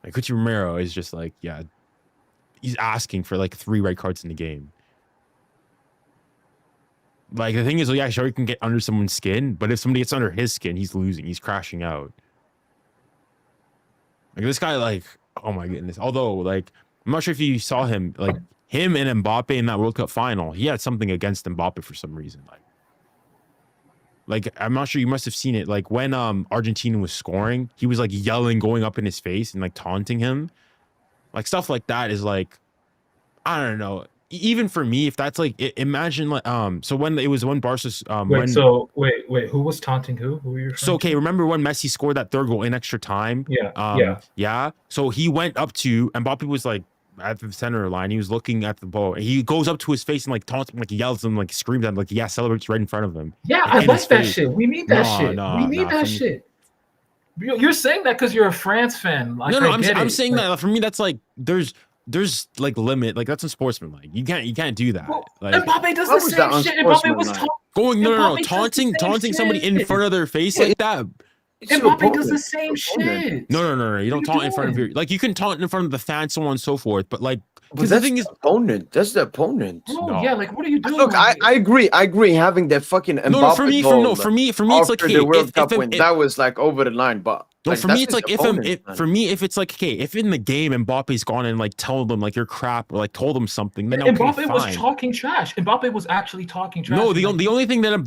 like Kuti Romero is just like he's asking for like 3 red cards in the game. Like the thing is, sure, he can get under someone's skin, but if somebody gets under his skin, he's losing. He's crashing out. Like this guy, like, oh my goodness. Although, like, I'm not sure if you saw him, like him and Mbappe in that World Cup final. He had something against Mbappe for some reason. Like I'm not sure, you must have seen it. Like when Argentina was scoring, he was like yelling, going up in his face and like taunting him. Like stuff like that is like, I don't know. Even for me, if that's like, imagine like so when Barca's wait, who was taunting who were you so okay to? Remember when Messi scored that 3rd goal in extra time? Yeah, so he went up to Mbappe, was like at the center line, he was looking at the ball, he goes up to his face and like taunts him, like yells him, like screams at him, like celebrates right in front of him. I like that shit. We need that shit. We need that shit. You're saying that because you're a France fan. Like, I'm saying that for me, that's like there's like limit, like that's unsportsmanlike. You can't do that. Like Mbappe does the same shit. Mbappe was taunting somebody in front of their face like that. Mbappe does the same shit. No. You don't taunt in front of your, like you can taunt in front of the fans, so on and so forth. But like, because the thing is, opponent. That's the opponent. No. Yeah, like what are you doing? Look, I agree having that fucking Mbappe for me, it's like the World Cup win, that was like over the line. But like, for me, it's like if it's like, okay, if in the game Mbappe's gone and like told them like you're crap or like told them something, then Mbappe was talking trash. Mbappe was actually talking trash. No, the only thing that I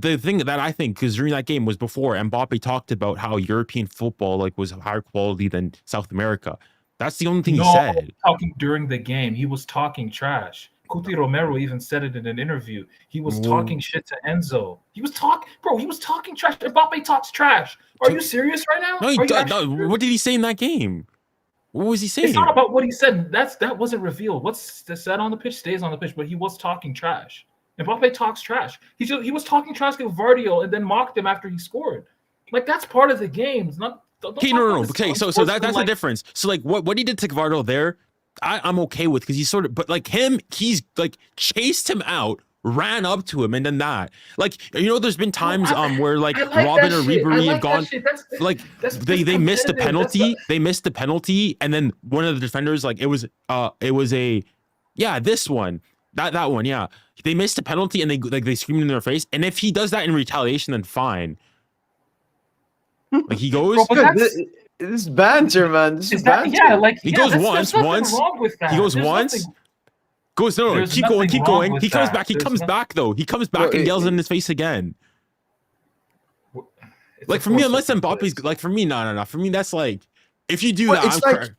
think, because during that game was before Mbappe talked about how European football like was higher quality than South America. That's the only thing he said. Talking during the game, he was talking trash. Kuti Romero even said it in an interview. He was talking shit to Enzo. He was talking trash. Mbappe talks trash. Are you serious right now? No, what did he say in that game? What was he saying? It's not about what he said. That wasn't revealed. What's said on the pitch stays on the pitch, but he was talking trash. Mbappe talks trash. He was talking trash to Vardio and then mocked him after he scored. Like that's part of the game. It's not. Okay, no. Okay, so that's the difference. So like what he did to Gvardo there, I'm okay with because he's sort of, but like him, he's like chased him out, ran up to him, and then that. Like there's been times where like Robin or Ribery have gone like they missed the penalty. They missed the penalty, and then one of the defenders like it was a this one. That one, yeah. They missed a penalty and they screamed in their face. And if he does that in retaliation, then fine. Like he goes. Bro, this is banter, man. This is banter. Yeah, like he goes once. Wrong with that. He goes once. Goes no. Keep going. He comes back. He comes back though. He comes back and yells in his face again. Like for me, unless Mbappe's like for me, no. For me, that's like if you do that,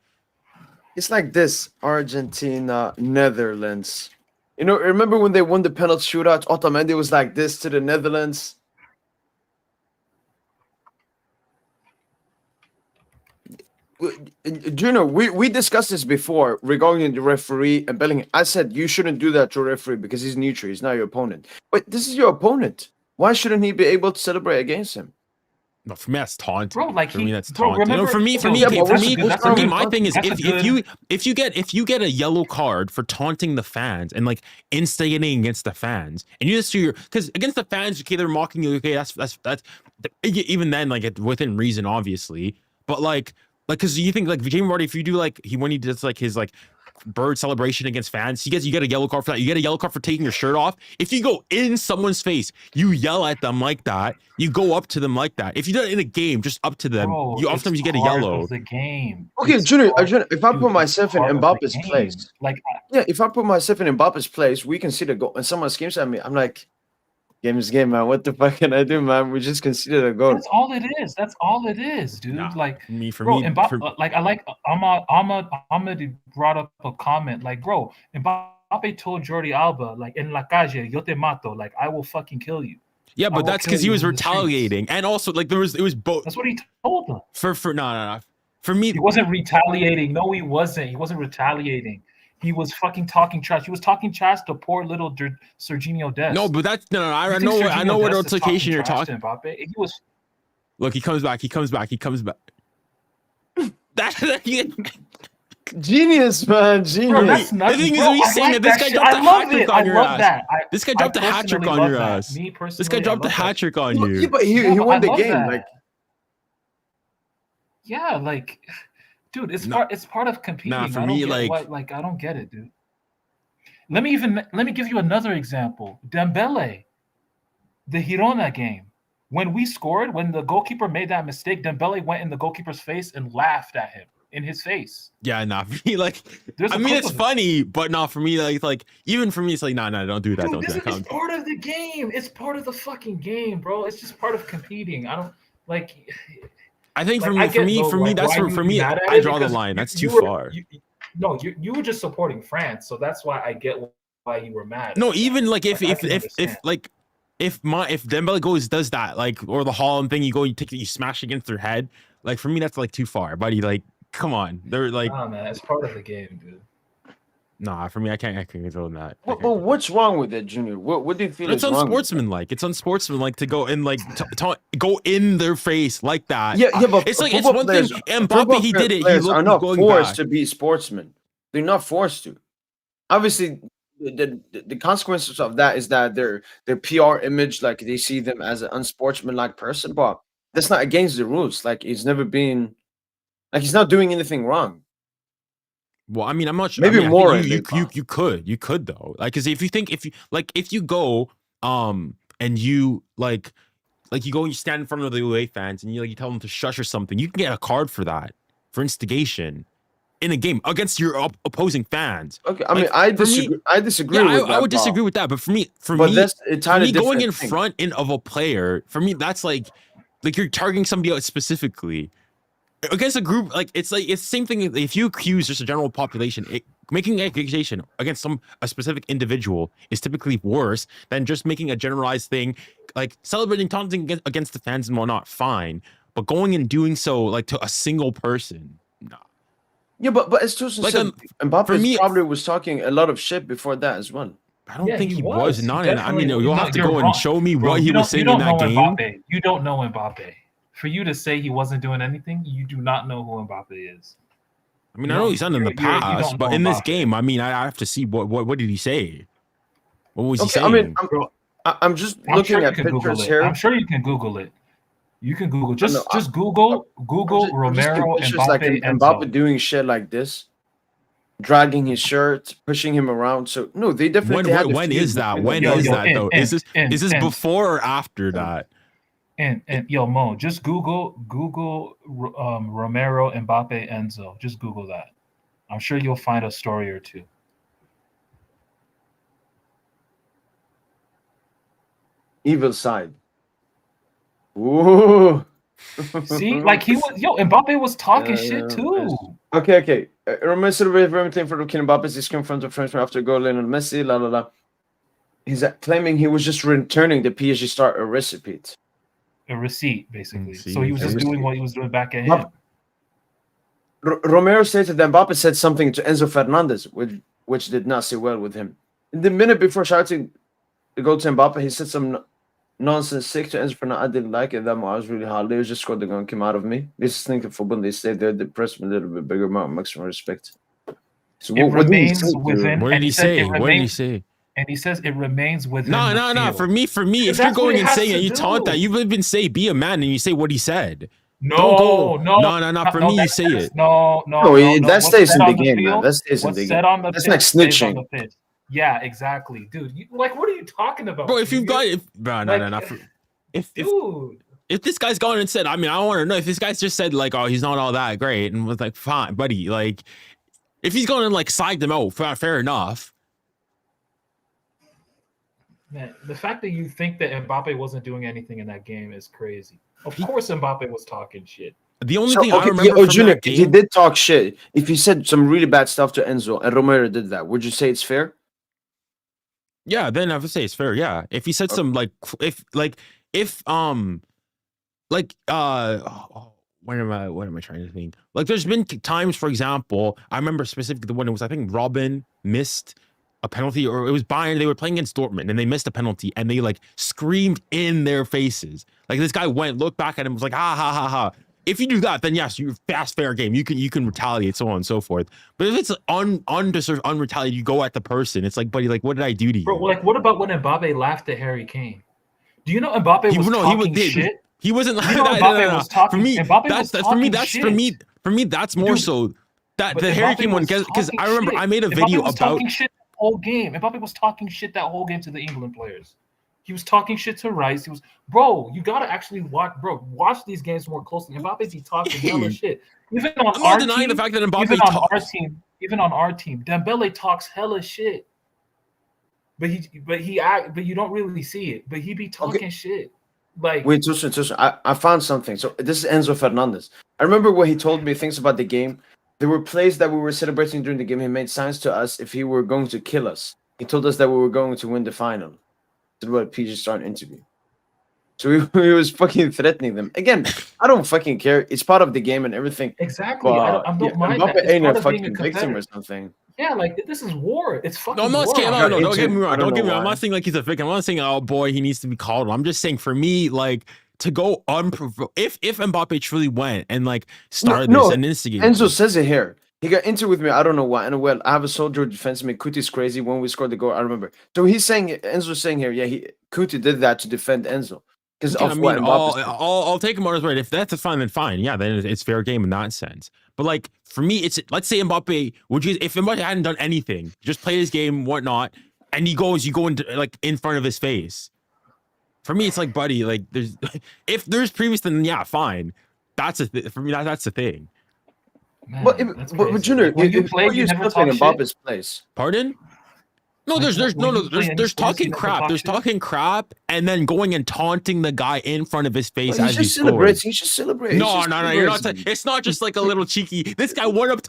it's like this: Argentina, Netherlands. Remember when they won the penalty shootout? Otamendi was like this to the Netherlands. Juno, we discussed this before regarding the referee and Bellingham. I said you shouldn't do that to a referee because he's neutral. He's not your opponent. But this is your opponent. Why shouldn't he be able to celebrate against him? No, for me that's taunting. Bro, like for me that's taunting. For me, my thing is if you get a yellow card for taunting the fans and like instigating against the fans, and you just do because against the fans, okay, they're mocking you. Okay, that's even then like within reason, obviously, but like because you think like Jamie Vardy, if you do like when he does like his like bird celebration against fans, you get a yellow card for that. You get a yellow card for taking your shirt off. If you go in someone's face, you yell at them like that. You go up to them like that. If you do it in a game, just up to them, oftentimes you get a yellow. The game. Okay, Junior, if I put myself in Mbappe's place, if I put myself in Mbappe's place, we can see the goal, and someone screams at me. I'm like, game is game, man. What the fuck can I do, man? We just considered a goal. That's all it is, dude. Nah, like for bro, me, Mbappe, like I like Ahmed brought up a comment like, bro, Mbappe told Jordi Alba like in la calle, yo te mato, like I will fucking kill you. Yeah, but that's because he was retaliating, and also like it was both. That's what he told them. No. For me, he wasn't retaliating. No, he wasn't. He wasn't retaliating. He was fucking talking trash. He was talking trash to poor little Serginho Dest. No, but that's no. I know what altercation you're talking about. He was. Look, he comes back. That genius, man. Genius. Bro, that's nuts. The thing is, he's saying that this guy dropped a hat trick on your ass. This guy dropped a hat trick on your ass. This guy dropped a hat trick on you. Yeah, but he won the game. Like, yeah, like. Dude, it's part of competing. Nah, for me, I don't get it, dude. Let me give you another example. Dembele, the Girona game. When we scored, when the goalkeeper made that mistake, Dembele went in the goalkeeper's face and laughed at him in his face. Yeah, nah, for me, like, I mean, it's funny, but not for me, like, even for me, it's like, nah, don't do that. Dude, don't do that. It's part of the game. It's part of the fucking game, bro. It's just part of competing. I don't like. I think for me, I draw the line. That's too far. You were just supporting France, so that's why I get why you were mad. No, even like if Dembele does that, like, or the Holland thing, you smash against their head. Like for me, that's like too far, buddy. Like, come on, they're like, nah, man, it's part of the game, dude. Nah, for me, I can't control that. Well, what's wrong with it, Junior? What do you feel is wrong? It's unsportsmanlike. It's unsportsmanlike to go and like go in their face like that. Yeah, but it's like it's one thing. Mbappe, he did it. He are not forced to be sportsmen. They're not forced to. Obviously, the consequences of that is that their PR image, like they see them as an unsportsmanlike person, but that's not against the rules. Like he's never been, like he's not doing anything wrong. Well, I mean, I'm not sure. Maybe more. You could though. Like, because if you go, and you like you go and you stand in front of the UA fans and you tell them to shush or something, you can get a card for that, for instigation, in a game against your opposing fans. Okay, I mean, I disagree. I disagree. Yeah, with that, I would disagree with that. But for me, going in front of a player, for me, that's like you're targeting somebody else specifically. Against a group, like it's the same thing. If you accuse just a general population, making an accusation against a specific individual is typically worse than just making a generalized thing, like celebrating taunting against the fans and whatnot. Fine, but going and doing so like to a single person, nah. Yeah, but as Tosin like, said, Mbappe probably was talking a lot of shit before that as well. I don't think he was. Not in. I mean, you'll have to go and show me what he was saying in that game. You don't know Mbappe. for you to say he wasn't doing anything, you do not know who Mbappe is. I mean, I know he's done in the past, but in this game, I mean, I have to see what did he say? What was he saying? I mean, I'm just looking at pictures here. I'm sure you can Google it. You can Google just Google Romero and Mbappe. Like Mbappe doing shit like this, dragging his shirt, pushing him around. So no, they definitely. When is that? When is that though? Is this before or after that? And yo Mo, just Google Romero, Mbappe, Enzo. Just Google that. I'm sure you'll find a story or two. Evil side. Ooh. See, like Mbappe was talking shit too. Okay. Romero celebrated everything for looking Mbappe's disc in front of Frenchman after goal Lionel Messi. La la la. He's claiming he was just returning the PSG star a receipt. A receipt, basically. So he was just doing what he was doing back at him. Romero stated that Mbappe said something to Enzo Fernandez, which did not sit well with him. In the minute before shouting the goal to Mbappe, he said some nonsense sick to Enzo Fernandez. I didn't like it that much. I was really hard. They just scored the goal and came out of me. This is thinking for when they stayed there, they pressed me a little bit bigger, maximum respect. So what did he say? What did he say? What did he say? And he says it remains within. No. For me, if you're going and saying it, you taunt that. You even say be a man and you say what he said. No. For me, you say it. No. That stays in the game, man. That stays in the game. That's like snitching. Yeah, exactly, dude. What are you talking about? Bro, if you've got if this guy's gone and said, I mean, I want to know if this guy's just said like, oh, he's not all that great, and was like, fine, buddy. Like, if he's going and like side them out, fair enough. Man, the fact that you think that Mbappe wasn't doing anything in that game is crazy. Of course, Mbappe was talking shit. The only thing I remember from that game, if he did talk shit, if he said some really bad stuff to Enzo and Romero did that, would you say it's fair? Yeah, then I would say it's fair. Yeah, if he said some what am I trying to think? Like, there's been times, for example, I remember specifically when it was, I think Robin missed a penalty, or it was Bayern. They were playing against Dortmund and they missed a penalty and they like screamed in their faces. Like, this guy looked back at him, was like, ha ha ha ha. If you do that, then yes, you're fair game. You can retaliate, so on and so forth. But if it's undeserved, unretaliated, you go at the person. It's like, buddy, like, what did I do to you? Bro, like, what about when Mbappe laughed at Harry Kane? Do you know Mbappe was talking shit? He wasn't like Mbappe was talking. For me, For me, that's more so that the Harry Kane one, because I remember I made a video about talking shit the whole game. Mbappe was talking shit that whole game to the England players. He was talking shit to Rice. He was, bro, you gotta actually watch these games more closely. Mbappe be talking hella shit. Even on I'm not denying the fact that Mbappe even on our team, Dembele talks hella shit. But you don't really see it. But he be talking shit. Like, wait, I found something. So this is Enzo Fernandez. I remember when he told me things about the game. There were plays that we were celebrating during the game. He made signs to us if he were going to kill us. He told us that we were going to win the final. That's what PG started interview. So he was fucking threatening them. Again, I don't fucking care. It's part of the game and everything. Exactly. I don't mind Mbappe that. ain't a fucking victim or something. Yeah, like, this is war. It's fucking no, I'm not war. saying, don't get me wrong. Don't get me wrong. I'm not saying like he's a victim. I'm not saying, oh boy, he needs to be called. I'm just saying, for me, like, to go unprovoked, if Mbappe truly went and like started this and instigated. Enzo says it here. He got into with me. I don't know why. And well, I have a soldier defenseman. Kuti's crazy when we scored the goal. I remember. So he's saying, Enzo's saying here, yeah, Kuti did that to defend Enzo. Because of what I'll take him on his word. If that's fine, then fine. Yeah, then it's fair game in that sense. But like, for me, it's, let's say Mbappe, if Mbappe hadn't done anything, just play his game, whatnot, and you go into like in front of his face. For me, it's like, buddy, like, if there's previous, then yeah, fine. For me, that's the thing. Man, but Junior, when you play, you never talk Mbappe's place. Pardon? No, there's talking crap. There's talking crap, and then going and taunting the guy in front of his face as he scores. He just celebrates. No, you're not. It's not just like a little cheeky. This guy went up.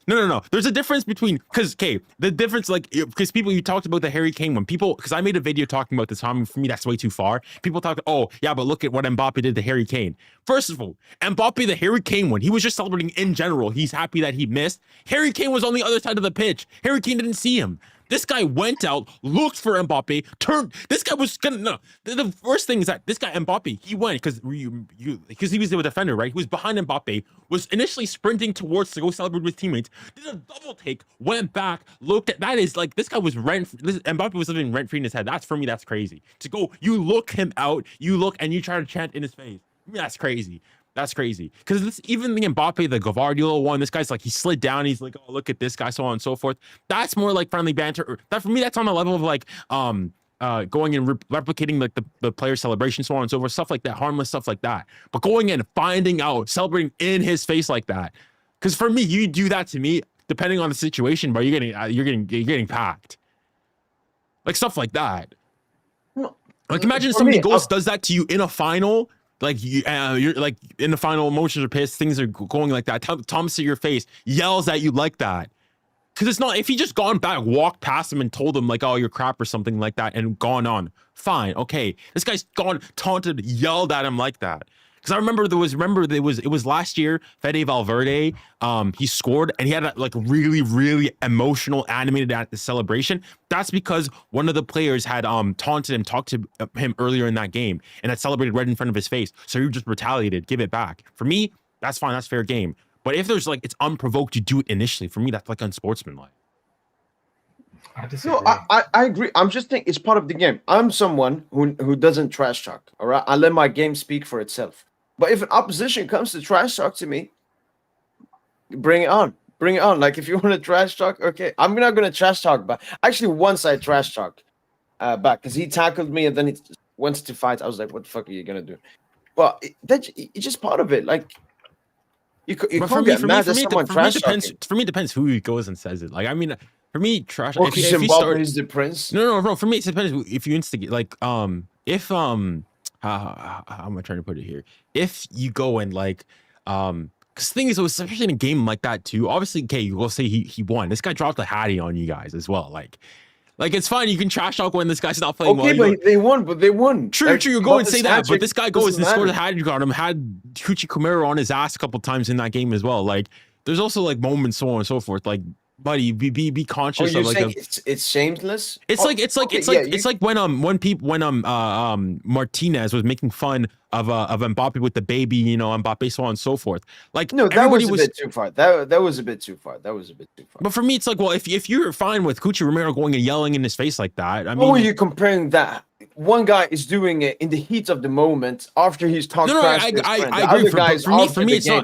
No. There's a difference between, the difference, like, because people, you talked about the Harry Kane one. People, because I made a video talking about this. For me, that's way too far. People talk, oh yeah, but look at what Mbappe did to Harry Kane. First of all, Mbappe, the Harry Kane one, he was just celebrating in general. He's happy that he missed. Harry Kane was on the other side of the pitch. Harry Kane didn't see him. This guy went out, looked for Mbappe, turned. This guy was gonna. No, the first thing is that this guy Mbappe, he went because he was the defender, right? He was behind Mbappe, was initially sprinting towards to go celebrate with teammates. Did a double take, went back, looked at. That is like this guy was Mbappe was living rent free in his head. That's for me. That's crazy. To go, you look him out, you look and you try to chant in his face. That's crazy. That's crazy. Because this even the Mbappe, the Guardiola one, this guy's like he slid down. He's like, oh look at this guy, so on and so forth. That's more like friendly banter. That for me, that's on the level of like going and replicating like the player celebration, so on and so forth, stuff like that, harmless stuff like that. But going in, finding out, celebrating in his face like that. Because for me, you do that to me, depending on the situation, bro, you're getting packed. Like stuff like that. No, like imagine for somebody me, does that to you in a final. Like you're like in the final, emotions are pissed, things are going like that. Thomas to your face yells at you like that, because it's not. If he just gone back, walked past him, and told him like, "Oh, you're crap" or something like that, and gone on, fine, okay. This guy's gone, taunted, yelled at him like that. Because I remember it was last year. Fede Valverde, he scored and he had a like really emotional, animated at the celebration. That's because one of the players had taunted him, talked to him earlier in that game, and had celebrated right in front of his face. So he just retaliated, give it back. For me, that's fine, that's fair game. But if there's like it's unprovoked, you do it initially. For me, that's like unsportsmanlike. I disagree. No, I agree. I'm just thinking it's part of the game. I'm someone who doesn't trash talk. All right, I let my game speak for itself. But if an opposition comes to trash talk to me, bring it on. Bring it on. Like if you want to trash talk, okay. I'm not gonna trash talk back. Actually, once I trash talk back because he tackled me and then he went to fight. I was like, what the fuck are you gonna do? But it's just part of it. Like you can't get mad at someone trash talking. For me, it depends who goes and says it. Like I mean, for me, trash. Well, if you start, is the prince. No. For me, it depends if you instigate. Like if how am I trying to put it here? If you go and like because the thing is, especially in a game like that too, obviously, okay, you will say he won. This guy dropped a hattie on you guys as well. Like it's fine. You can trash talk when this guy's not playing well. Okay, but they won. True, like, you go and say that. But this guy goes and scores a hat. hattie on him, had Cuchi Romero on his ass a couple times in that game as well. Like there's also like moments, so on and so forth. Like buddy, be conscious of like it's shameless. It's like when Martinez was making fun of Mbappe with the baby, you know, Mbappe, so on and so forth. Like no, that was a bit too far. That was a bit too far. But for me, it's like, well, if you're fine with Cuchi Romero going and yelling in his face like that, I mean, oh, you're comparing that. One guy is doing it in the heat of the moment after he's talked. No, I agree.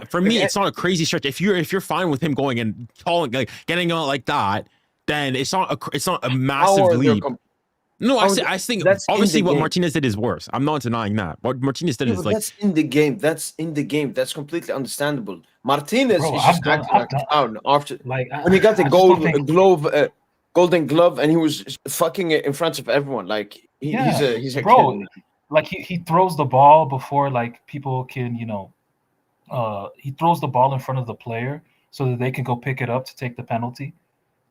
For me, it's not a crazy stretch. If you're fine with him going and calling, like getting out like that, then it's not a massive leap. No, I think obviously what Martinez did is worse. I'm not denying that. What Martinez did is like that's in the game. That's completely understandable. Martinez is just acting like a clown after when he got the Golden Glove, and he was fucking it in front of everyone. Like he's a bro. kid. Like he throws the ball before like people can, you know, he throws the ball in front of the player so that they can go pick it up to take the penalty.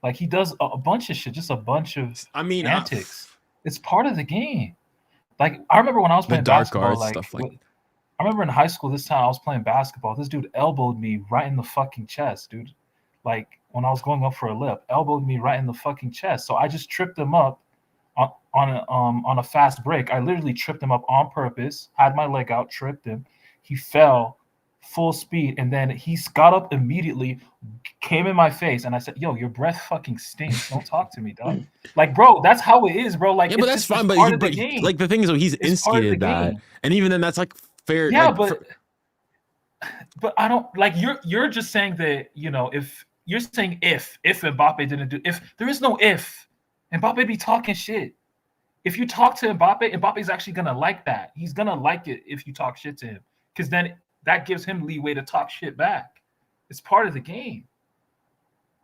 Like he does a bunch of shit, just a bunch of antics. It's part of the game. Like I remember when I was playing basketball, like stuff like I remember in high school this time I was playing basketball. This dude elbowed me right in the fucking chest, dude. Like when I was going up for a lip, elbowed me right in the fucking chest. So I just tripped him up on a fast break. I literally tripped him up on purpose, had my leg out, tripped him. He fell full speed, and then he got up immediately, came in my face, and I said, yo, your breath fucking stinks. Don't talk to me, dog. Like, bro, that's how it is, bro. Like, yeah, but that's fine. But like the thing is, though, he's instigated that, and even then, that's like fair. Yeah, like, but I don't like you're just saying that, you know, if you're saying if Mbappe didn't do, if there is no if, Mbappe be talking shit. If you talk to Mbappe's actually gonna like that. He's gonna like it if you talk shit to him, because then that gives him leeway to talk shit back. It's part of the game.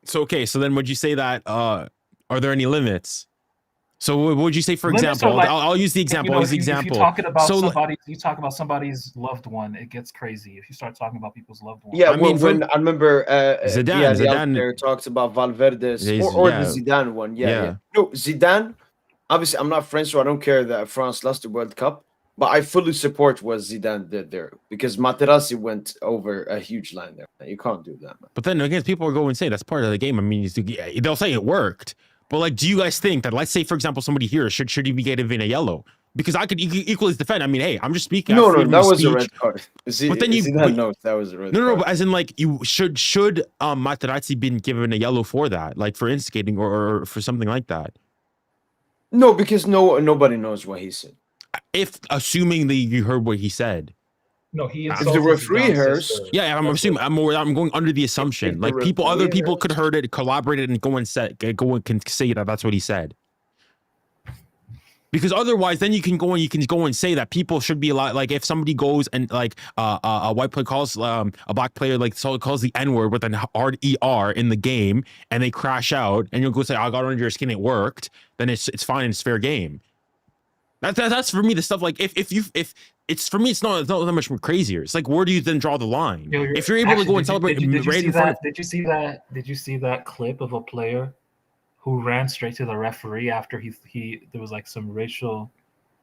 So okay, so then would you say that are there any limits? So what would you say, for example? Like, I'll use the example. If you're talking about you talk about somebody's loved one, it gets crazy. If you start talking about people's loved ones. Yeah, I remember Zidane there talks about Valverde's or the Zidane one. Yeah. No, Zidane. Obviously, I'm not French, so I don't care that France lost the World Cup. But I fully support what Zidane did there, because Materazzi went over a huge line there. You can't do that, man. But then again, people are going to say that's part of the game. I mean, they'll say it worked, But like, do you guys think that, let's say, for example, somebody here should he be given a yellow? Because I could equally defend. I mean, hey, I'm just speaking. No, that was a red card. But then that was a red card. No, but as in, like, you should Materazzi been given a yellow for that, like for instigating or for something like that? No, because nobody knows what he said. If assuming that you heard what he said. No, he if the referee hears, yeah, I'm assuming. I'm going under the assumption, like other people could heard it, collaborated, and go and say that that's what he said. Because otherwise, then you can go and say that people should be allowed. Like if somebody goes and like a white player calls a black player calls the N-word with an hard ER in the game, and they crash out, and you'll go say, "I got under your skin, it worked." Then it's fine, it's fair game. That's for me the stuff. Like if it's for me, it's not that much more crazier. It's like, where do you then draw the line? If you're able to go and celebrate, did you see that clip of a player who ran straight to the referee after there was like some racial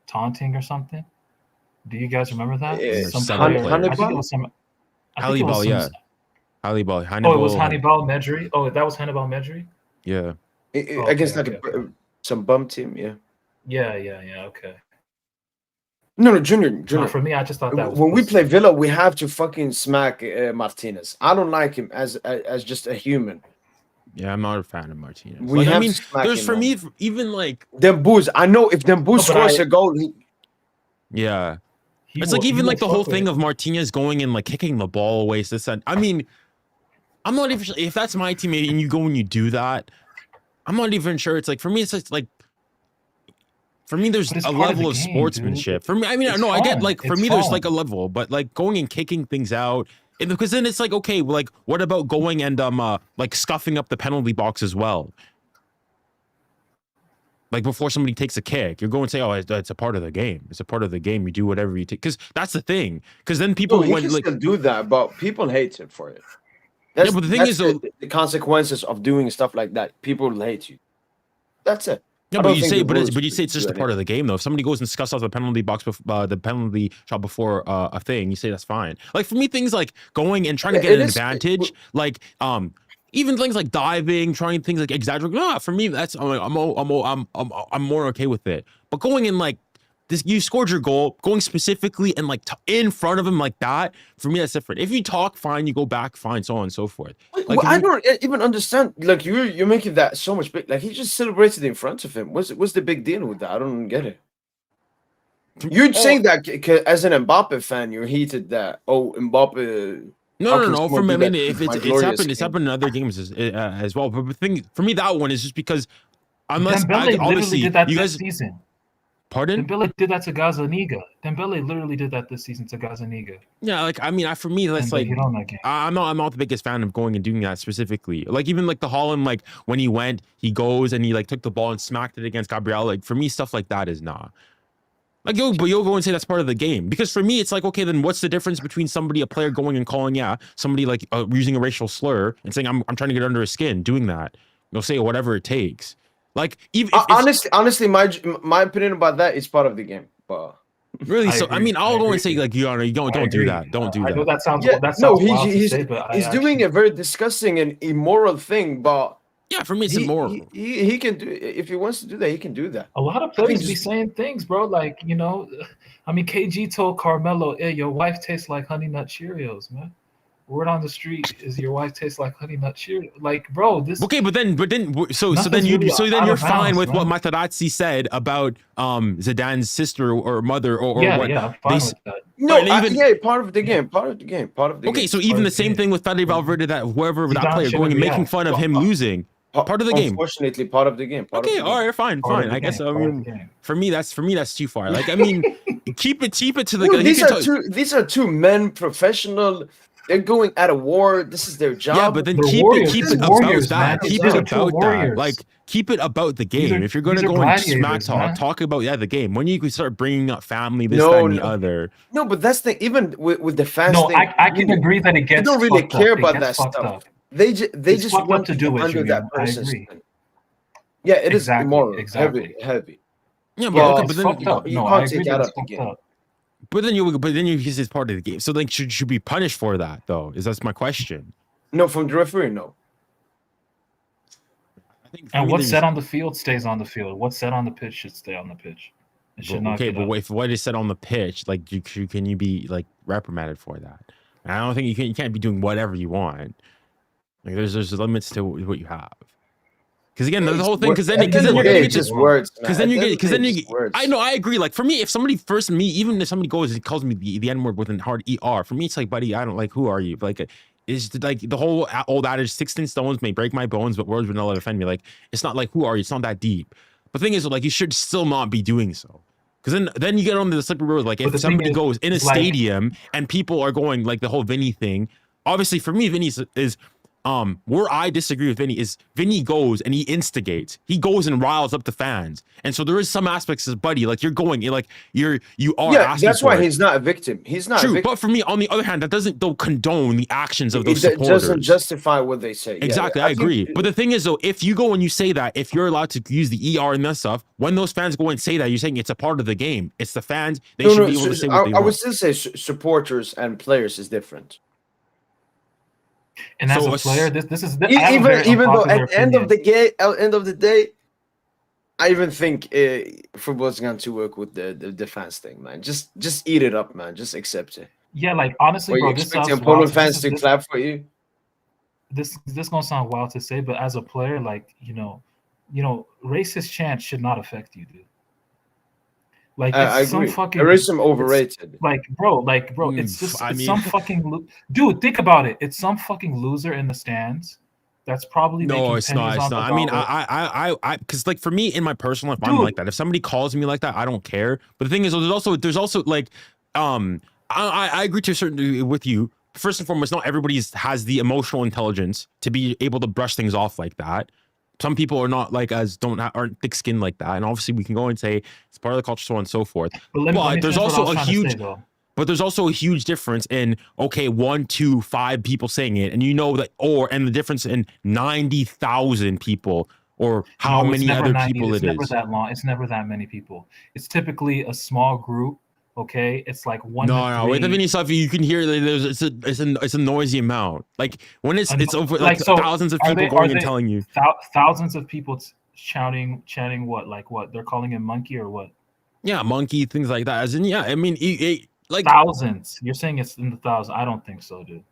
taunting or something? Do you guys remember that? Hannibal, yeah. Hannibal. Oh, it was Hannibal Medri. Oh, that was Hannibal Medri? Yeah. Against some bum team, yeah. Yeah, okay. No, Junior. No, for me, I just thought that was when we play Villa, we have to fucking smack Martinez. I don't like him as just a human. Yeah, I'm not a fan of Martinez. There's for me, even like Dembouz. I know if Dembouz scores a goal, it's like even like the whole thing of Martinez going and like kicking the ball away. I mean, I'm not even sure if that's my teammate and you go and you do that. I'm not even sure. It's like for me, it's just like. For me, there's a level of sportsmanship. Dude. For me, I mean, I get like for me, there's like a level, but like going and kicking things out, because then it's like, okay, like what about going and like scuffing up the penalty box as well? Like before somebody takes a kick, you're going to say, oh, it's a part of the game. It's a part of the game. You do whatever you take, because that's the thing. Because then people still do that, but people hate him for it. But the thing is, the consequences of doing stuff like that. People hate you. That's it. No, but you say it's just a part of the game, though. If somebody goes and scuffs off the penalty box, the penalty shot before a thing, you say that's fine. Like for me, things like going and trying to get an advantage, like even things like diving, trying things like exaggerating. No, for me, that's I'm more okay with it. But going in like this, you scored your goal, going specifically and like in front of him like that. For me, that's different. If you talk, fine. You go back, fine. So on and so forth. Like, I don't even understand. Like you're making that so much big. Like he just celebrated in front of him. What's the big deal with that? I don't get it. You're saying that as an Mbappe fan, you're heated that Mbappe. No. For me, I mean, if it's happened in other games as well. But the thing for me, that one is just because unless obviously did that you guys. This season. Pardon? Dembele did that to Gazaniga. Dembele literally did that this season to Gazaniga. Yeah, like I mean, for me, that's like I'm not the biggest fan of going and doing that specifically. Like even like the Holland, like when he goes and he like took the ball and smacked it against Gabriel. Like for me, stuff like that is not. Like you'll go and say that's part of the game, because for me, it's like, okay, then what's the difference between a player going and calling somebody like using a racial slur and saying I'm trying to get under his skin, doing that. You'll say whatever it takes. Like even honestly, my opinion about that is part of the game. But really, I mean, I'll go and say like you don't do that. Don't do that. I know that sounds wild to say, but he's doing a very disgusting and immoral thing. But yeah, for me, it's immoral. He can do if he wants to do that. He can do that. A lot of players be saying things, bro. Like I mean, KG told Carmelo, "Hey, your wife tastes like Honey Nut Cheerios, man." Word on the street is your wife tastes like Honey Nut Cheerios. Like, bro, this. Okay, but then you're fine with what Materazzi said about Zidane's sister or mother or what? Yeah, I'm fine with that. No, part of the game. Okay, so even the same thing with Fede Valverde, that whoever that player going and making fun of him losing. Part of the game. Unfortunately, part of the game. Okay, all right, fine. I guess I mean, for me that's too far. Like I mean, keep it to the. These are two men, professional. They're going at a war. This is their job. Yeah, but then keep it about that. Keep it about that. Like keep it about the game. If you're gonna go and smack talk about the game. When you can start bringing up family, that, and the other. No, but that's the even with the fans. No, thing, I can agree that it gets. They don't really care about that stuff. Up. They just want to do under that person. Yeah, it is immoral. Heavy. Yeah, but then you can't take that out of the game. But then you use it's part of the game. So like should be punished for that though? That's my question. No, from the referee, no. think for And me, what's there's- said on the field stays on the field. What's said on the pitch should stay on the pitch. It should not okay, get but up. if what is said on the pitch, like can you be like reprimanded for that? And I don't think you can't be doing whatever you want. Like there's limits to what you have. Because again, the whole thing. Because then you're getting into words. Because then you words. I know, I agree. Like for me, if somebody even if somebody goes and calls me the N word with a hard ER, for me it's like, buddy, I don't like. Who are you? Like, it's like the whole old adage: 16 stones may break my bones, but words would not offend me. Like, it's not like, who are you? It's not that deep. But the thing is, like, you should still not be doing so. Because then you get on the slippery road. Like, if somebody goes in a stadium and people are going like the whole Vinny thing, obviously for me, Vinny is where I disagree with Vinny is Vinny goes and he instigates. He goes and riles up the fans. And so there is some aspects of buddy, like you are yeah, that's why he's not a victim. He's not true, a victim. but for me, on the other hand, that doesn't condone the actions of those supporters. It doesn't justify what they say. Exactly, I agree. But the thing is, though, if you go and you say that, if you're allowed to use the ER and that stuff, when those fans go and say that, you're saying it's a part of the game. It's the fans. They should be able to say what they want. I would still say supporters and players is different. And as a player, this is even though at the end of the day, I even think football's going to work with the fans thing, man. Just eat it up, man. Just accept it. Yeah, like honestly, bro, you expect opponent fans to clap for you. This gonna sound wild to say, but as a player, like you know, racist chants should not affect you, dude. Like it's some fucking racism overrated. Like bro, it's just some fucking dude. Think about it. It's some fucking loser in the stands. That's probably no, it's not. It's not. I mean, I, because like for me in my personal life, I'm like that. If somebody calls me like that, I don't care. But the thing is, there's also like, I agree to a certain degree with you. First and foremost, not everybody has the emotional intelligence to be able to brush things off like that. Some people are not like aren't thick-skinned like that, and obviously we can go and say it's part of the culture, so on and so forth. But there's also a huge, difference in 1, 2, 5 people saying it, and that, and the difference in 90,000 people, or how many other people it is. It's never that long. It's never that many people. It's typically a small group. Okay, it's like 1 to 3. No, with the mini stuff, you can hear it's a noisy amount. Like when it's over like so thousands of people going and telling you. Thousands of people chanting what? Like what? They're calling him monkey or what? Yeah, monkey, things like that. As in, yeah, I mean, like thousands. You're saying it's in the thousands. I don't think so, dude.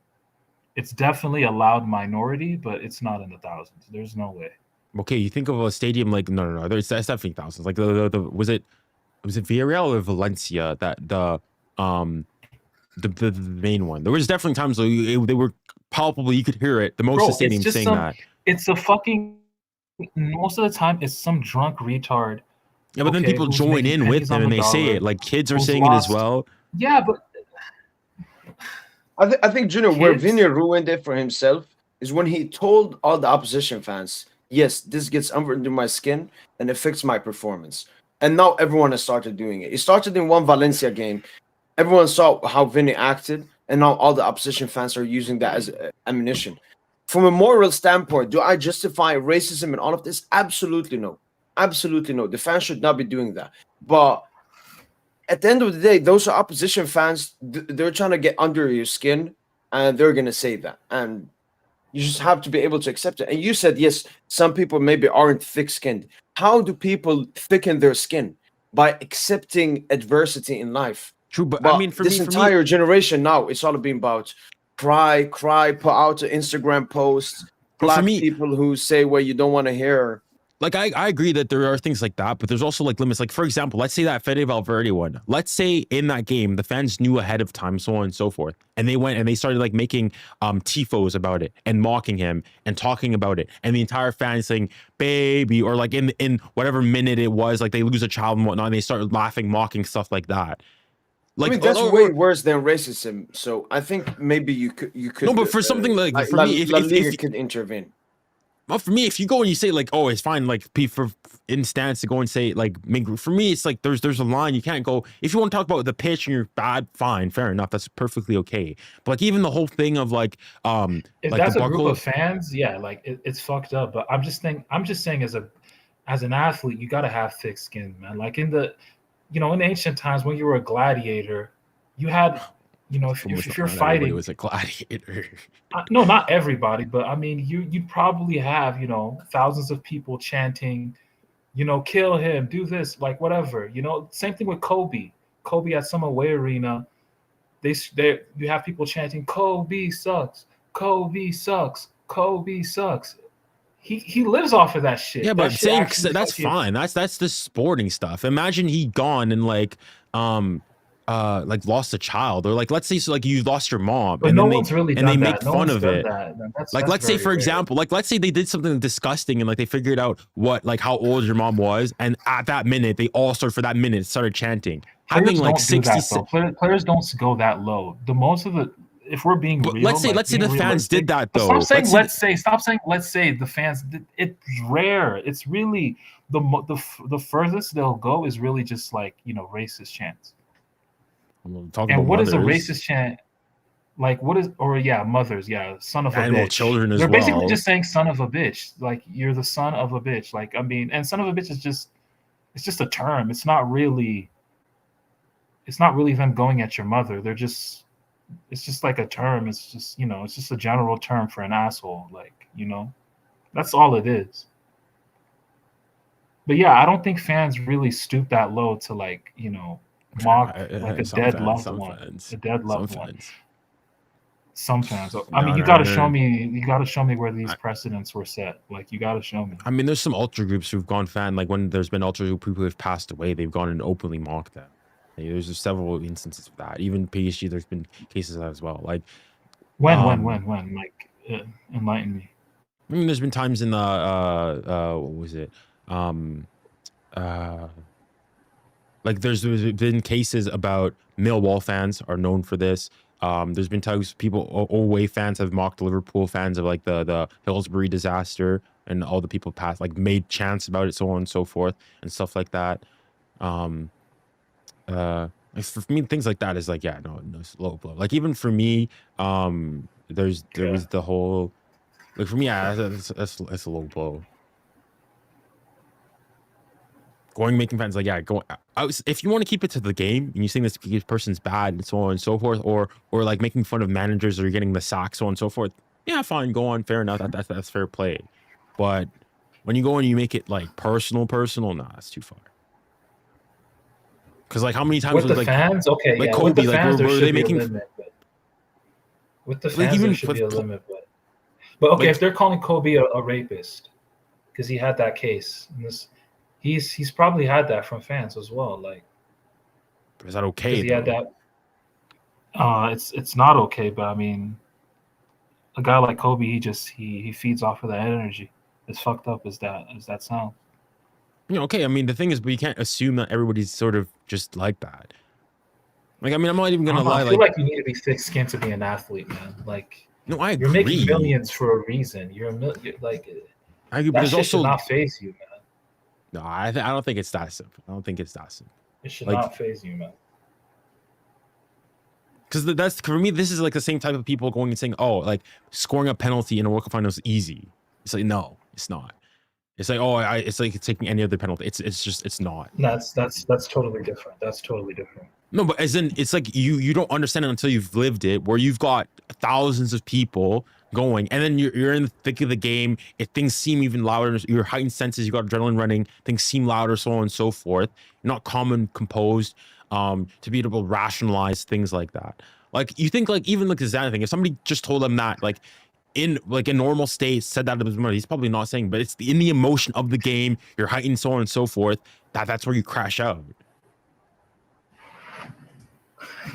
It's definitely a loud minority, but it's not in the thousands. There's no way. Okay, you think of a stadium like no. There's definitely thousands. Like was it Villarreal or Valencia that the main one? There was definitely times they were palpable. You could hear it. The most of the stadium saying that. It's a fucking. Most of the time, it's some drunk retard. Yeah, but then people join in with them and they say it. Like kids are saying it as well. Yeah, but I think Junior, where Vinny ruined it for himself is when he told all the opposition fans, "Yes, this gets under my skin and affects my performance." And now everyone has started doing it. It started in one Valencia game. Everyone saw how Vinny acted, and now all the opposition fans are using that as ammunition. From a moral standpoint, do I justify racism and all of this? Absolutely no. Absolutely no. The fans should not be doing that. But at the end of the day, those are opposition fans. They're trying to get under your skin, and they're going to say that. And you just have to be able to accept it. And you said, yes, some people maybe aren't thick-skinned. How do people thicken their skin? By accepting adversity in life. True, but I mean, for this entire generation now, it's all being about cry, put out an Instagram post, black people who say what you don't want to hear. Like I agree that there are things like that, but there's also like limits. Like for example, let's say that Fede Valverde one. Let's say in that game the fans knew ahead of time, so on and so forth, and they went and they started like making tifos about it and mocking him and talking about it, and the entire fan saying "baby" or like in whatever minute it was, like they lose a child and whatnot, and they started laughing, mocking stuff like that. Like, I mean, that's way worse than racism. So I think maybe you could. No, but for something like for me, if Ligue could intervene. Well, for me, if you go and you say like, "Oh, it's fine," like for instance to go and say like, for me, it's like there's a line you can't go. If you want to talk about the pitch and you're bad, fine, fair enough, that's perfectly okay. But like even the whole thing of like, if like that's a group of fans, yeah, like it's fucked up. But I'm just saying as an athlete, you got to have thick skin, man. Like in the ancient times when you were a gladiator, you had you know, if Almost if you're not everybody fighting, was a gladiator. no, not everybody, but I mean, you'd probably have, you know, thousands of people chanting, you know, kill him, do this, like whatever, you know. Same thing with Kobe. Kobe at some away arena, they you have people chanting, Kobe sucks, Kobe sucks, Kobe sucks. He lives off of that shit. Yeah, That but shit saying actually that's fucking. fine. That's the sporting stuff. Imagine he gone and like lost a child, or like let's say so like you lost your mom But and no then one's really they done make that. No fun one's of done it. that. Like That's let's say very for rare. example, like let's say they did something disgusting and like they figured out what like how old your mom was, and at that minute they all started for that minute started chanting. Having Players like don't do 60 that though. Players don't go that low. The most of the, if we're being but real, like let's say being the fans realistic. did that But stop though. saying let's say. Stop saying let's say. The fans. It's rare. It's really the furthest they'll go is really just like, you know, racist chants. I'm talking And about what is a mothers racist chant? Like what is, or yeah, mothers, yeah, son of a and well bitch. children as They're basically well. just saying son of a bitch. Like you're the son of a bitch. Like I mean, and son of a bitch is just, it's just a term. It's not really them going at your mother. They're just, it's just like a term. It's just, you know, it's just a general term for an asshole. Like, you know, that's all it is. But yeah, I don't think fans really stoop that low to, like, you know, mock like a Some dead fans, loved some one. fans, A dead some loved one. fans. Some fans. I mean, No, you no, gotta no, show no. me. You gotta show me where these I, precedents were set. Like, you gotta show me. I mean, there's some ultra groups who've gone fan like when there's been ultra group people who have passed away, they've gone and openly mocked them. Like, there's just several instances of that. Even PSG, there's been cases of that as well. Like, When, um, Like, enlighten me. I mean, there's been times in the what was it? Um, uh, like there's been cases about Millwall fans are known for this. There's been times people away fans have mocked Liverpool fans of like the Hillsbury disaster and all the people passed like made chants about it, so on and so forth and stuff like that. Um, like for me, things like that is like yeah, no, it's low blow. Like even for me, there was the whole like for me, yeah, that's a low blow. Going making fans like yeah go if you want to keep it to the game and you think this person's bad and so on and so forth, or like making fun of managers or getting the sack so on and so forth, yeah fine, go on, fair enough, that's fair play. But when you go and you make it like personal, nah, that's too far. Because like how many times With was the fans, okay, like yeah. With the Kobe, like fans, there were they should be a making limit. But with the like fans, there even should with be a limit. But okay, like if they're calling Kobe a rapist because he had that case, and this, he's probably had that from fans as well. Like, is that okay because he had though? that. It's not okay. But I mean, a guy like Kobe, he feeds off of that energy. As fucked up as that sounds. You know, okay, I mean the thing is, but you can't assume that everybody's sort of just like that. Like I mean, I'm not even I gonna don't know. lie, I feel like like you need to be thick-skinned to be an athlete, man. Like, no, I you're making agree. millions for a reason. Like, I agree, but that there's shit should also not phase you, man. no, I don't think it's that simple. I don't think it's that simple. It should Like, not phase you, man. because that's for me, this is like the same type of people going and saying, oh, like scoring a penalty in a World Cup final is easy. It's like, no, it's not. It's like, oh, it's like taking any other penalty. It's just, it's not. That's totally different. That's totally different. No, but as in, it's like you don't understand it until you've lived it, where you've got thousands of people going, and then you're in the thick of the game. If things seem even louder, your heightened senses, you got adrenaline running, things seem louder, so on and so forth. You're not calm and composed, to be able to rationalize things like that. Like you think, like even like the Zidane thing, if somebody just told him that, like in like a normal state, said that to his mother, he's probably not saying, but it's in the emotion of the game, you're heightened, so on and so forth. That's where you crash out.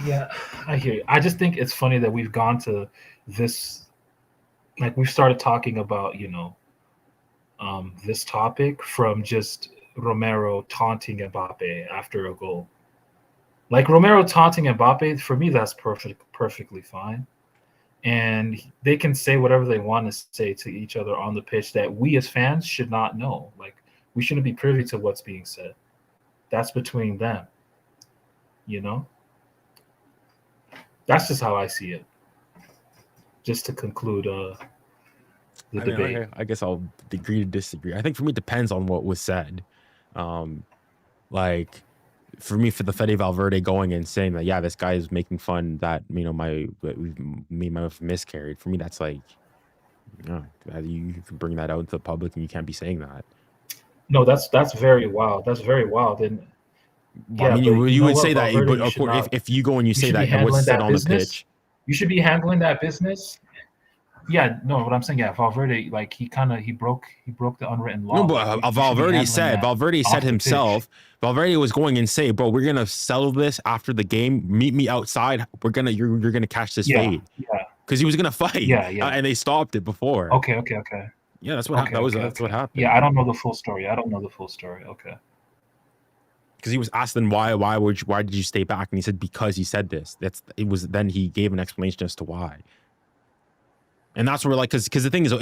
Yeah, I hear you. I just think it's funny that we've gone to this, like we've started talking about, you know, this topic from just Romero taunting Mbappe after a goal. Like Romero taunting Mbappe, for me, that's perfectly fine. And they can say whatever they want to say to each other on the pitch that we as fans should not know. Like, we shouldn't be privy to what's being said. That's between them, you know? That's just how I see it. Just to conclude the debate. Okay, I guess I'll agree to disagree. I think for me, it depends on what was said. Like for me, for the Fede Valverde going and saying that, yeah, this guy is making fun that, me and my wife miscarried. For me, that's like, you can bring that out into the public and you can't be saying that. No, that's very wild. That's very wild. And I mean, you would say that, Valverde, but of course, if you go and you say should be that what's handling said that on the business. pitch, You should be handling that business. Yeah, no, what I'm saying, yeah, Valverde, like he broke the unwritten law. no, but Like, Valverde said off the himself, Valverde was going and say, bro, we're gonna settle this after the game. Meet me outside. You're gonna catch this fade. Yeah, Because he was gonna fight. Yeah. And they stopped it before. Okay. Yeah, that's what happened. That's what happened. Yeah, I don't know the full story. Okay. Because he was asked then why did you stay back? And he said because he said this. Then he gave an explanation as to why. And that's where, like, because the thing is,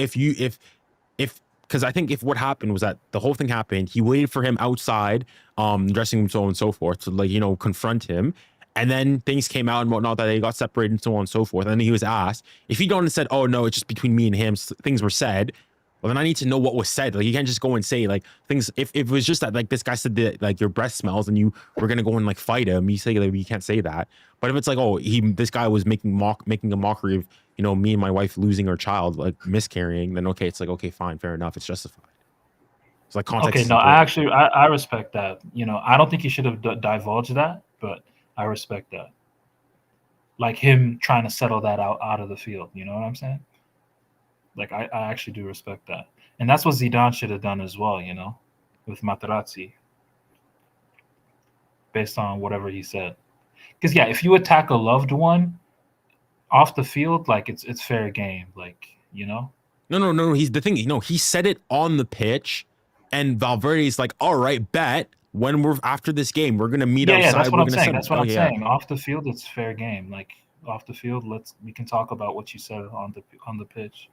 because I think if what happened was that the whole thing happened, he waited for him outside, dressing room, so on and so forth, to, like, confront him. And then things came out and whatnot that they got separated and so on and so forth. And then he was asked, if he'd gone and said, oh no, it's just between me and him, things were said. Well, then I need to know what was said. Like, you can't just go and say, like, things. If it was just that, like, this guy said that, like, your breath smells and you were gonna go and, like, fight him, you say, like, you can't say that. But if it's like, oh, this guy was making a mockery of, me and my wife losing our child, like, miscarrying, then okay, it's like, okay, fine, fair enough, it's justified. It's like context. Okay, no, I respect that. I don't think he should have divulged that, but I respect that. Like him trying to settle that out of the field. You know what I'm saying? Like, I actually do respect that. And that's what Zidane should have done as well, with Materazzi. Based on whatever he said. Because, yeah, if you attack a loved one off the field, like, it's fair game. Like, No. He's the thing. He said it on the pitch, and Valverde's like, all right, bet. When we're after this game, we're gonna meet outside. Yeah, that's what I'm saying. That's what I'm saying. Off the field, it's fair game. Like, off the field, we can talk about what you said on the pitch.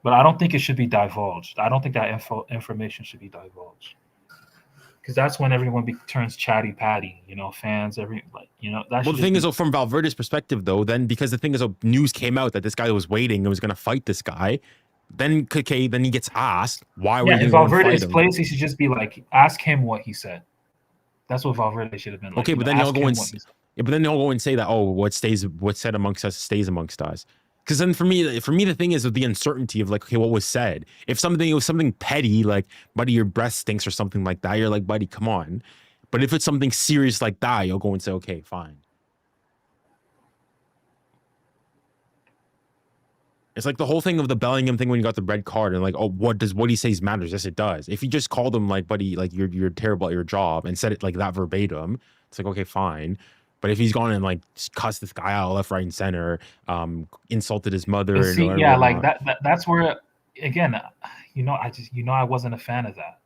But I don't think it should be divulged. I don't think that information should be divulged. Because that's when everyone turns chatty patty, fans, Well, the thing is, from Valverde's perspective, though, then because the thing is, news came out that this guy was waiting and was going to fight this guy. Then he gets asked, why were you in Valverde's place, he should just be like, ask him what he said. That's what Valverde should have been like. Okay, but then y'all go and say that, oh, what's said amongst us stays amongst us. Because then for me, the thing is with the uncertainty of, like, okay, what was said. If it was something petty, like, buddy, your breath stinks or something like that, you're like, buddy, come on. But if it's something serious like that, you'll go and say, okay, fine. It's like the whole thing of the Bellingham thing when you got the red card and, like, oh, what he says matters. Yes, it does. If you just called him, like, buddy, like, you're terrible at your job and said it like that verbatim, it's like, okay, fine. But if he's gone and, like, cussed this guy out left, right, and center, insulted his mother, see, like that's where, again, I wasn't a fan of that.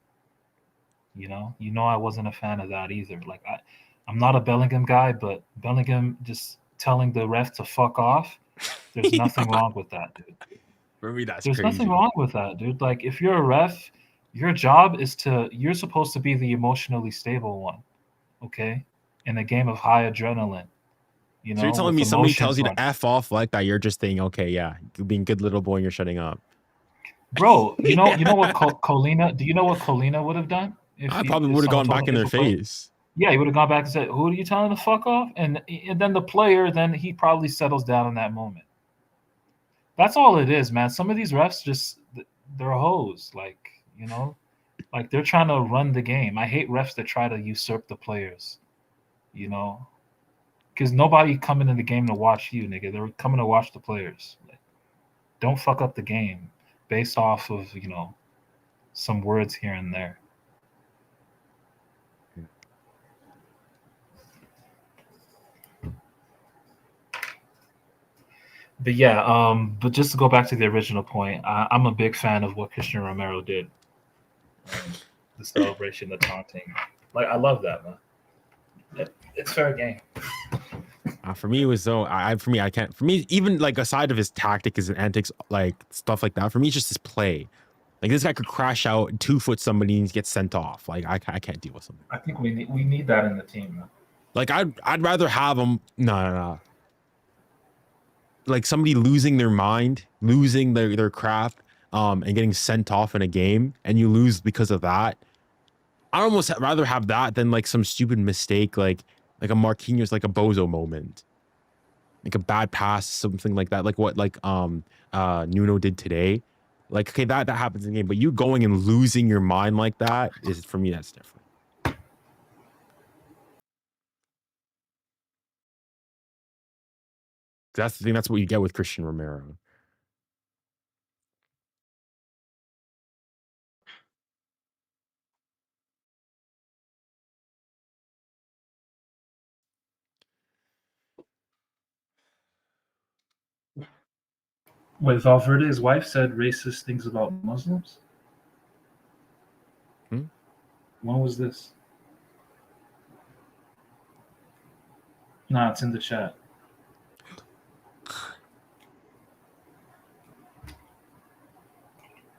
I wasn't a fan of that either. Like, I'm not a Bellingham guy, but Bellingham just telling the ref to fuck off. There's nothing wrong with that, dude. For me, there's nothing wrong with that, dude. Like, if you're a ref, your job is you're supposed to be the emotionally stable one, okay? In a game of high adrenaline, So you're telling me somebody tells you to F off like that, you're just thinking, okay, yeah, you're being a good little boy and you're shutting up. Bro, you know what Colina, do you know what Colina would have done? I probably would have gone back in their face. Yeah, he would have gone back and said, who are you telling to fuck off? And then the player, then he probably settles down in that moment. That's all it is, man. Some of these refs they're hoes. Like, like they're trying to run the game. I hate refs that try to usurp the players. Because nobody coming in the game to watch you, nigga. They're coming to watch the players. Like, don't fuck up the game based off of, some words here and there. But yeah, but just to go back to the original point, I'm a big fan of what Christian Romero did. The celebration, the taunting. Like, I love that, man. It's fair game. For me, it was so. I can't. For me, even, like, aside of his tactics and antics, like stuff like that. For me, it's just his play. Like, this guy could crash out and 2-foot somebody and get sent off. Like, I can't deal with something. I think we need that in the team, man. Like, I'd rather have him. No. Like, somebody losing their mind, losing their crap, and getting sent off in a game, and you lose because of that. almost rather have that than like some stupid mistake, like a Marquinhos, like a bozo moment, like a bad pass, something like that, like what Nuno did today. Like, okay, that happens in the game, but you going and losing your mind like that is, for me, that's different. That's the thing. That's what you get with Christian Romero. Wait, Valverde's wife said racist things about Muslims? When was this? Nah, it's in the chat.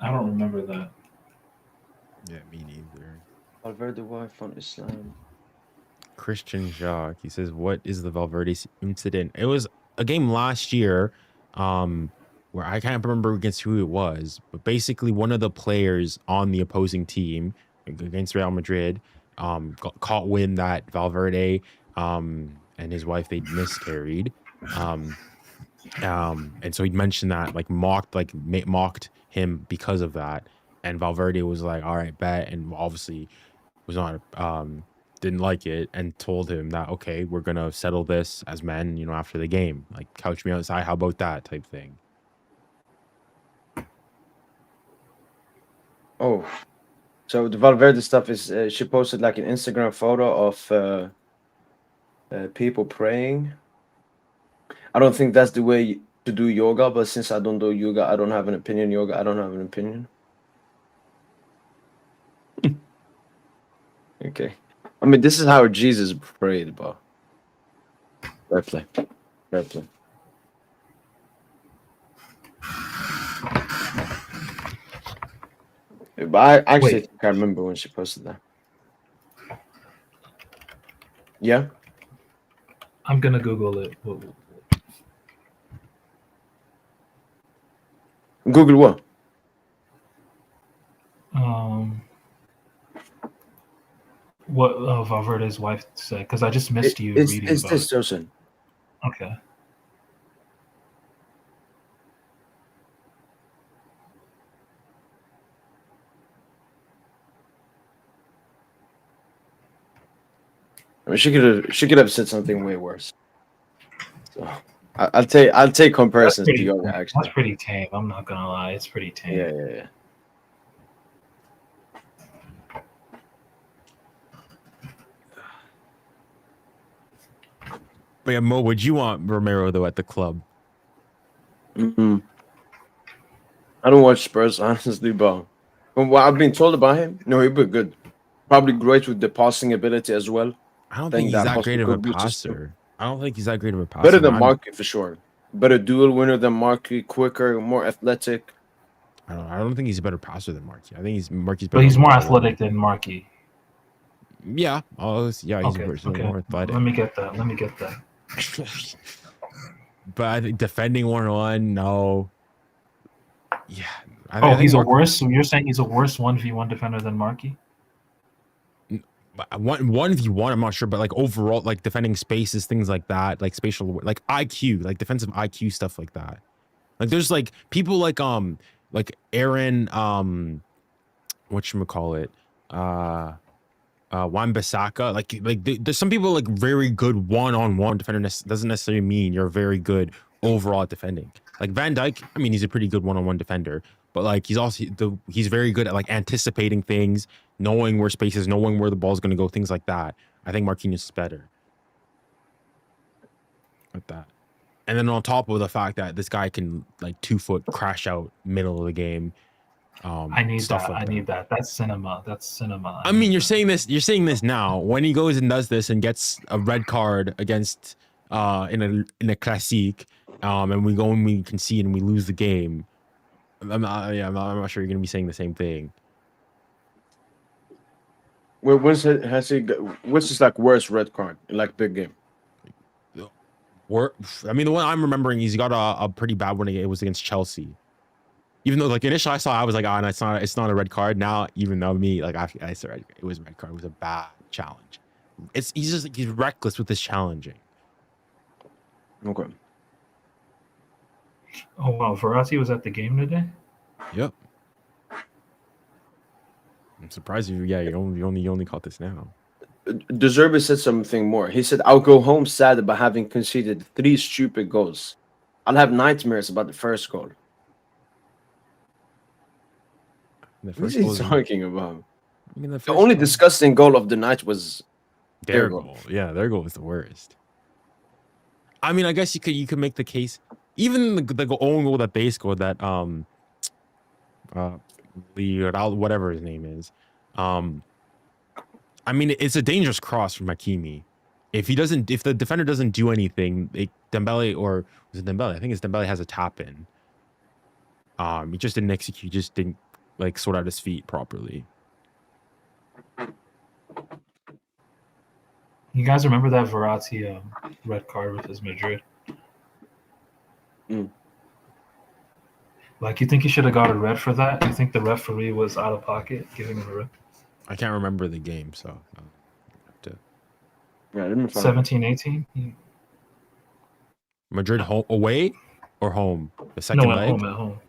I don't remember that. Yeah, me neither. Valverde wife on Islam. Christian Jacques, he says, what is the Valverde incident? It was a game last year, where I can't remember against who it was, but basically one of the players on the opposing team against Real Madrid got caught wind that Valverde and his wife, they'd miscarried. And so he mentioned that, like mocked him because of that. And Valverde was like, all right, bet, and obviously was not didn't like it and told him that, okay, we're gonna settle this as men, after the game, like couch me outside, how about that type thing. Oh, so the Valverde stuff is she posted like an Instagram photo of people praying. I don't think that's the way to do yoga, but since I don't do yoga, I don't have an opinion. I don't have an opinion. Okay. I mean, this is how Jesus prayed, bro. Fair play. Fair play. But I actually think I remember when she posted that. Yeah? I'm gonna Google it. Google what? What Valverde's wife said, because I just missed you reading it's about this it. person. Okay. I mean, she could have said something way worse. So I'll take comparisons to yoga. Actually, that's pretty tame. I'm not gonna lie, it's pretty tame. Yeah. But yeah, Mo, would you want Romero though at the club? Mm-hmm. I don't watch Spurs, honestly, but from what I've been told about him, no, he'd be good. Probably great with the passing ability as well. I don't think he's that great of a passer. Better than Marky for sure. Better duel winner than Marky, quicker, more athletic. I don't think he's a better passer than Marky. I think Marky's better. But he's more athletic than Marky. Yeah. He's more athletic. Let me get that. But I think defending 1-on-1, no. Yeah. He's a worse. So you're saying he's a worse 1v1 defender than Marky? 1v1, I'm not sure, but like overall, like defending spaces, things like that, like spatial, like IQ, like defensive IQ stuff like that. Like there's like people like Aaron, whatchamacallit, Wan-Bissaka, like there's some people like very good one-on-one defender doesn't necessarily mean you're very good overall at defending. Like Van Dijk, I mean, he's a pretty good one-on-one defender, but like he's very good at like anticipating things, knowing where space is, knowing where the ball's going to go, things like that. I think Marquinhos is better at that. And then on top of the fact that this guy can like 2-foot crash out middle of the game. I need that. I need that. That's cinema. I mean, you're saying this now. When he goes and does this and gets a red card against in a classique, and we concede and we lose the game. I'm not sure you're gonna be saying the same thing. What's his like worst red card in like big game? I mean, the one I'm remembering, he's got a pretty bad one. It was against Chelsea. Even though like initially I saw, I was like, oh, no, it's not a red card. Now, even though me, like I said, it was a red card. It was a bad challenge. He's reckless with his challenging. Okay. Oh wow, Verratti was at the game today. Yep. I'm surprised you. Yeah, you only caught this now. De Zerbi said something more. He said, "I'll go home sad about having conceded 3 stupid goals. I'll have nightmares about the first goal." What is he talking about? I mean, the only disgusting goal of the night was their goal. Yeah, their goal was the worst. I mean, I guess you could make the case. Even the own goal that they scored, that whatever his name is, I mean, it's a dangerous cross from Hakimi. If the defender doesn't do anything, Dembele, or was it Dembele? I think it's Dembele, has a tap in. He just didn't execute. Just didn't like sort out his feet properly. You guys remember that Verratti red card versus Madrid? Like, you think he should have got a red for that? You think the referee was out of pocket giving him a red? I can't remember the game, so. Yeah, I didn't 17-18? Madrid away or home? The second leg? At home.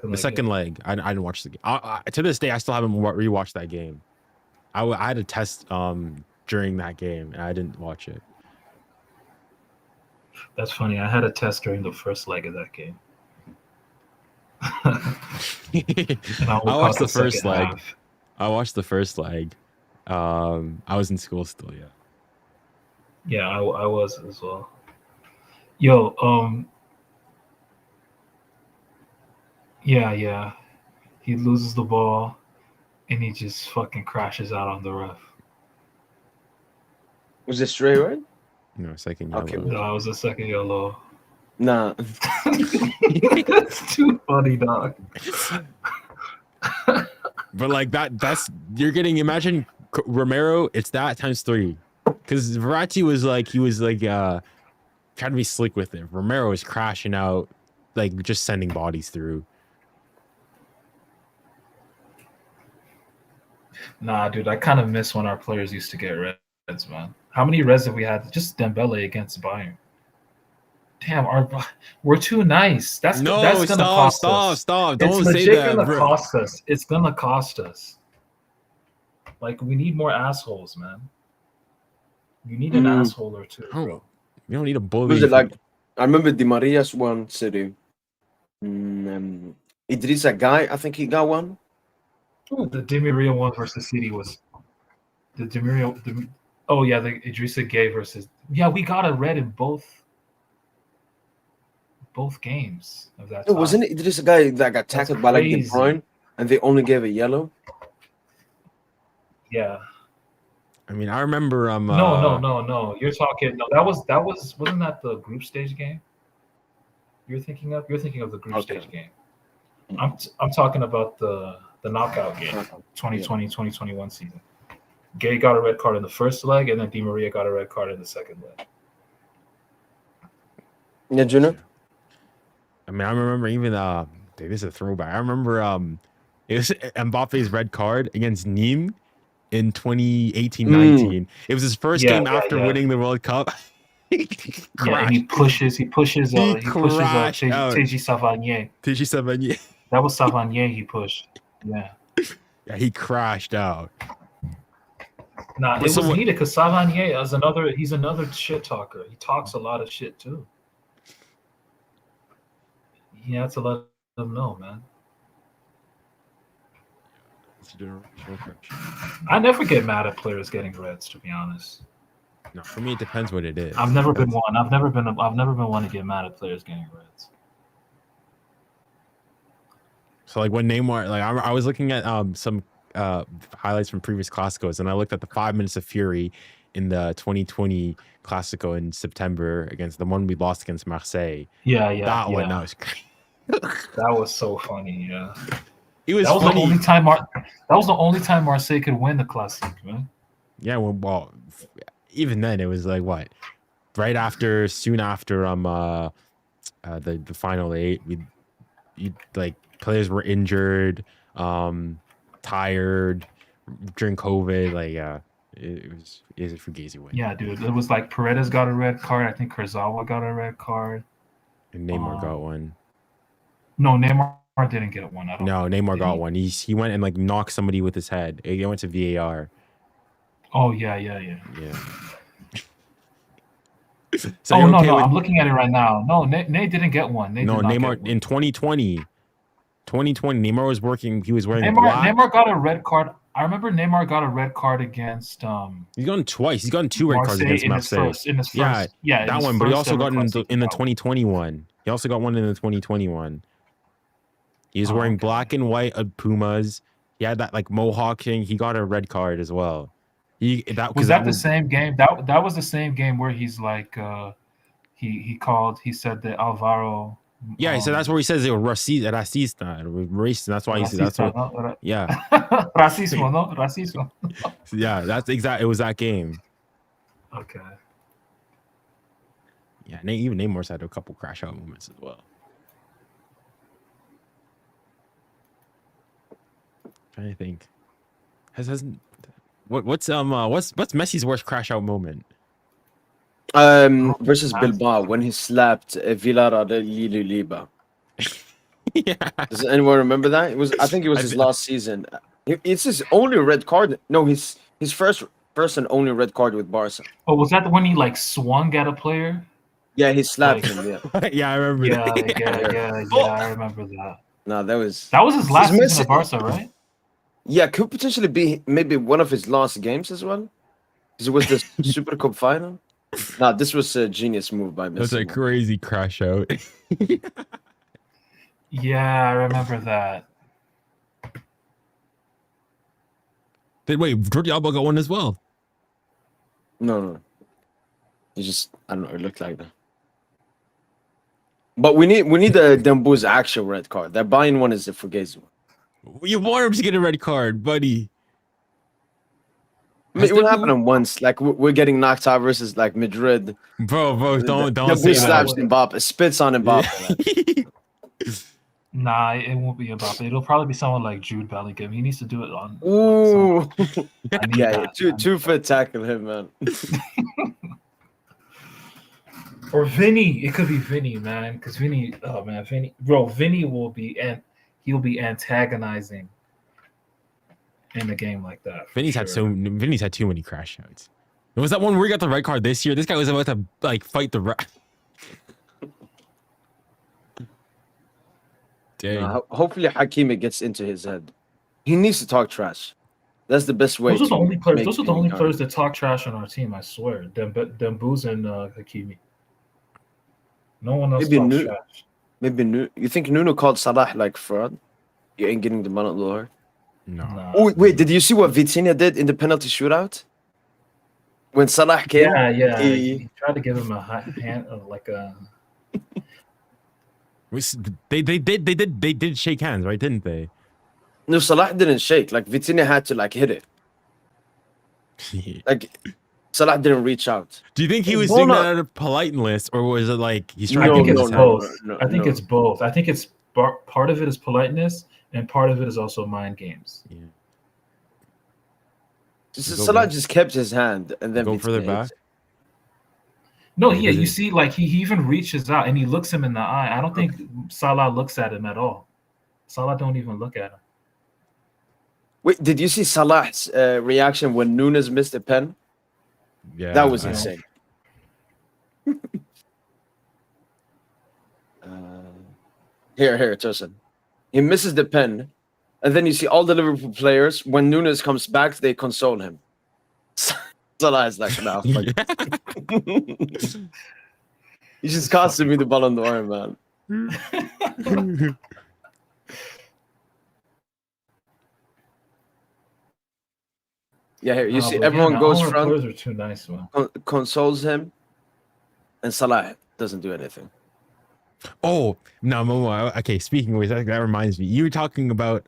The second leg. I didn't watch the game. To this day, I still haven't rewatched that game. I had a test during that game, and I didn't watch it. That's funny. I had a test during the first leg of that game. I watched the first leg. I watched the first leg. I was in school still, yeah. Yeah, I was as well. Yo, yeah. He loses the ball, and he just fucking crashes out on the ref. Was it straight red? No, second yellow. Okay, No, it was a second yellow. Nah. That's too funny, dog. But like that's you're getting. Imagine Romero. It's that times 3. Because Verratti was like trying to be slick with it. Romero is crashing out, like just sending bodies through. Nah, dude, I kind of miss when our players used to get reds, man. How many reds have we had? Just Dembele against Bayern. Damn, we're too nice. That's gonna cost us. Stop! Don't say that. It's gonna cost us. It's gonna cost us. Like, we need more assholes, man. You need an asshole or two, bro. You don't need a bully. Was it like? I remember Di Maria's one city. Idrissa Guy, I think he got one. Ooh, the Di Maria one versus City was the Di Maria. The Idrissa Gueye versus. Yeah, we got a red in both games of that. Wasn't it Idrissa Guy that got tackled by like De Bruyne, and they only gave a yellow? Yeah. I mean, I remember. No. You're talking. No, that wasn't that the group stage game? You're thinking of the group stage game. I'm talking about the knockout game, 2020-2021 season. Gay got a red card in the first leg, and then Di Maria got a red card in the second leg. Yeah, Junior. I mean, I remember even this is a throwback. I remember it was Mbappe's red card against Nîmes in 2018-19. It was his first game after winning the World Cup. And he pushes TG Savanier. TG Savanier. That was Savanier he pushed. Yeah. Yeah, he crashed out. Nah, it was needed because Savanier is he's another shit talker. He talks a lot of shit too. He had to let them know, man. I never get mad at players getting reds, to be honest. No, for me it depends what it is. I've never been one. I've never been one to get mad at players getting reds. So like when Neymar, like I was looking at some highlights from previous Clásicos, and I looked at the 5 minutes of fury in the 2020 Clásico in September against the one we lost against Marseille. That was crazy. That was so funny. Yeah. That was the only time Marseille could win the Classic, man. Yeah, well, even then it was like what, soon after the final 8, players were injured, tired during COVID. Like, yeah, it was a Fugazi win. Yeah, dude. It was like Paredes got a red card. I think Kurzawa got a red card. And Neymar got one. No, Neymar didn't get one. I don't No, think. Neymar Did got he? one. He went and like knocked somebody with his head. He went to VAR. Oh yeah. Yeah. So oh no, I'm looking at it right now. No, Ney didn't get one. Neymar in 2020, Neymar was working. He was wearing black. Neymar got a red card. I remember Neymar got a red card against. He's gotten twice. He's gotten 2 red cards against Marseille. In his first, that one. But he also got in the 2021. He also got one in the 2021. He was wearing black and white Pumas. He had that like mohawk thing. He got a red card as well. Was the same game? That was the same game where he's like, he said that Alvaro. Yeah, he said that's where he says they were racista. Racist. That's why he said that's what. No? Yeah. Racismo, no? Racismo. Yeah, that's exact. It was that game. Okay. Yeah, even Neymar's had a couple crash out moments as well. Trying to think. What's Messi's worst crash out moment? Versus Bilbao when he slapped Villarreal. Yeah. Does anyone remember that? I think it was his last season. It's his only red card. No, his first and only red card with Barca. Oh, was that when he like swung at a player? Yeah, he slapped him. Yeah. Yeah, I remember. Yeah, I remember that. No, that was his last season of Barca, right? Yeah, could potentially be maybe one of his last games as well. Because it was the Super Cup final. Nah, this was a genius move by Messi. That's a crazy crash out. Yeah, I remember that. Wait, Jordi Alba got one as well. No. He just, I don't know, it looked like that. But we need Dembo's actual red card. That buying one is the Fugazi one. You want him to get a red card, buddy. I mean, it will happen once. Like we're getting knocked out versus like Madrid. Bro, don't say that. Slaps Mbappe, spits on Mbappe. Nah, it won't be Mbappe. It'll probably be someone like Jude Bellingham. He needs to do it on. Ooh, yeah, 2-foot tackle him, man. Or Vinny. It could be Vinny, man. Because Vinny, Vinny will be he'll be antagonizing in a game like that. Vinny's had too many crash outs. Was that one where he got the red card this year? This guy was about to like fight the Dang. Hopefully Hakimi gets into his head. He needs to talk trash. That's the best way. Those are the only players. Those are the only players that talk trash on our team. I swear. Dembouz and Hakimi. No one else talks trash. Maybe you think Nuno called Salah like fraud? You ain't getting the Ballon d'Or. No. Oh wait, did you see what Vitinha did in the penalty shootout? When Salah came, yeah, he tried to give him a hand, like a. They did shake hands, right? Didn't they? No, Salah didn't shake. Like Vitinha had to like hit it. Like Salah didn't reach out. Do you think he was doing that out of politeness, or was it like he's trying to get his both? I think it's both. I think it's part of it is politeness, and part of it is also mind games. Yeah. Salah just kept his hand and then go further back. No, yeah, you see, like he even reaches out and he looks him in the eye. I don't think Salah looks at him at all. Salah don't even look at him. Wait, did you see Salah's reaction when Nunes missed a pen? Yeah, that was insane. Here, Tosin. He misses the pen, and then you see all the Liverpool players. When Nunes comes back, they console him. Salah is like, no, he just costed me the Ballon d'Or, man. Yeah, here you see everyone goes front. Those are too nice, man. Consoles him, and Salah doesn't do anything. Oh no, Momo. Okay, speaking of which, that reminds me. You were talking about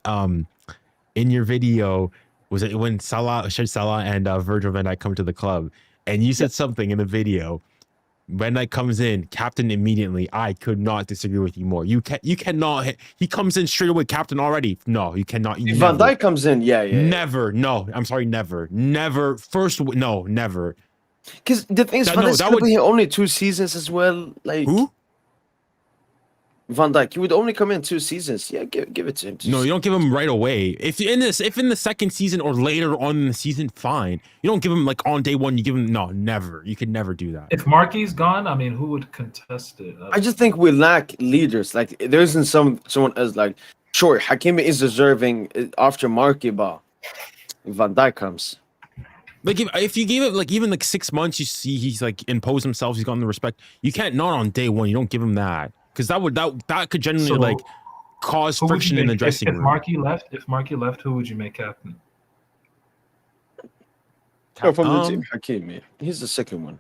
in your video. Was it when Salah and Virgil van Dijk come to the club, and you said something in the video Van Dijk comes in, captain immediately. I could not disagree with you more. You cannot. He comes in straight away, captain already. No, you cannot. If Van Never. Dijk comes in, yeah. Never. No, I'm sorry. Never. First, no, never. Because the thing is, Van Dijk's gonna be here only 2 seasons as well. Like Who? Van Dijk, he would only come in 2 seasons. Yeah, give it to him. No, you don't give him right away. If in the second season or later on in the season, fine. You don't give him like on day one. You give him never. You could never do that. If Marquis gone, I mean, who would contest it? I just think we lack leaders. Like there isn't someone else. Like sure, Hakimi is deserving after Marquis, but Van Dijk comes. Like if you gave it like even like 6 months, you see he's like imposed himself. He's gotten the respect. You can't not on day one. You don't give him that because that could generally like cause friction in the dressing room. If Marquis left, who would you make captain? From the team, Hakimi. He's the second one,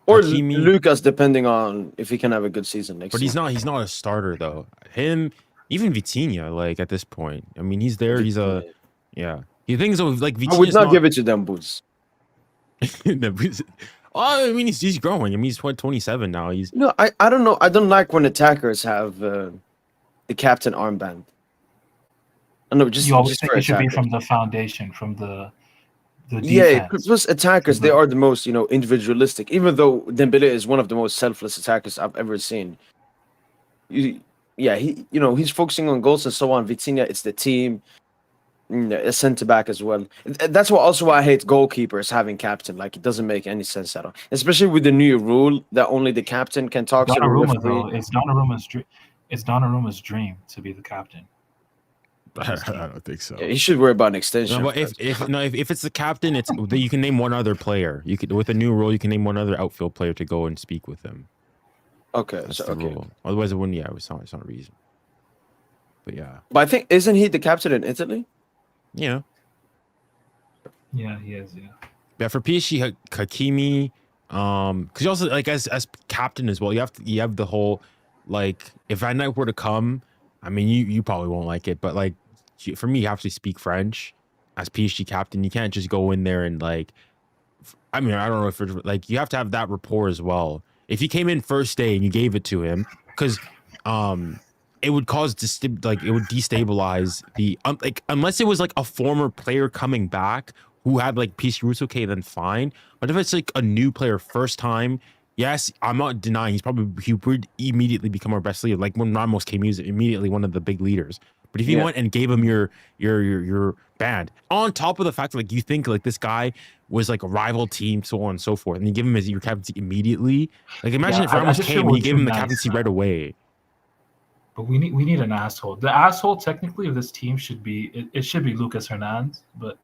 or Hakimi, Lucas, depending on if he can have a good season next. But season. He's not a starter though. Him, even Vitinha, like at this point. I mean, he's there. He's a He thinks of like Vitinha. I would not give it to them boots. I mean, he's growing. I mean, he's 27 now. He's I don't know. I don't like when attackers have the captain armband. I know. You always think it should be from the foundation, from the defense. Yeah, plus attackers, they are the most individualistic. Even though Dembele is one of the most selfless attackers I've ever seen. He's focusing on goals and so on. Vitinha, it's the team. A centre back as well. That's why I hate goalkeepers having captain. Like it doesn't make any sense at all. Especially with the new rule that only the captain can talk to the referee. It's Donnarumma's dream to be the captain. I don't think so. Yeah, he should worry about an extension. No, but if it's the captain, it's you can name one other player. You could with a new rule, you can name one other outfield player to go and speak with him. Okay, that's the rule. Otherwise, it wouldn't. Yeah, it's not a reason. But yeah. But I think isn't he the captain in Italy? Yeah. Yeah, he is. Yeah. Yeah, for PSG, Hakimi, because you also like as captain as well. You have the whole like if Van Dijk were to come, I mean you probably won't like it, but like for me, you have to speak French as PSG captain. You can't just go in there and like. I mean, I don't know if it's like you have to have that rapport as well. If he came in first day and you gave it to him, because it would cause it would destabilize the unless it was like a former player coming back who had like PSG roots, okay, then fine. But if it's like a new player first time, yes, I'm not denying he would immediately become our best leader. Like when Ramos came, he was immediately one of the big leaders. But if you went and gave him your band, on top of the fact that like you think like this guy was like a rival team, so on and so forth, and you give him your captaincy immediately, like imagine if Ramos came and you gave him the captaincy right away. But we need an asshole. The asshole technically of this team should be it should be Lucas Hernandez, but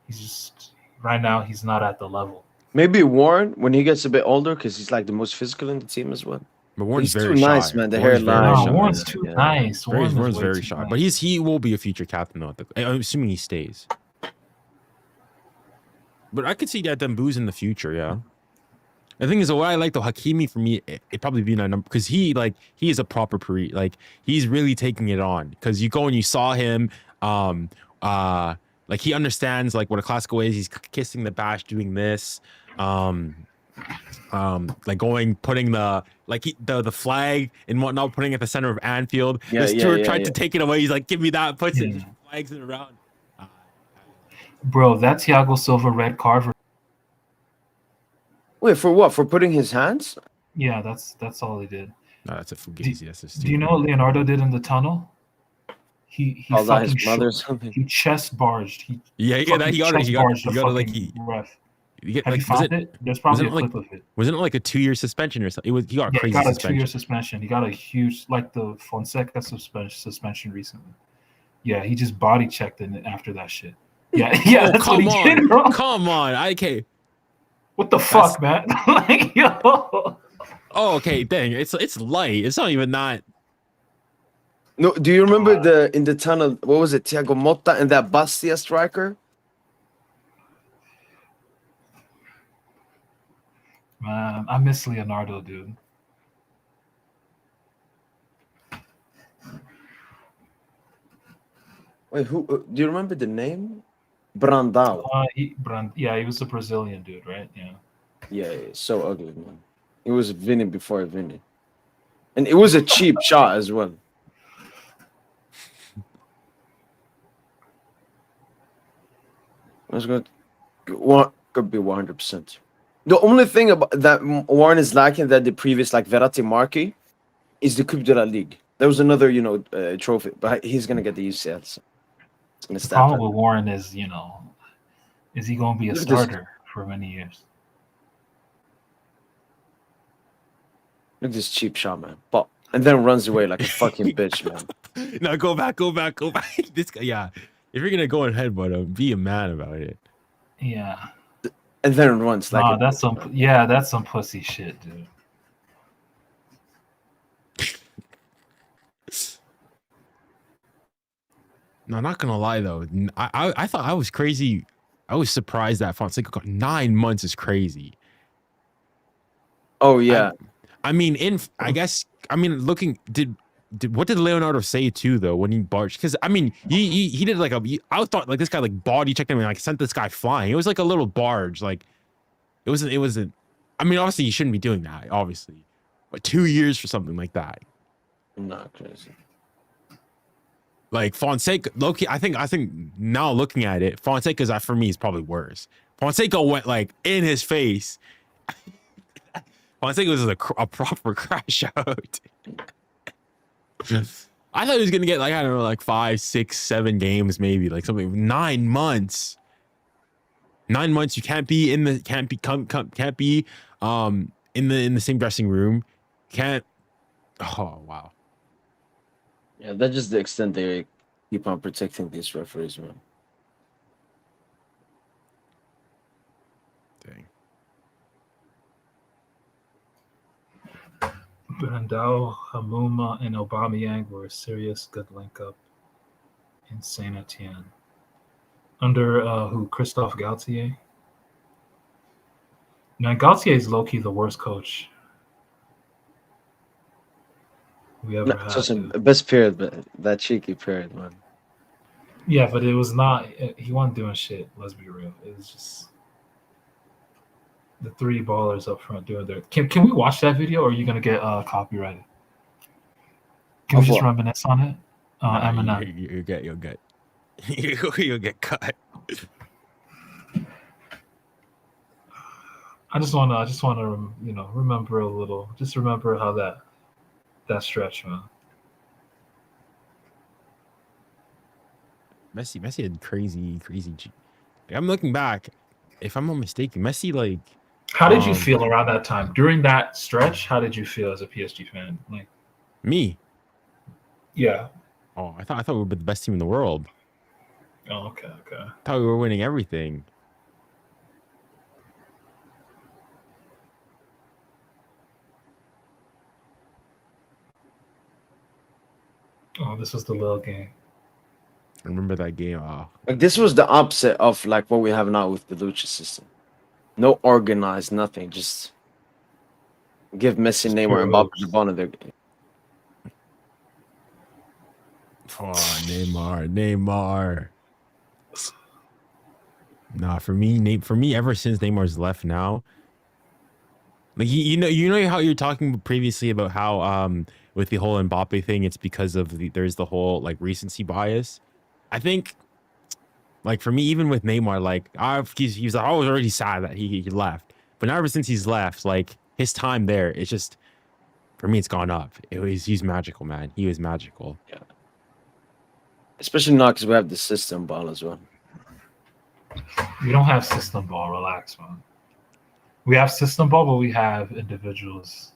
he's just right now he's not at the level. Maybe Warren when he gets a bit older because he's like the most physical in the team as well. But Warren's he's very too shy. nice, man. The hairline. Warren's too nice. Warren's very shy, but he will be a future captain though. I'm assuming he stays. But I could see that Dembouz in the future, yeah. The thing is, what I like though, Hakimi for me, it probably be a number because he is a proper like he's really taking it on because you go and you saw him, like he understands like what a classical is. He's kissing the bash, doing this, like putting the flag and whatnot, putting it at the center of Anfield. Stuart tried to take it away. He's like, give me that, puts it, just flags it around. Bro, that Thiago Silva red card. Wait, for what? For putting his hands? Yeah, that's all he did. No, that's a fugazi. Do you know what Leonardo did in the tunnel? He fucking his mother or something. He chest barged. He got like ref. Have you found it? There's probably a clip of it. Wasn't it like a 2-year suspension or something? He got a crazy suspension. 2-year suspension. He got a huge like the Fonseca suspension recently. Yeah, he just body checked it after that shit. Yeah, that's come what he did, bro. Come on, IK. What the fuck, man? Like, yo. Oh, okay, dang. It's light. It's not even that. No, do you remember in the tunnel? What was it? Thiago Motta and that Bastia striker. Man, I miss Leonardo, dude. Wait, who? Do you remember the name? Brandao. He was a Brazilian dude, right? Yeah. Yeah, so ugly, man. It was Vinny before Vinny. And it was a cheap shot as well. Let's go. Could be 100%. The only thing about that Warren is lacking that the previous like Verratti Marchi is the Coupe de la Ligue. There was another, trophy, but he's gonna get the UCL. So it's gonna The step problem up. with Warren is, is he going to be a Look at this. starter for many years? Look at this cheap shot, man. But and then runs away like a fucking bitch, man. No, go back. This guy, yeah. If you're gonna go ahead, but be a man about it. Yeah. And then runs like. That's some pussy shit, dude. No, not gonna lie though. I thought I was crazy. I was surprised that Fonseca got 9 months is crazy. Oh yeah. I guess looking what did Leonardo say too though when he barged? Because he did like I thought like this guy like body checked him and like sent this guy flying. It was like a little barge. Like it wasn't. Obviously you shouldn't be doing that. Obviously, but 2 years for something like that. Not crazy. Like Fonseca, Loki. I think now looking at it, Fonseca's for me is probably worse. Fonseca went like in his face. Fonseca was a proper crash out. I thought he was gonna get like I don't know, like 5, 6, 7 games, maybe like something. 9 months. 9 months. You can't be in the in the same dressing room. Can't. Oh wow. Yeah, that's just the extent they keep on protecting these referees, man. Dang. Brandao, Hamuma, and Aubameyang were a serious good link-up in Saint Etienne. Under Christophe Galtier? Now, Galtier is low-key the worst coach we ever had. Just the best period, but that cheeky period, man. Yeah, but it was not. He wasn't doing shit. Let's be real. It was just the 3 ballers up front doing their. Can we watch that video, or are you gonna get copyrighted? Can we just reminisce on it? Eminem. You'll get cut. I just wanna remember a little. Just remember how that stretch, man. Messi had crazy. I'm looking back. If I'm not mistaken, Messi like. How did you feel around that time during that stretch? How did you feel as a PSG fan? Like me? Yeah. Oh, I thought we were the best team in the world. Oh, okay. I thought we were winning everything. Oh, this was the little game. I remember that game. Like this was the opposite of like what we have now with the Lucha system. No organized, nothing. Just give Messi, Neymar, and Mbappe the ball in their game. Oh, Neymar. Nah, for me, ever since Neymar's left now, like you know how you're talking previously about how with the whole Mbappe thing, it's because of there's the whole like recency bias. I think, like for me, even with Neymar, like I was already sad that he left, but now ever since he's left, like his time there, it's just for me, it's gone up. He's magical, man. He was magical. Yeah. Especially now because we have the system ball as well. We don't have system ball. Relax, man. We have system ball, but we have individuals.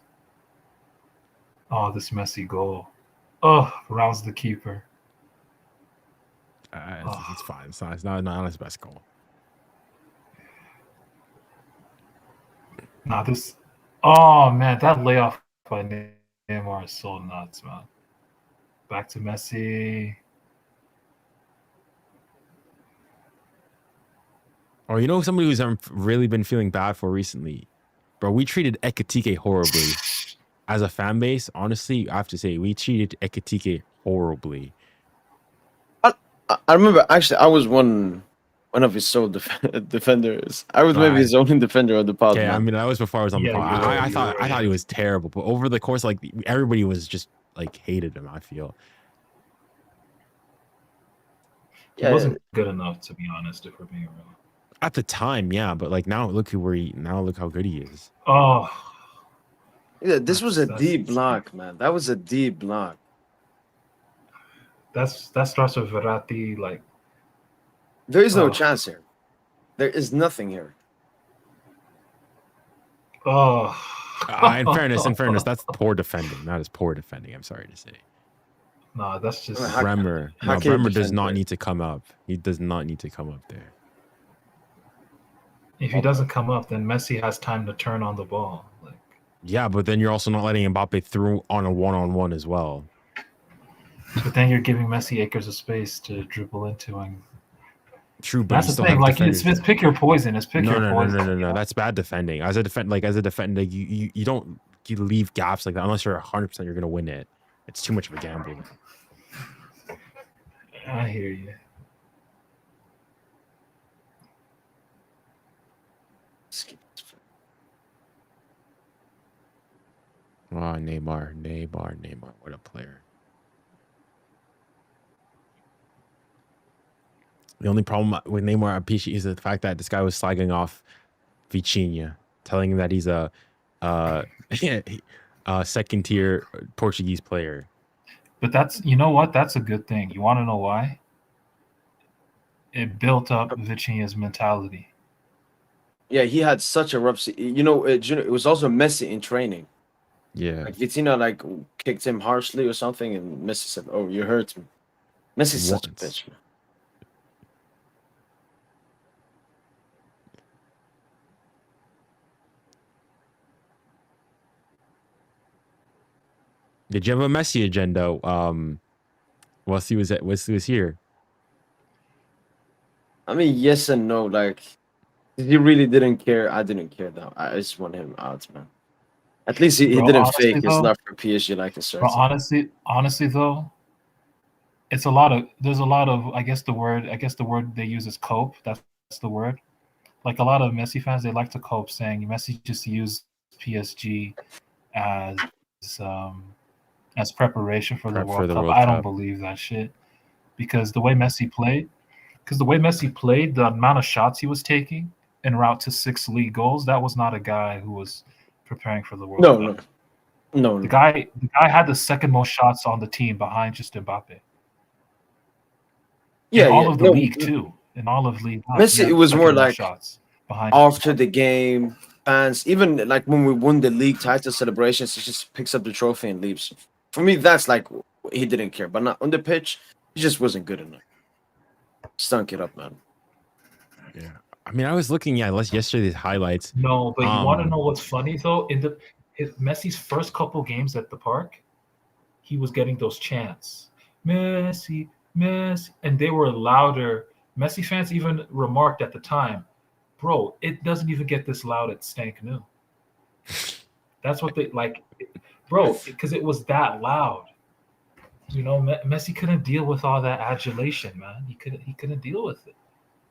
Oh, this Messi goal. Oh, rounds the keeper. It's fine. It's not his best goal. Nah, this. Oh man, that layoff by Neymar is so nuts, man. Back to Messi. Oh, you know somebody who's really been feeling bad for recently, bro. We treated Ekitike horribly as a fan base. Honestly, I have to say we treated Ekitike horribly. I remember actually I was one one of his sole defenders. I was maybe his only defender on the pod. Okay, man. I mean that was before I was on the Yeah, pod. you were, I you thought were, I thought yeah. he was terrible, but over the course, like everybody was just like hated him. I feel. He wasn't good enough, to be honest, if we're being real. At the time, yeah, but like now, look how good he is. Oh, Yeah, this was a That's- deep block, man. That was a deep block. that starts with Verratti. Like, There is no Oh. chance here. There is nothing here. oh. In fairness, that's poor defending. That is poor defending. I'm sorry to say. No, that's just. How- Bremer, how no, can you Bremer does defend not that? need to come up. He does not need to come up there. If he doesn't come up, then Messi has time to turn on the ball. Like, Yeah, but then you're also not letting Mbappe through on a one-on-one as well. but then you're giving Messi acres of space to dribble into, and True, but that's you the still thing. have Like, defenders. it's pick your poison. It's pick No, your no, no, poison. no, no, you no. know? That's bad defending. As a defender, you don't leave gaps like that unless you're 100% you're gonna win it. It's too much of a gamble. I hear you. Oh, Neymar, what a player. The only problem with Neymar at PSG is the fact that this guy was slagging off Vitinha, telling him that he's a second tier Portuguese player. But you know what? That's a good thing. You want to know why? It built up Vitinha's mentality. Yeah, he had such a rough. It was also Messi in training. Yeah. Like Vitinha kicked him harshly or something, and Messi said, "Oh, you hurt me." Messi's such a Once. bitch, man. Did you have a Messi agenda? Whilst he was here. I mean, yes and no. Like, he really didn't care. I didn't care though. I just want him out, man. At least he Bro, didn't honestly, fake his though- love for PSG like a certain. But honestly though, there's a lot of I guess the word they use is cope. That's the word. Like a lot of Messi fans, they like to cope, saying Messi just used PSG as preparation for the Prep World for the Cup. World I don't Cup. believe that shit because the way Messi played, the amount of shots he was taking en route to 6 league goals, that was not a guy who was preparing for the World Cup. No. The guy had the second most shots on the team behind just Mbappe. Yeah, in all of the no, league too. In all of league, Messi, he had it was the more second most like shots behind. after the game, fans, even like when we won the league title celebrations, he just picks up the trophy and leaves. For me, that's like he didn't care, but not on the pitch. He just wasn't good enough. Stunk it up, man. Yeah. I mean, I was looking at yesterday's highlights. No, but you want to Um, know what's funny though? In Messi's first couple games at the park, he was getting those chants, Messi, Messi, and they were louder. Messi fans even remarked at the time, bro, it doesn't even get this loud at Stank New. That's what they like, bro, because it was that loud. You know, Messi couldn't deal with all that adulation, man. He couldn't deal with it.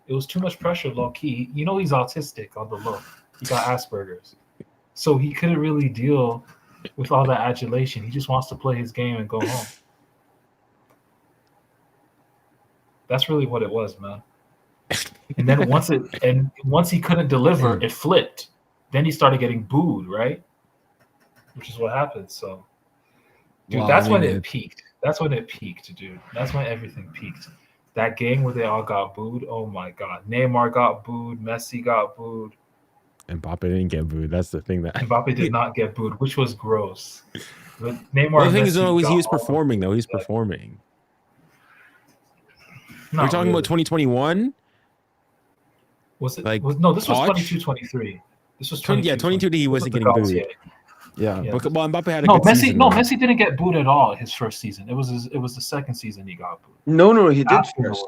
It was too much pressure, low key. You know, he's autistic on the low. He got Asperger's, so he couldn't really deal with all that adulation. He just wants to play his game and go home. That's really what it was, man. And then once he couldn't deliver, it flipped. Then he started getting booed, right? Which is what happened. So, dude, Well, that's I when mean, it peaked. That's when it peaked, dude. That's when everything peaked. That game where they all got booed. Oh my God. Neymar got booed. Messi got booed. Mbappe didn't get booed. That's the thing that. Mbappe did not get booed, which was gross. But Neymar. Well, the and thing is, Messi though, got he was all performing. the Though he's booed. performing. Not We're talking really. about 2021. Was it? like, No, this was Hodge? 22-23. This was 22 he wasn't getting booed. Yeah. Yeah. But, well, Mbappe had a No, good Messi. season. No, though. Messi didn't get booed at all his first season. It was the second season he got booed. No, he did After first.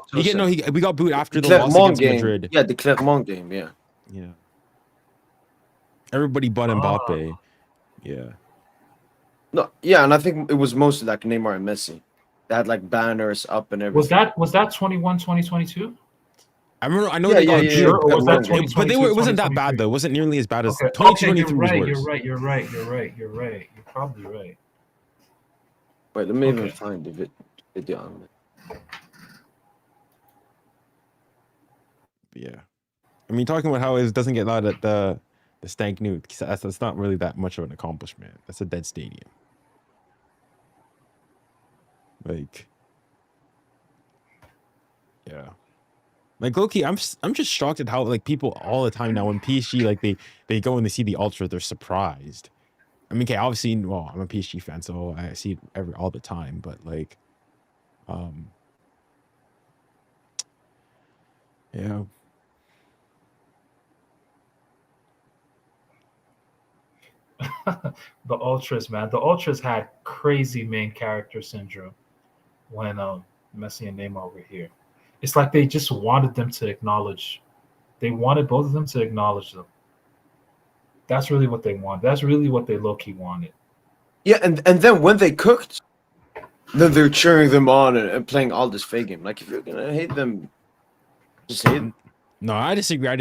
We got booed after the Clermont loss against game. Madrid. Yeah, the Clermont game. Yeah. Yeah. Everybody but Mbappe. Yeah. No, yeah, and I think it was mostly like Neymar and Messi. They had like banners up and everything. Was that 21-2022? I remember. I know Yeah, they yeah, got yeah, beat, yeah. Sure, or was that But 2022, but it wasn't that bad 2023? though. It wasn't nearly as bad as Okay, 22, okay, 23 was worse. you're right. You're probably right. wait, let me even Okay. find the video on it. Yeah, I mean, talking about how it doesn't get loud at the Stank New, that's not really that much of an accomplishment. That's a dead stadium. Like, yeah. Like Loki, I'm just shocked at how like people all the time now when PSG like they go and they see the ultra, they're surprised. I mean, okay, obviously, well, I'm a PSG fan, so I see it all the time. But like, yeah, The Ultras, man. The Ultras had crazy main character syndrome when Messi and Neymar were here. It's like they just wanted them to acknowledge. They wanted both of them to acknowledge them. That's really what they want. That's really what they low-key wanted. Yeah, and then when they cooked, then they're cheering them on and playing all this fake game. Like if you're gonna hate them, just hate them. no, I disagree. I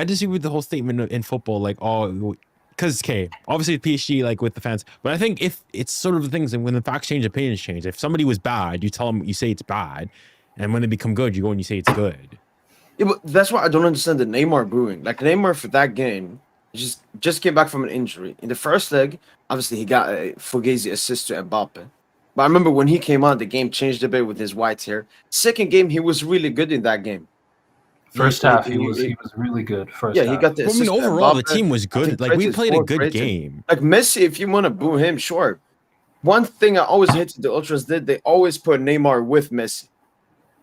disagree with the whole statement in football. Like, oh, because okay, obviously PSG like with the fans, but I think if it's sort of the things and when the facts change, opinions change. If somebody was bad, you tell them, you say it's bad, and when they become good, you go and you say it's good. Yeah, but that's why I don't understand the Neymar booing. Like Neymar for that game, he just came back from an injury. In the first leg, obviously he got a Fugazi assist to Mbappe. But I remember when he came on, the game changed a bit with his white hair. Second game, he was really good in that game. First half, he was really good. First Yeah, half. he got the I mean, assist to overall, the Mbappe. team was He good. Like we created played a four good creative- game. Like Messi, if you want to boo him, sure. One thing I always hated the Ultras did, they always put Neymar with Messi,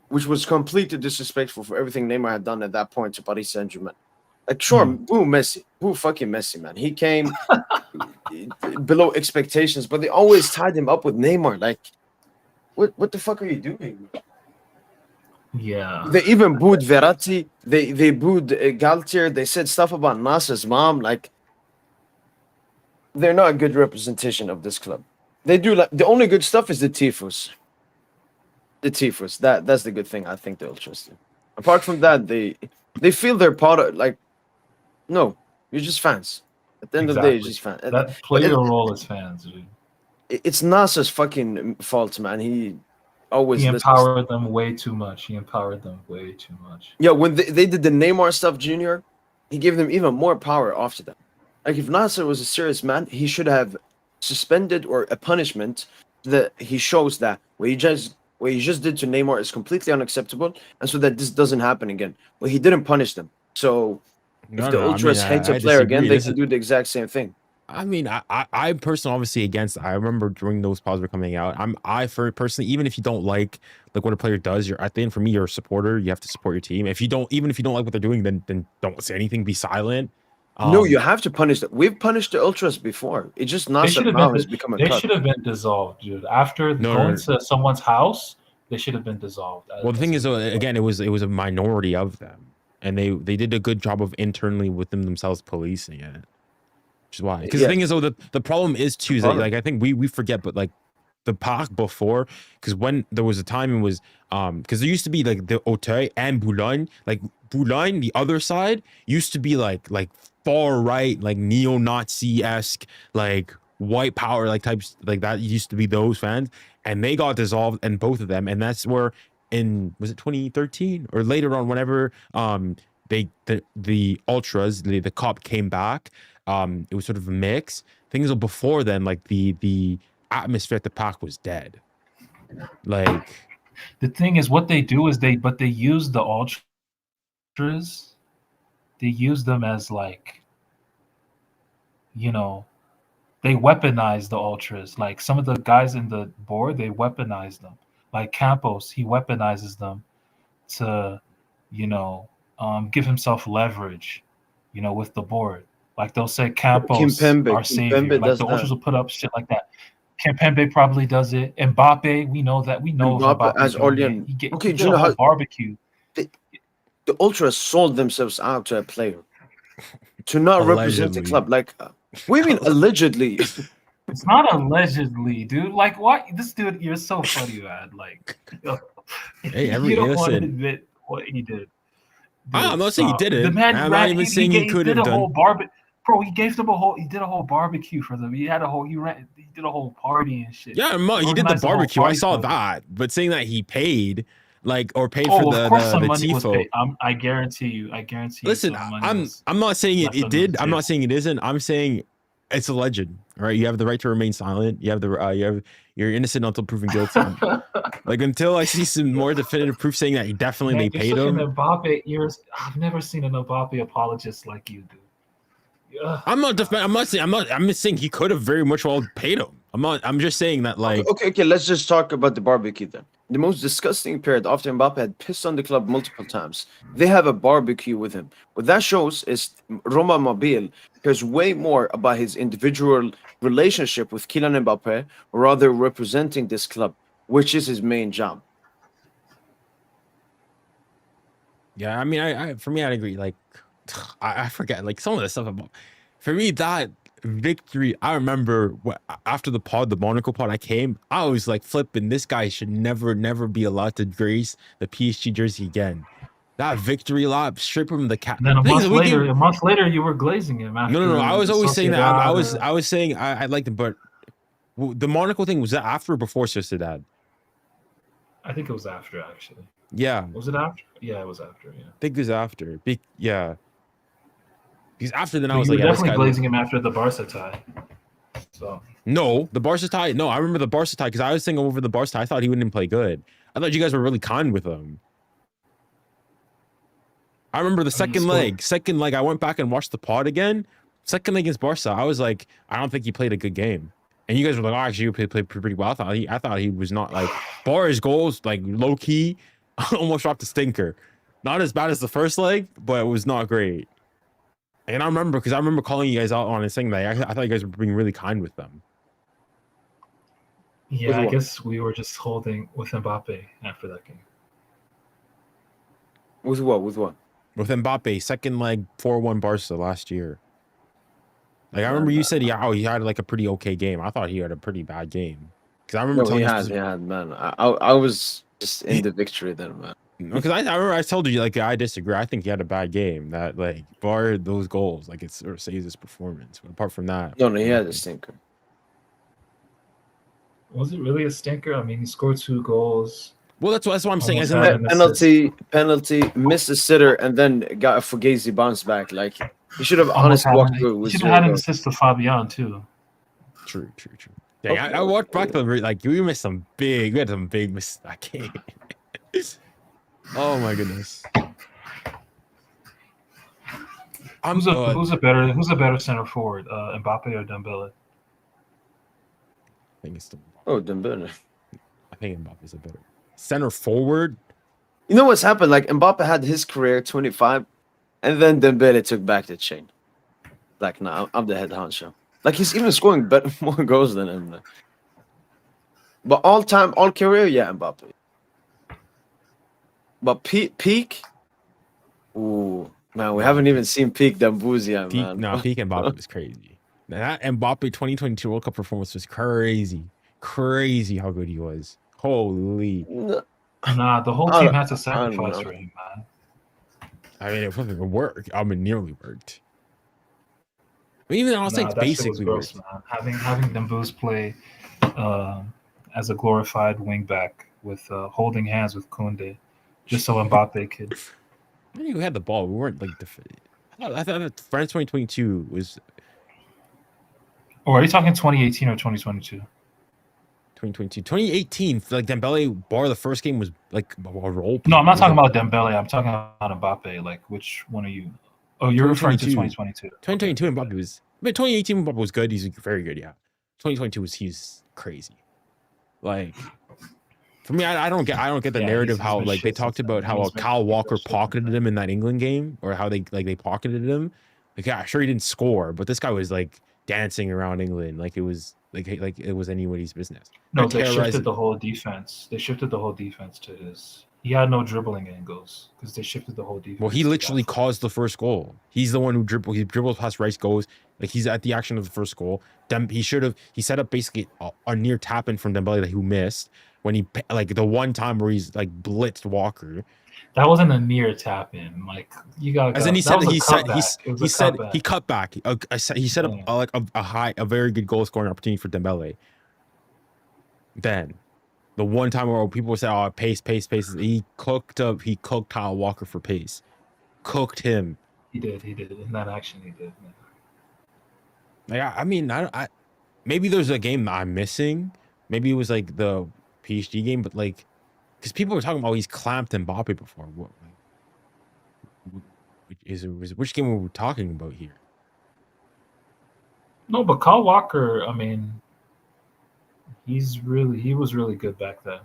which was completely disrespectful for everything Neymar had done at that point to Paris Saint-Germain. Like, sure, boo Messi. Boo fucking Messi, man. He came below expectations, but they always tied him up with Neymar. Like, what the fuck are you doing? Yeah. They even booed Verratti. They booed Galtier. They said stuff about Nasser's mom. Like, they're not a good representation of this club. They do like the only good stuff is the tifos. The tifos. That's the good thing I think the Ultras do. Apart from that, they feel they're part of like. No, you're just fans. At the end of the day, you're just fans. That play your role as fans, dude. It's Nasser's fucking fault, man. He always He listens. empowered them way too much. Yeah, when they did the Neymar stuff, Junior, he gave them even more power after that. Like if Nasser was a serious man, he should have suspended or a punishment that he shows that what he just did to Neymar is completely unacceptable, and so that this doesn't happen again. But he didn't punish them. So if the Ultras hate a player again, they can do the exact same thing. I mean, I personally obviously against. I remember during those pods were coming out. For personally, even if you don't like what a player does, you're at the end for me, you're a supporter. You have to support your team. If you don't like what they're doing, then don't say anything. Be silent. No, you have to punish them. We've punished the Ultras before. It's just Nasser now has become a They cut. should have been dissolved, dude. After going to someone's house, they should have been dissolved. Well, the thing is, again, it was a minority of them, and they did a good job of internally with themselves policing it. Which is why, because the thing is, the problem is too, like I think we forget, but like the Parc before, because when there was a time it was because there used to be like the Auteuil and Boulogne, like Boulogne, the other side used to be like far right, like neo-Nazi-esque, like white power, like types like that used to be those fans, and they got dissolved, and both of them, and that's where was it 2013 or later on, whenever the ultras, the cop came back, it was sort of a mix. Things before then, like the atmosphere at the Parc was dead. Like the thing is, what they do is they use the ultras. They use them as like, they weaponize the ultras. Like some of the guys in the board, they weaponize them. Like Campos, he weaponizes them to, give himself leverage, with the board. Like they'll say Campos, our savior. Like the ultras will put up shit like that. Kimpembe probably does it. Mbappe, we know Mbappe as Orlean. He get a whole barbecue. The ultras sold themselves out to a player to not represent the club. Like, we mean allegedly. It's not allegedly, dude. Like, what? This dude, you're so funny, man. Like, Hey, you don't want to listen. admit what he did. I'm not saying he stop. didn't. The man I'm not even saying he could did have a whole done. barbecue. Bro, he gave them a whole. He did a whole barbecue for them. He had a whole. He did a whole party and shit. Yeah, he did the Organized a whole barbecue. I party saw for them. that. But saying that he paid, like, or paid Oh, for of course, some the money was tifo. paid. I guarantee you. I guarantee Listen, you. Some money I'm was not saying left it under did. the I'm not table. saying it isn't. I'm saying it's alleged. Right? You have the right to remain silent. You have you're innocent until proven guilty. Like until I see some more definitive proof saying that he definitely Man, they you're paid such him. an Mbappe. I've never seen an Mbappe apologist like you, dude. I'm not I'm just saying he could have very much well paid him. I'm just saying that like Okay. Let's just talk about the barbecue then. The most disgusting period after Mbappe had pissed on the club multiple times. They have a barbecue with him. What that shows is Roma Mobile cares way more about his individual relationship with Kylian Mbappe, rather representing this club, which is his main job. yeah, I mean I for me I'd agree. Like I forget like some of the stuff about for me that victory. I remember after the Monaco pod, I was like flipping. This guy should never be allowed to grace the PSG jersey again. That victory lap, strip him the cap. Then a month later, you were glazing him. After No. I was always saying that. I Sociedad, was saying I liked him, but the Monaco thing was that after or before Sociedad? I think it was after, actually. Yeah. Was it after? Yeah, it was after. Yeah. I think it was after. Yeah. Because after then I But was you like, were yeah, definitely glazing him after the Barca tie. So no, the Barca tie. No, I remember the Barca tie because I was thinking over the Barca tie. I thought he wouldn't play good. I thought you guys were really kind with him. I remember the second leg. I went back and watched the pod again. Second leg against Barca. I was like, I don't think he played a good game. And you guys were like, oh, actually, you played pretty well. I thought he was not like bar his goals, like low key, almost dropped a stinker. Not as bad as the first leg, but it was not great. And I remember calling you guys out on it, saying that I thought you guys were being really kind with them. yeah, I guess we were just holding with Mbappe after that game. With what? With what? With Mbappe, second leg 4-1 Barca last year. Like I remember you said he had like a pretty okay game. I thought he had a pretty bad game. Because I remember he had, man. I was just in the victory then, man. Because I remember I told you like I disagree. I think he had a bad game. That like bar those goals, like it sort of saves his performance. But apart from that, No, he had a stinker. Was it really a stinker? I mean, he scored 2 goals. Well, that's what I'm saying. Penalty, missed a sitter, and then got a Fugazi bounce back. Like he should have honestly walked through. He should have had an assist to Fabian too. True. Dang, I walked back to like we had some big misses that game. Oh my goodness. Who's a better center forward, Mbappe or Dembele? I think it's Dembele. Oh, Dembele. I think Mbappe's a better center forward. You know what's happened? Like Mbappe had his career 25, and then Dembele took back the chain. Like, nah, I'm the head honcho. Like he's even scoring more goals than him. But all career, yeah, Mbappe. But peak, ooh, man, we haven't even seen peak Dembuzia, man. No, peak Mbappe was crazy. That Mbappe 2022 World Cup performance was crazy. Crazy how good he was. Holy. Nah, the whole team had to sacrifice for him, man. I mean, it wasn't work. I mean, nearly worked. But even I was like basically gross, man. Having Dembuz play as a glorified wingback with holding hands with Koundé, just so Mbappe could. I mean, we had the ball. We weren't like I thought France 2022 was. Or are you talking 2018 or 2022? 2018, like Dembele bar the first game was like a role. No, I'm not talking about Dembele. I'm talking about Mbappe. Like, which one are you? Oh, you're referring to 2022. 2022 Mbappe was. I mean, 2018 Mbappe was good. He's very good. Yeah. 2022 he's crazy. Like, for me, I don't get the narrative how like they talked about how Kyle Walker pocketed him in that England game, or how they pocketed him. Like, yeah, sure he didn't score, but this guy was like dancing around England like it was like it was anybody's business. No, they shifted the whole defense. They shifted the whole defense to his. He had no dribbling angles because they shifted the whole defense. Well, he literally caused the first goal. He's the one who dribbled. He dribbled past Rice, goes, Like he's at the action of the first goal. He set up basically a near tap in from Dembele that he missed when he like the one time where he's like blitzed Walker. That wasn't a near tap in. Like you got. As in he said he cut back. He set up Yeah. a very good goal scoring opportunity for Dembele. Then the one time where people said, "Oh, pace." He cooked Kyle Walker for pace. Cooked him. He did. In that action, he did. Like Yeah. I mean, I maybe there's a game that I'm missing. Maybe it was like the PSG game, but like, because people were talking about he's clamped Mbappe before. What? Which game were we talking about here? No, but Kyle Walker. I mean, he was really good back then.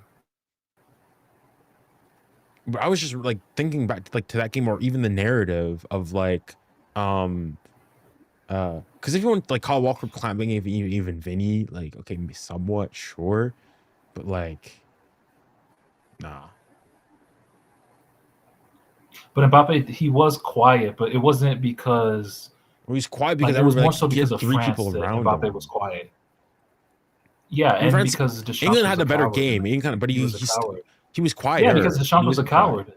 But I was just like thinking back to that game, or even the narrative of like, because if you want like Kyle Walker clamping even Vinny, like okay, somewhat sure, but like, nah. But Mbappe, he was quiet, but it wasn't because. Well, he's quiet because it was more like, so because of three France people that around Mbappe him. was quiet. Yeah, and France, because Deschamps England was had a a better coward, game. But he was quiet. Yeah, because Deschamps was a coward.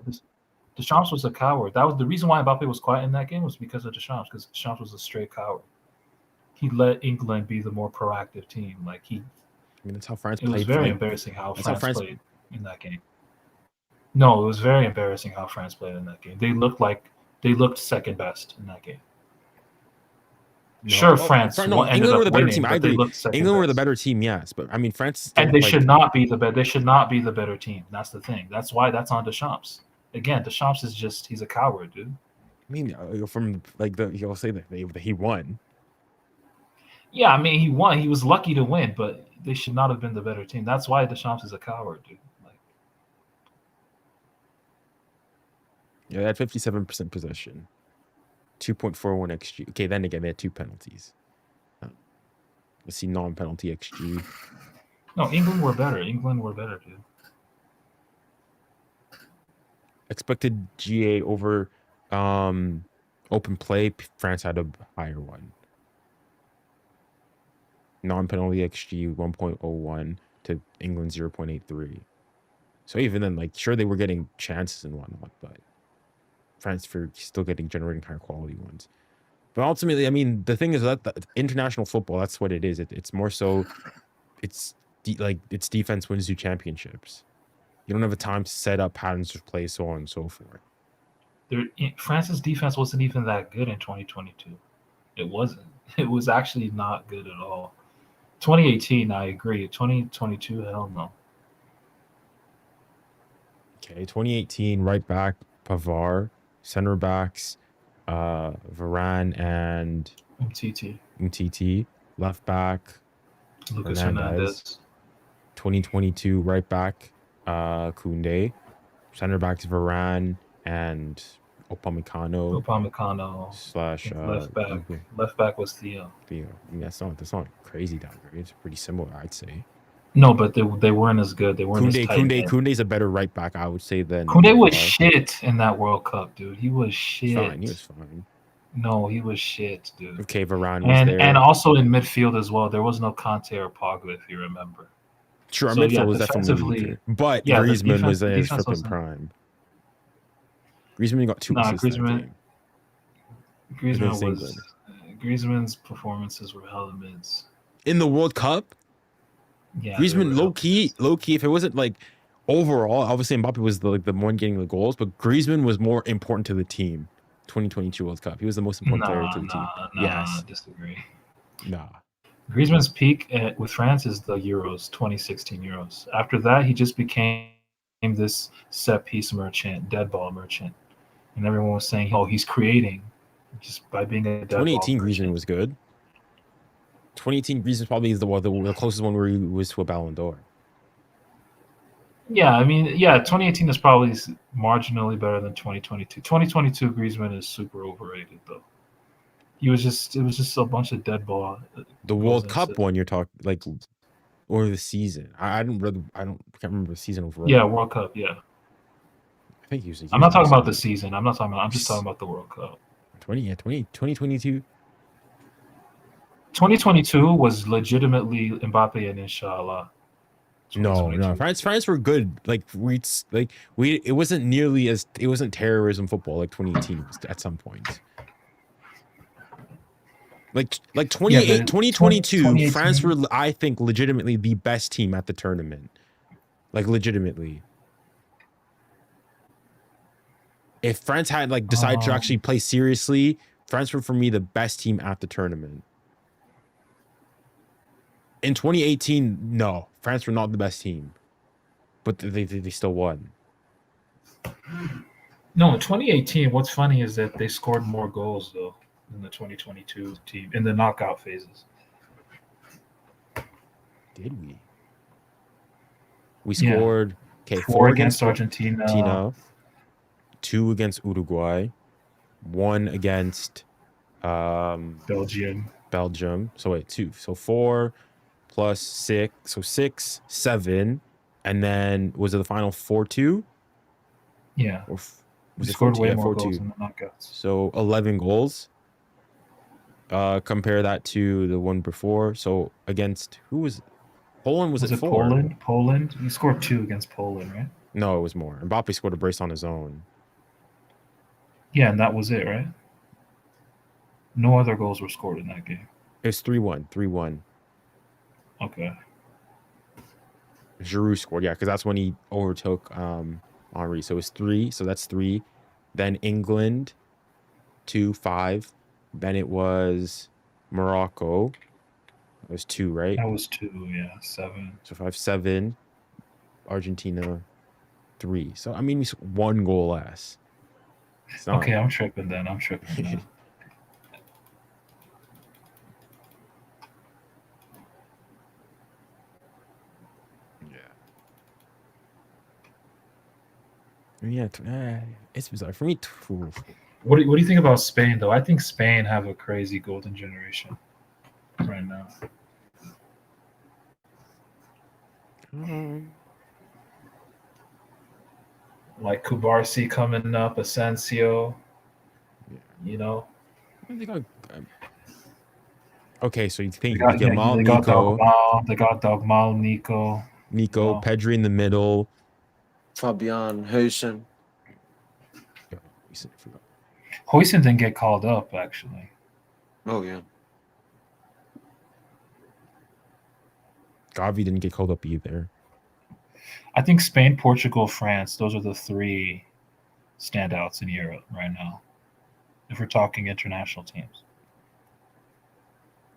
Deschamps was a coward. That was the reason why Mbappe was quiet in that game, was because of Deschamps. Because Deschamps was a straight coward. He let England be the more proactive team. Like I mean, that's how France it played. was very embarrassing how France played in that game. No, it was very embarrassing how France played in that game. They looked second best in that game. No, sure, France. England were the better team. I agree. England were the best. better team, yes, but I mean, France. And they should not be the better. They should not be the better team. That's the thing. That's why that's on Deschamps. Again, Deschamps is he's a coward, dude. I mean, from like you'll say that he won. Yeah, I mean, he won. He was lucky to win, but they should not have been the better team. That's why Deschamps is a coward, dude. Like, yeah, they had 57% possession, 2.41 xG. Okay, then again, they had 2 penalties. Let's see non-penalty xG. No, England were better. Dude. Expected GA over open play. France had a higher one. Non-penalty xG 1.01 to England 0.83. So even then, like, sure, they were getting chances and whatnot, but France for still generating higher quality ones. But ultimately, I mean, the thing is that the international football, that's what it is. It's more so, it's defense wins you championships. You don't have a time to set up patterns of play, so on and so forth. France's defense wasn't even that good in 2022. It wasn't. It was actually not good at all. 2018, I agree. 2022, hell no. Okay, 2018, right back, Pavard, center backs, Varane and Umtiti, left back, Lucas Hernandez. 2022, right back, Koundé, center backs, Varane and Upamecano slash left back was Theo. I mean, that's not crazy downgrade. It's pretty similar, I'd say. No, but they weren't as good. They weren't as tight. Koundé's a better right back, I would say, than Koundé was shit in that World Cup, dude. He was shit. He was fine. No, he was shit, dude. Okay, Varane was there. And also in midfield as well. There was no Kanté or Pogba, if you remember. Sure, our midfield was definitely weaker. But Griezmann was in his flipping prime. Griezmann got 2 assists that game. Griezmann's performances were hella mids. In the World Cup? Yeah. Griezmann, low key, if it wasn't like overall, obviously Mbappe was the one getting the goals, but Griezmann was more important to the team. 2022 World Cup. He was the most important player to the team. Yes. I disagree. Nah. Griezmann's peak with France is the Euros, 2016 Euros. After that, he just became this set piece merchant, dead ball merchant. And everyone was saying, oh, he's creating just by being a dead 2018 ball Griezmann was good. 2018 Griezmann probably is the closest one where he was to a Ballon d'Or. Yeah, I mean, 2018 is probably marginally better than 2022. 2022 Griezmann is super overrated, though. It was just a bunch of dead ball. The World Cup one you're talking like, or the season? I can't remember the season overall. Yeah, World Cup. Yeah. I think he was. I'm not talking about the season. I'm just talking about the World Cup. 2022. 2022 was legitimately Mbappe and Inshallah. No, 2022. France were good. It wasn't nearly as it wasn't terrorism football like 2018 was at some points. Like 2022, France were, I think, legitimately the best team at the tournament. Like legitimately. If France had like decided to actually play seriously, France were for me the best team at the tournament. In 2018, no, France were not the best team, but they still won. No, in 2018, what's funny is that they scored more goals though than the 2022 team in the knockout phases. Did we? We scored 4 against Argentina, 2 against Uruguay, 1 against Belgium. So wait, 2. So 4 plus 6, so 6, 7, and then was it the final 4-2? Yeah. Or was it scored 4-2? Way more 4-2. goals in the knockouts. So 11 goals. Compare that to the one before. So against who was it? Poland? Was it 4? Poland. You scored 2 against Poland, right? No, it was more. Mbappe scored a brace on his own. Yeah, and that was it, right? No other goals were scored in that game. It's 3-1. 3-1. Okay. Giroud scored, yeah, because that's when he overtook Henry. So it's 3. So that's 3. Then England, 2-5. Then it was Morocco. It was 2, right? That was 2, yeah. 7. So 5-7. Argentina, 3. So I mean, we 1 goal less. Okay, I'm tripping then. Yeah, it's bizarre for me. What do you think about Spain though? I think Spain have a crazy golden generation right now. Like Kubarsi coming up, Asensio. You know. Okay, so you think they got Dogmal, Nico. Nico, Pedri in the middle. Fabian, Huijsen. Huijsen didn't get called up, actually. Oh, yeah. Gavi didn't get called up either. I think Spain, Portugal, France, those are the 3 standouts in Europe right now. If we're talking international teams.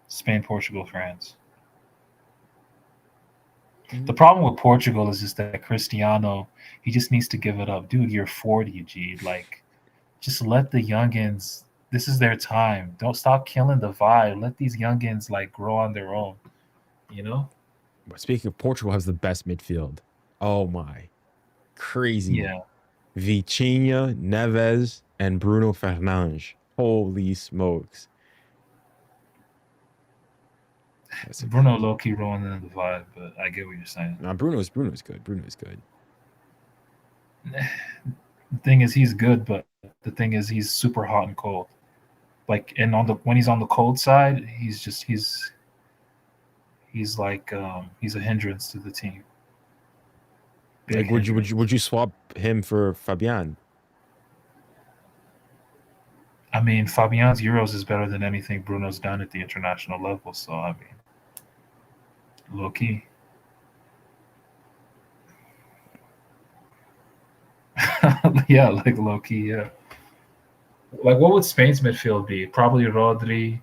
Spain, Portugal, France. The problem with Portugal is just that Cristiano, he just needs to give it up. Dude, you're 40, G. Like, just let the youngins, this is their time. Don't stop killing the vibe. Let these youngins, like, grow on their own, you know? But speaking of, Portugal has the best midfield. Oh, my. Crazy. Yeah. Vitinha, Neves, and Bruno Fernandes. Holy smokes. Bruno low-key ruining the vibe, but I get what you're saying. Nah, Bruno's good. The thing is, he's good, but the thing is, he's super hot and cold. Like, and when he's on the cold side, he's like he's a hindrance to the team. Like, would you swap him for Fabian? I mean, Fabian's Euros is better than anything Bruno's done at the international level. So I mean, low key. Yeah, like low key. Yeah. Like, what would Spain's midfield be? Probably Rodri,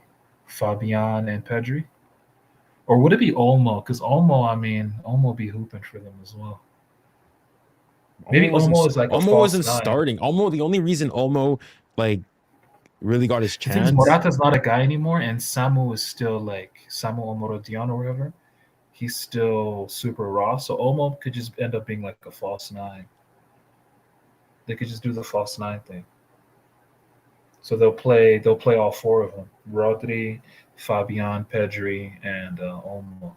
Fabian, and Pedri. Or would it be Olmo? Because Olmo be hooping for them as well. Maybe Olmo is like Olmo wasn't starting. Olmo, the only reason Olmo like really got his chance. Since Morata's not a guy anymore, and Samu is still like Samu Omorodion or whatever, he's still super raw. So Olmo could just end up being like a false 9. They could just do the false 9 thing. So they'll play all 4 of them: Rodri, Fabian, Pedri, and Olmo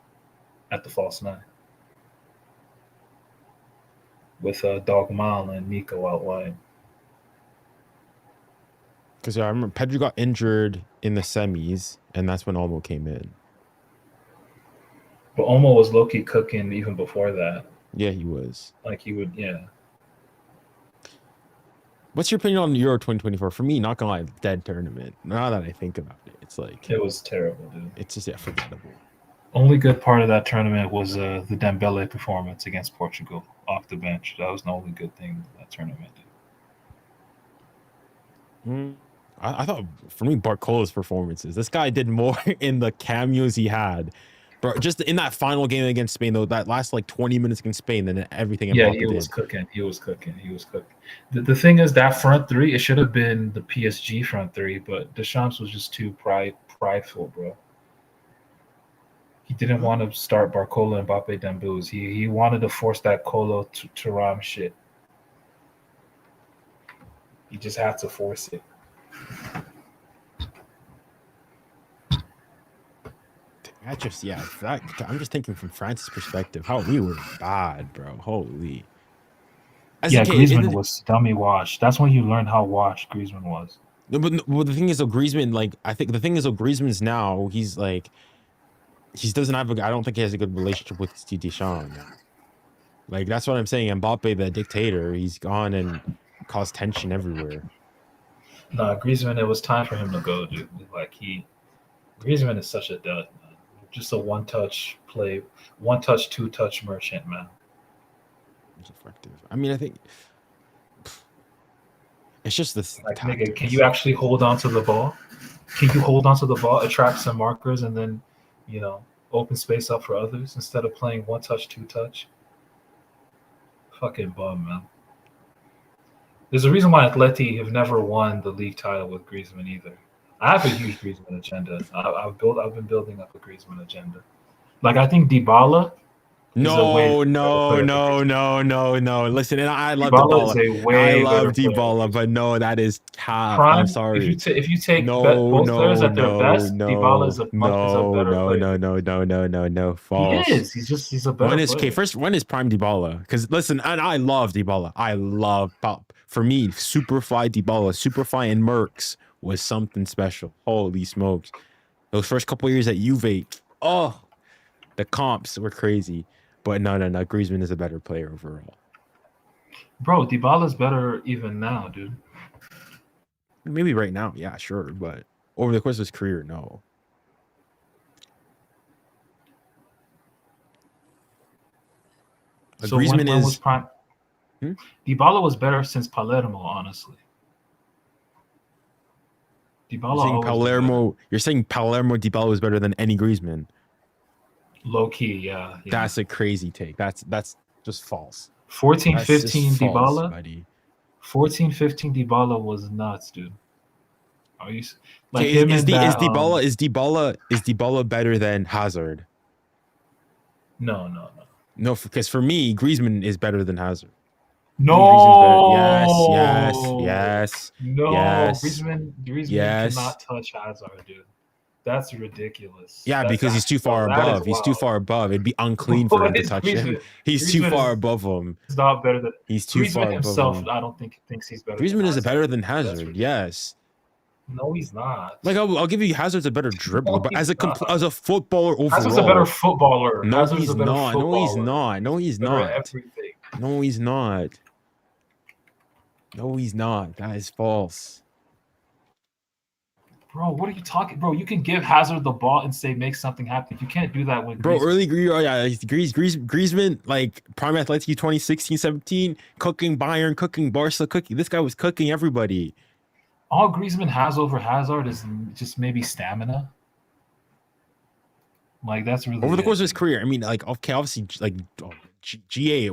at the false 9. With Dogmal and Nico out wide. Because I remember Pedri got injured in the semis, and that's when Olmo came in. But Olmo was low-key cooking even before that. Yeah, he was. Like he would, yeah. What's your opinion on Euro 2024? For me, not gonna lie, dead tournament. Now that I think about it, it's like it was terrible, dude. It's just forgettable. Only good part of that tournament was the Dembele performance against Portugal off the bench. That was the only good thing that tournament did. I thought, for me, Barcola's performances. This guy did more in the cameos he had. Bro, just in that final game against Spain, though, that last like 20 minutes against Spain, then everything Mbappe he was cooking. He was cooking. The thing is, that front three, it should have been the PSG front three, but Deschamps was just too prideful, bro. He didn't want to start Barcola, Mbappe, Dembélé. He wanted to force that Colo Thuram shit. He just had to force it. I'm just thinking from France's perspective, how we were bad, bro. Holy. Griezmann was dummy washed. That's when you learn how washed Griezmann was. No, but the thing is, though, Griezmann, like, I think the thing is, though, Griezmann's now, he's like, he doesn't have I don't think he has a good relationship with Deschamps. Like, that's what I'm saying. Mbappe, the dictator, he's gone and caused tension everywhere. Nah, Griezmann, it was time for him to go, dude. Like, Griezmann is such a dud, man. Just a one-touch play, one-touch, two-touch merchant, man. It's effective. I mean, I think it's just this. Like, nigga, can you actually hold on to the ball? Can you hold on to the ball, attract some markers, and then, open space up for others instead of playing one-touch, two-touch? Fucking bum, man. There's a reason why Atleti have never won the league title with Griezmann either. I have a huge Griezmann agenda. I've been building up a Griezmann agenda. Like, I think Dybala. No. Listen, and I love Dybala. I love Dybala, but no, that is cap. I'm sorry. If you take both players at their best, Dybala is a better player. No. False. He is. He's a better player. When is prime Dybala? Because listen, and I love Dybala. I love Pop. For me, Superfly Dybala, Superfly and Mercs was something special. Holy smokes. Those first couple years at Juve, the comps were crazy. But no. Griezmann is a better player overall. Bro, Dybala's better even now, dude. Maybe right now, yeah, sure. But over the course of his career, no. So Griezmann was prime. Dybala was better since Palermo, honestly. You're saying Palermo Dybala was better than any Griezmann? Low key, yeah. That's a crazy take. That's just false. 14-15 Dybala. Buddy. 14-15 Dybala was nuts, dude. Are you like is Dybala better than Hazard? No. No, because for me, Griezmann is better than Hazard. No. Yes. No. Yes. Griezmann cannot touch Hazard, dude. That's ridiculous. Yeah, because he's too far above. He's too far above. It'd be unclean for him to touch him. He's too far above him. He's not better than. He's too far above himself. Him. I don't think thinks he's better. Griezmann is better than Hazard. Yes. No, he's not. Like I'll give you Hazard's a better dribbler, but as a footballer overall, Hazard's a better footballer. No, he's not. No, he's not. That is false. Bro, what are you talking? Bro, you can give Hazard the ball and say make something happen. You can't do that with Griezmann, like prime Atleti 2016-17, cooking Bayern, cooking Barca, cooking. This guy was cooking everybody. All Griezmann has over Hazard is just maybe stamina. Like that's really over the course of his career. I mean, like obviously, like GA.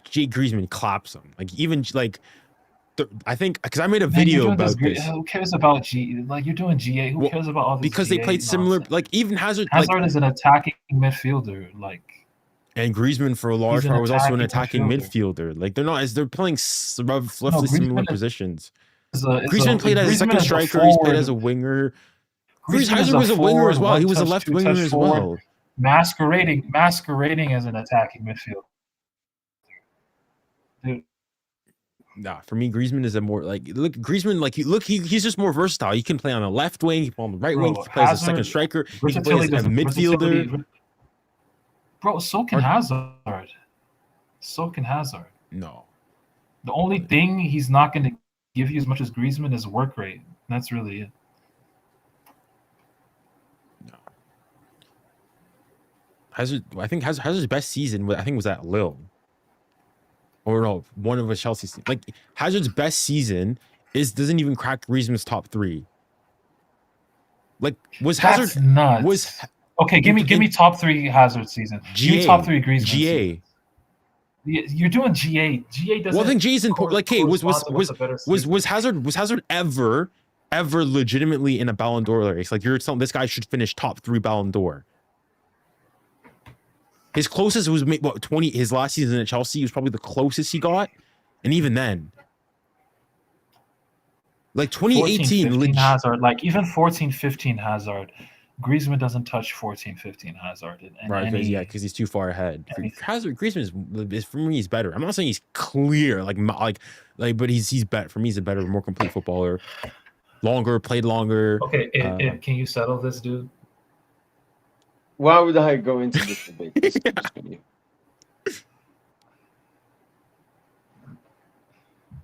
G Griezmann claps him. Like even like. I think because I made a video about this. Who cares about G? Like you're doing GA. Who cares about all this? Because they played similar. Like even Hazard. Hazard is an attacking midfielder. Like. And Griezmann for a large part was also an attacking midfielder. Like they're playing roughly similar positions. Griezmann played as a second striker. He's played as a winger. Hazard was a winger as well. He was a left winger as well. Masquerading as an attacking midfielder. Dude. Nah, for me, Griezmann is a more like Griezmann. Like he's just more versatile. He can play on the left wing, he can play on the right wing. He can play as a second striker. He can play as a midfielder. Bro, so can Hazard. So can Hazard. No. The only thing he's not going to give you as much as Griezmann is work rate. That's really it. No. Hazard, I think Hazard's best season, I think, was at Lille. Or no, one of a Chelsea season. Like Hazard's best season doesn't even crack Griezmann's top 3. Like That's nuts. Okay, give me top 3 Hazard season. Give me top 3 Griezmann. GA. You're doing GA. GA doesn't. Well, I think GA's in like, hey, was Hazard ever legitimately in a Ballon d'Or race? Like you're telling this guy should finish top 3 Ballon d'Or. His closest was 20. His last season at Chelsea was probably the closest he got, and even then, like 2018, 14-15 Hazard, like even 14-15 Hazard, Griezmann doesn't touch 14-15 Hazard. Right, because he's too far ahead. Griezmann is for me, he's better. I'm not saying he's clear, but he's better. For me, he's a better, more complete footballer. Played longer. Okay, can you settle this, dude? Why would I go into this debate?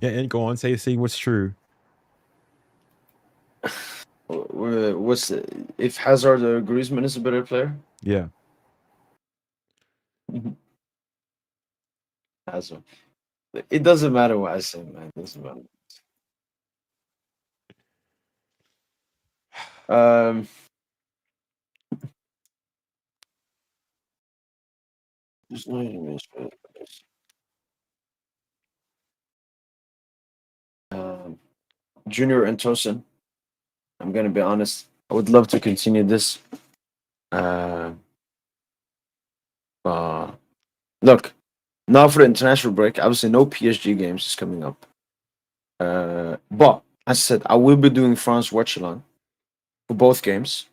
Yeah, and go on, say what's true. If Hazard or Griezmann is a better player? Yeah. Hazard. It doesn't matter what I say, man. It doesn't matter. Junior and Tosin. I'm gonna be honest. I would love to continue this. Look, now for the international break, obviously no PSG games is coming up. But as I said, I will be doing France watch along for both games.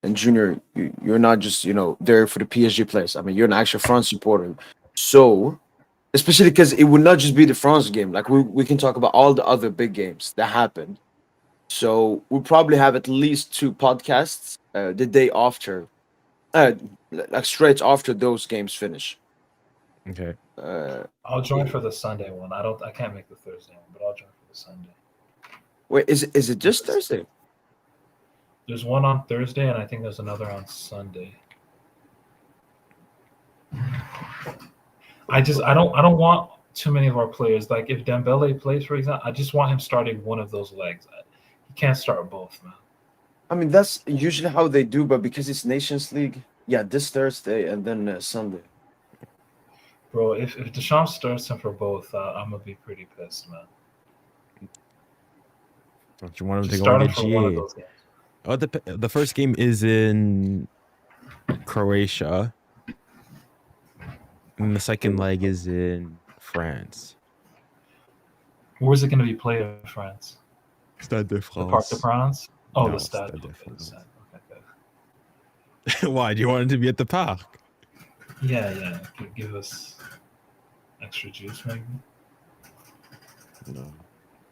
And Junior, you're not just there for the PSG players. I mean, you're an actual France supporter. So, especially because it would not just be the France game. Like we can talk about all the other big games that happened. So we'll probably have at least 2 podcasts the day after, like straight after those games finish. Okay. I'll join for the Sunday one. I can't make the Thursday one, but I'll join for the Sunday. Wait, is it just Thursday? There's one on Thursday, and I think there's another on Sunday. I don't want too many of our players. Like if Dembele plays, for example, I just want him starting one of those legs. He can't start both, man. I mean, that's usually how they do, but because it's Nations League, yeah, this Thursday and then Sunday. Bro, if Deschamps starts him for both, I'm gonna be pretty pissed, man. Don't you want him to go on GA? Oh, the first game is in Croatia, and the second leg is in France. Where's it going to be played in France? Stade de France. The Parc de France? Oh, No, the Stade. Stade de France. Okay. Why? Do you want it to be at the park? Yeah. Give us extra juice, maybe. No.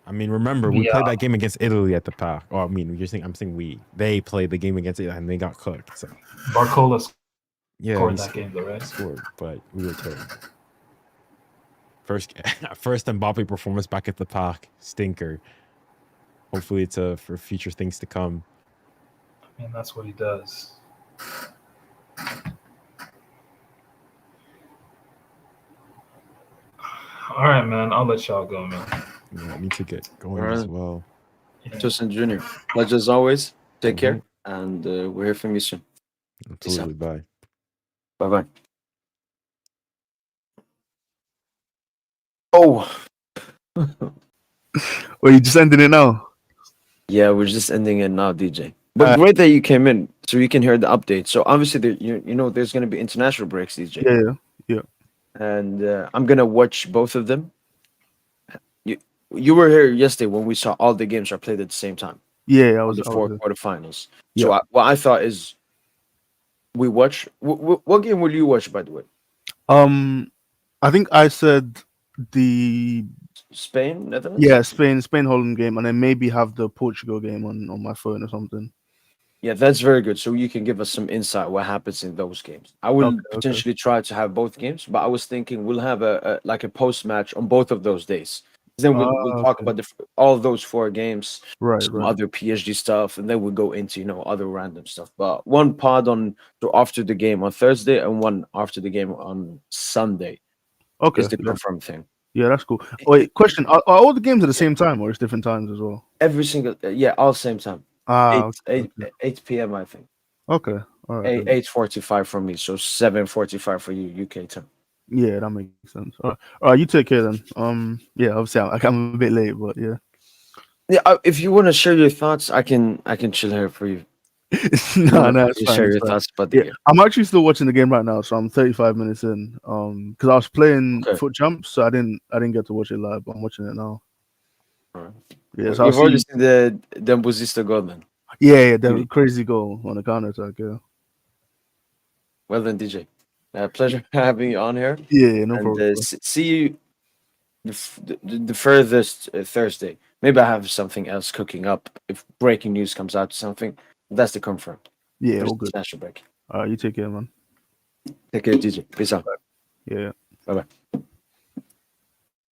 I mean, remember, we played that game against Italy at the park. Oh, I mean, I'm saying we. They played the game against Italy and they got cooked. So. Barcola scored that game, though, right? Scored, but we were terrible. First Mbappe performance back at the park. Stinker. Hopefully it's for future things to come. I mean, that's what he does. All right, man. I'll let y'all go, man. Yeah, I need to get going as well. Justin Jr., pleasure as always. Take care, and we'll hear from you soon. Absolutely. Bye. Bye-bye. Oh. Well, you just ending it now? Yeah, we're just ending it now, DJ. But great that you came in, so you can hear the update. So obviously, there's going to be international breaks, DJ. Yeah. And I'm going to watch both of them. You were here yesterday when we saw all the games are played at the same time. Yeah, I was the 4 quarterfinals. Yeah. So what I thought is, we watch. What game will you watch, by the way? I think I said the Spain, Netherlands. Yeah, Spain, Holland game, and then maybe have the Portugal game on my phone or something. Yeah, that's very good. So you can give us some insight what happens in those games. I will Okay. potentially try to have both games, but I was thinking we'll have a like a post match on both of those days. Then we'll talk Okay. about all of those 4 games, Right, some right. other PSG stuff, and then we'll go into other random stuff. But one pod on so after the game on Thursday and one after the game on Sunday Okay. is the Yeah. confirmed thing. Yeah, that's cool. Wait, question: Are all the games at the Yeah. same time, or it's different times as well? Every single yeah, all same time. Ah, 8 p.m. I think. okay. All right. Then. 8:45 for me, so 7:45 for you UK time. Yeah, that makes sense. All right. You take care then. Yeah. Obviously, I'm a bit late, but yeah. Yeah, if you want to share your thoughts, I can chill here for you. No, it's You fine. share It's your fine. thoughts about the Yeah, game. I'm actually still watching the game right now, so I'm 35 minutes in. Because I was playing Okay. foot jump, so I didn't get to watch it live, but I'm watching it now. All right. Yeah, so I'll You've already see. seen the Dembuzista goal then. Yeah, the crazy goal on the counter attack. Yeah. Well then, DJ. Pleasure having you on here, Yeah, no and problem. see you the furthest Thursday. Maybe I have something else cooking up if breaking news comes out or something. That's the confirm. Yeah, There's all good. international break. All right, you take care, man. Take care, DJ. Peace out. Yeah. Bye bye.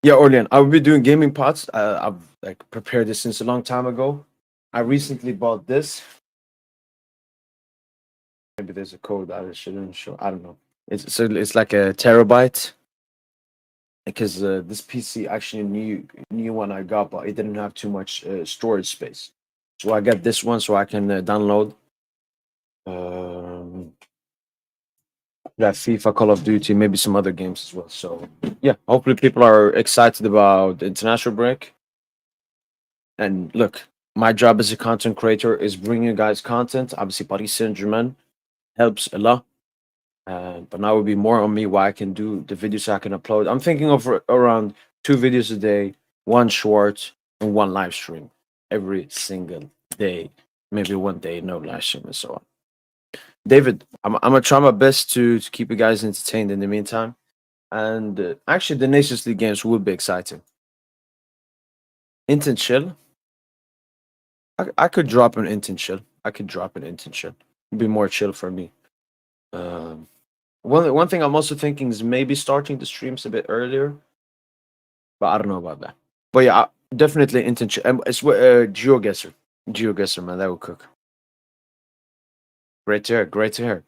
Yeah, Orlean, I will be doing gaming pods. I've like prepared this since a long time ago. I recently bought this. Maybe there's a code that I shouldn't show. I don't know. It's like a terabyte because this PC actually new one I got, but it didn't have too much storage space. So I got this one so I can download. Yeah, FIFA, Call of Duty, maybe some other games as well. So yeah, hopefully people are excited about the international break. And look, my job as a content creator is bringing you guys content. Obviously, Paris Saint-Germain helps a lot. But now it will be more on me what I can do, the videos I can upload. I'm thinking of around 2 videos a day, one short, and one live stream every single day. Maybe one day, no live stream, and so on. David, I'm gonna try my best to keep you guys entertained in the meantime. And actually, the Nations League games will be exciting. Int and chill. I could drop an int and chill. I could drop an int and chill. It'd be more chill for me. Um, one thing I'm also thinking is maybe starting the streams a bit earlier, but I don't know about that. But yeah, definitely int and chill. It's GeoGuessr. GeoGuessr, man, that will cook. Great to hear. Great to hear.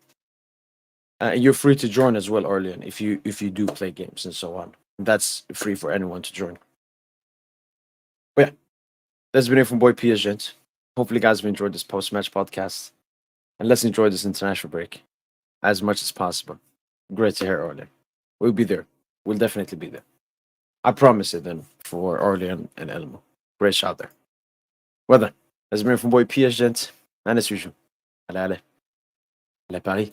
You're free to join as well, Orlean, if you do play games and so on. That's free for anyone to join. But yeah, that's been it from Boy PS Gents. Hopefully, you guys have enjoyed this post-match podcast, and let's enjoy this international break as much as possible. Great to hear, Orlean. We'll be there. We'll definitely be there. I promise it then for Orlean and Elmo. Great shot there. Well then, that's been it from Boy PS Gents, and as usual, allez, allez, allez Paris.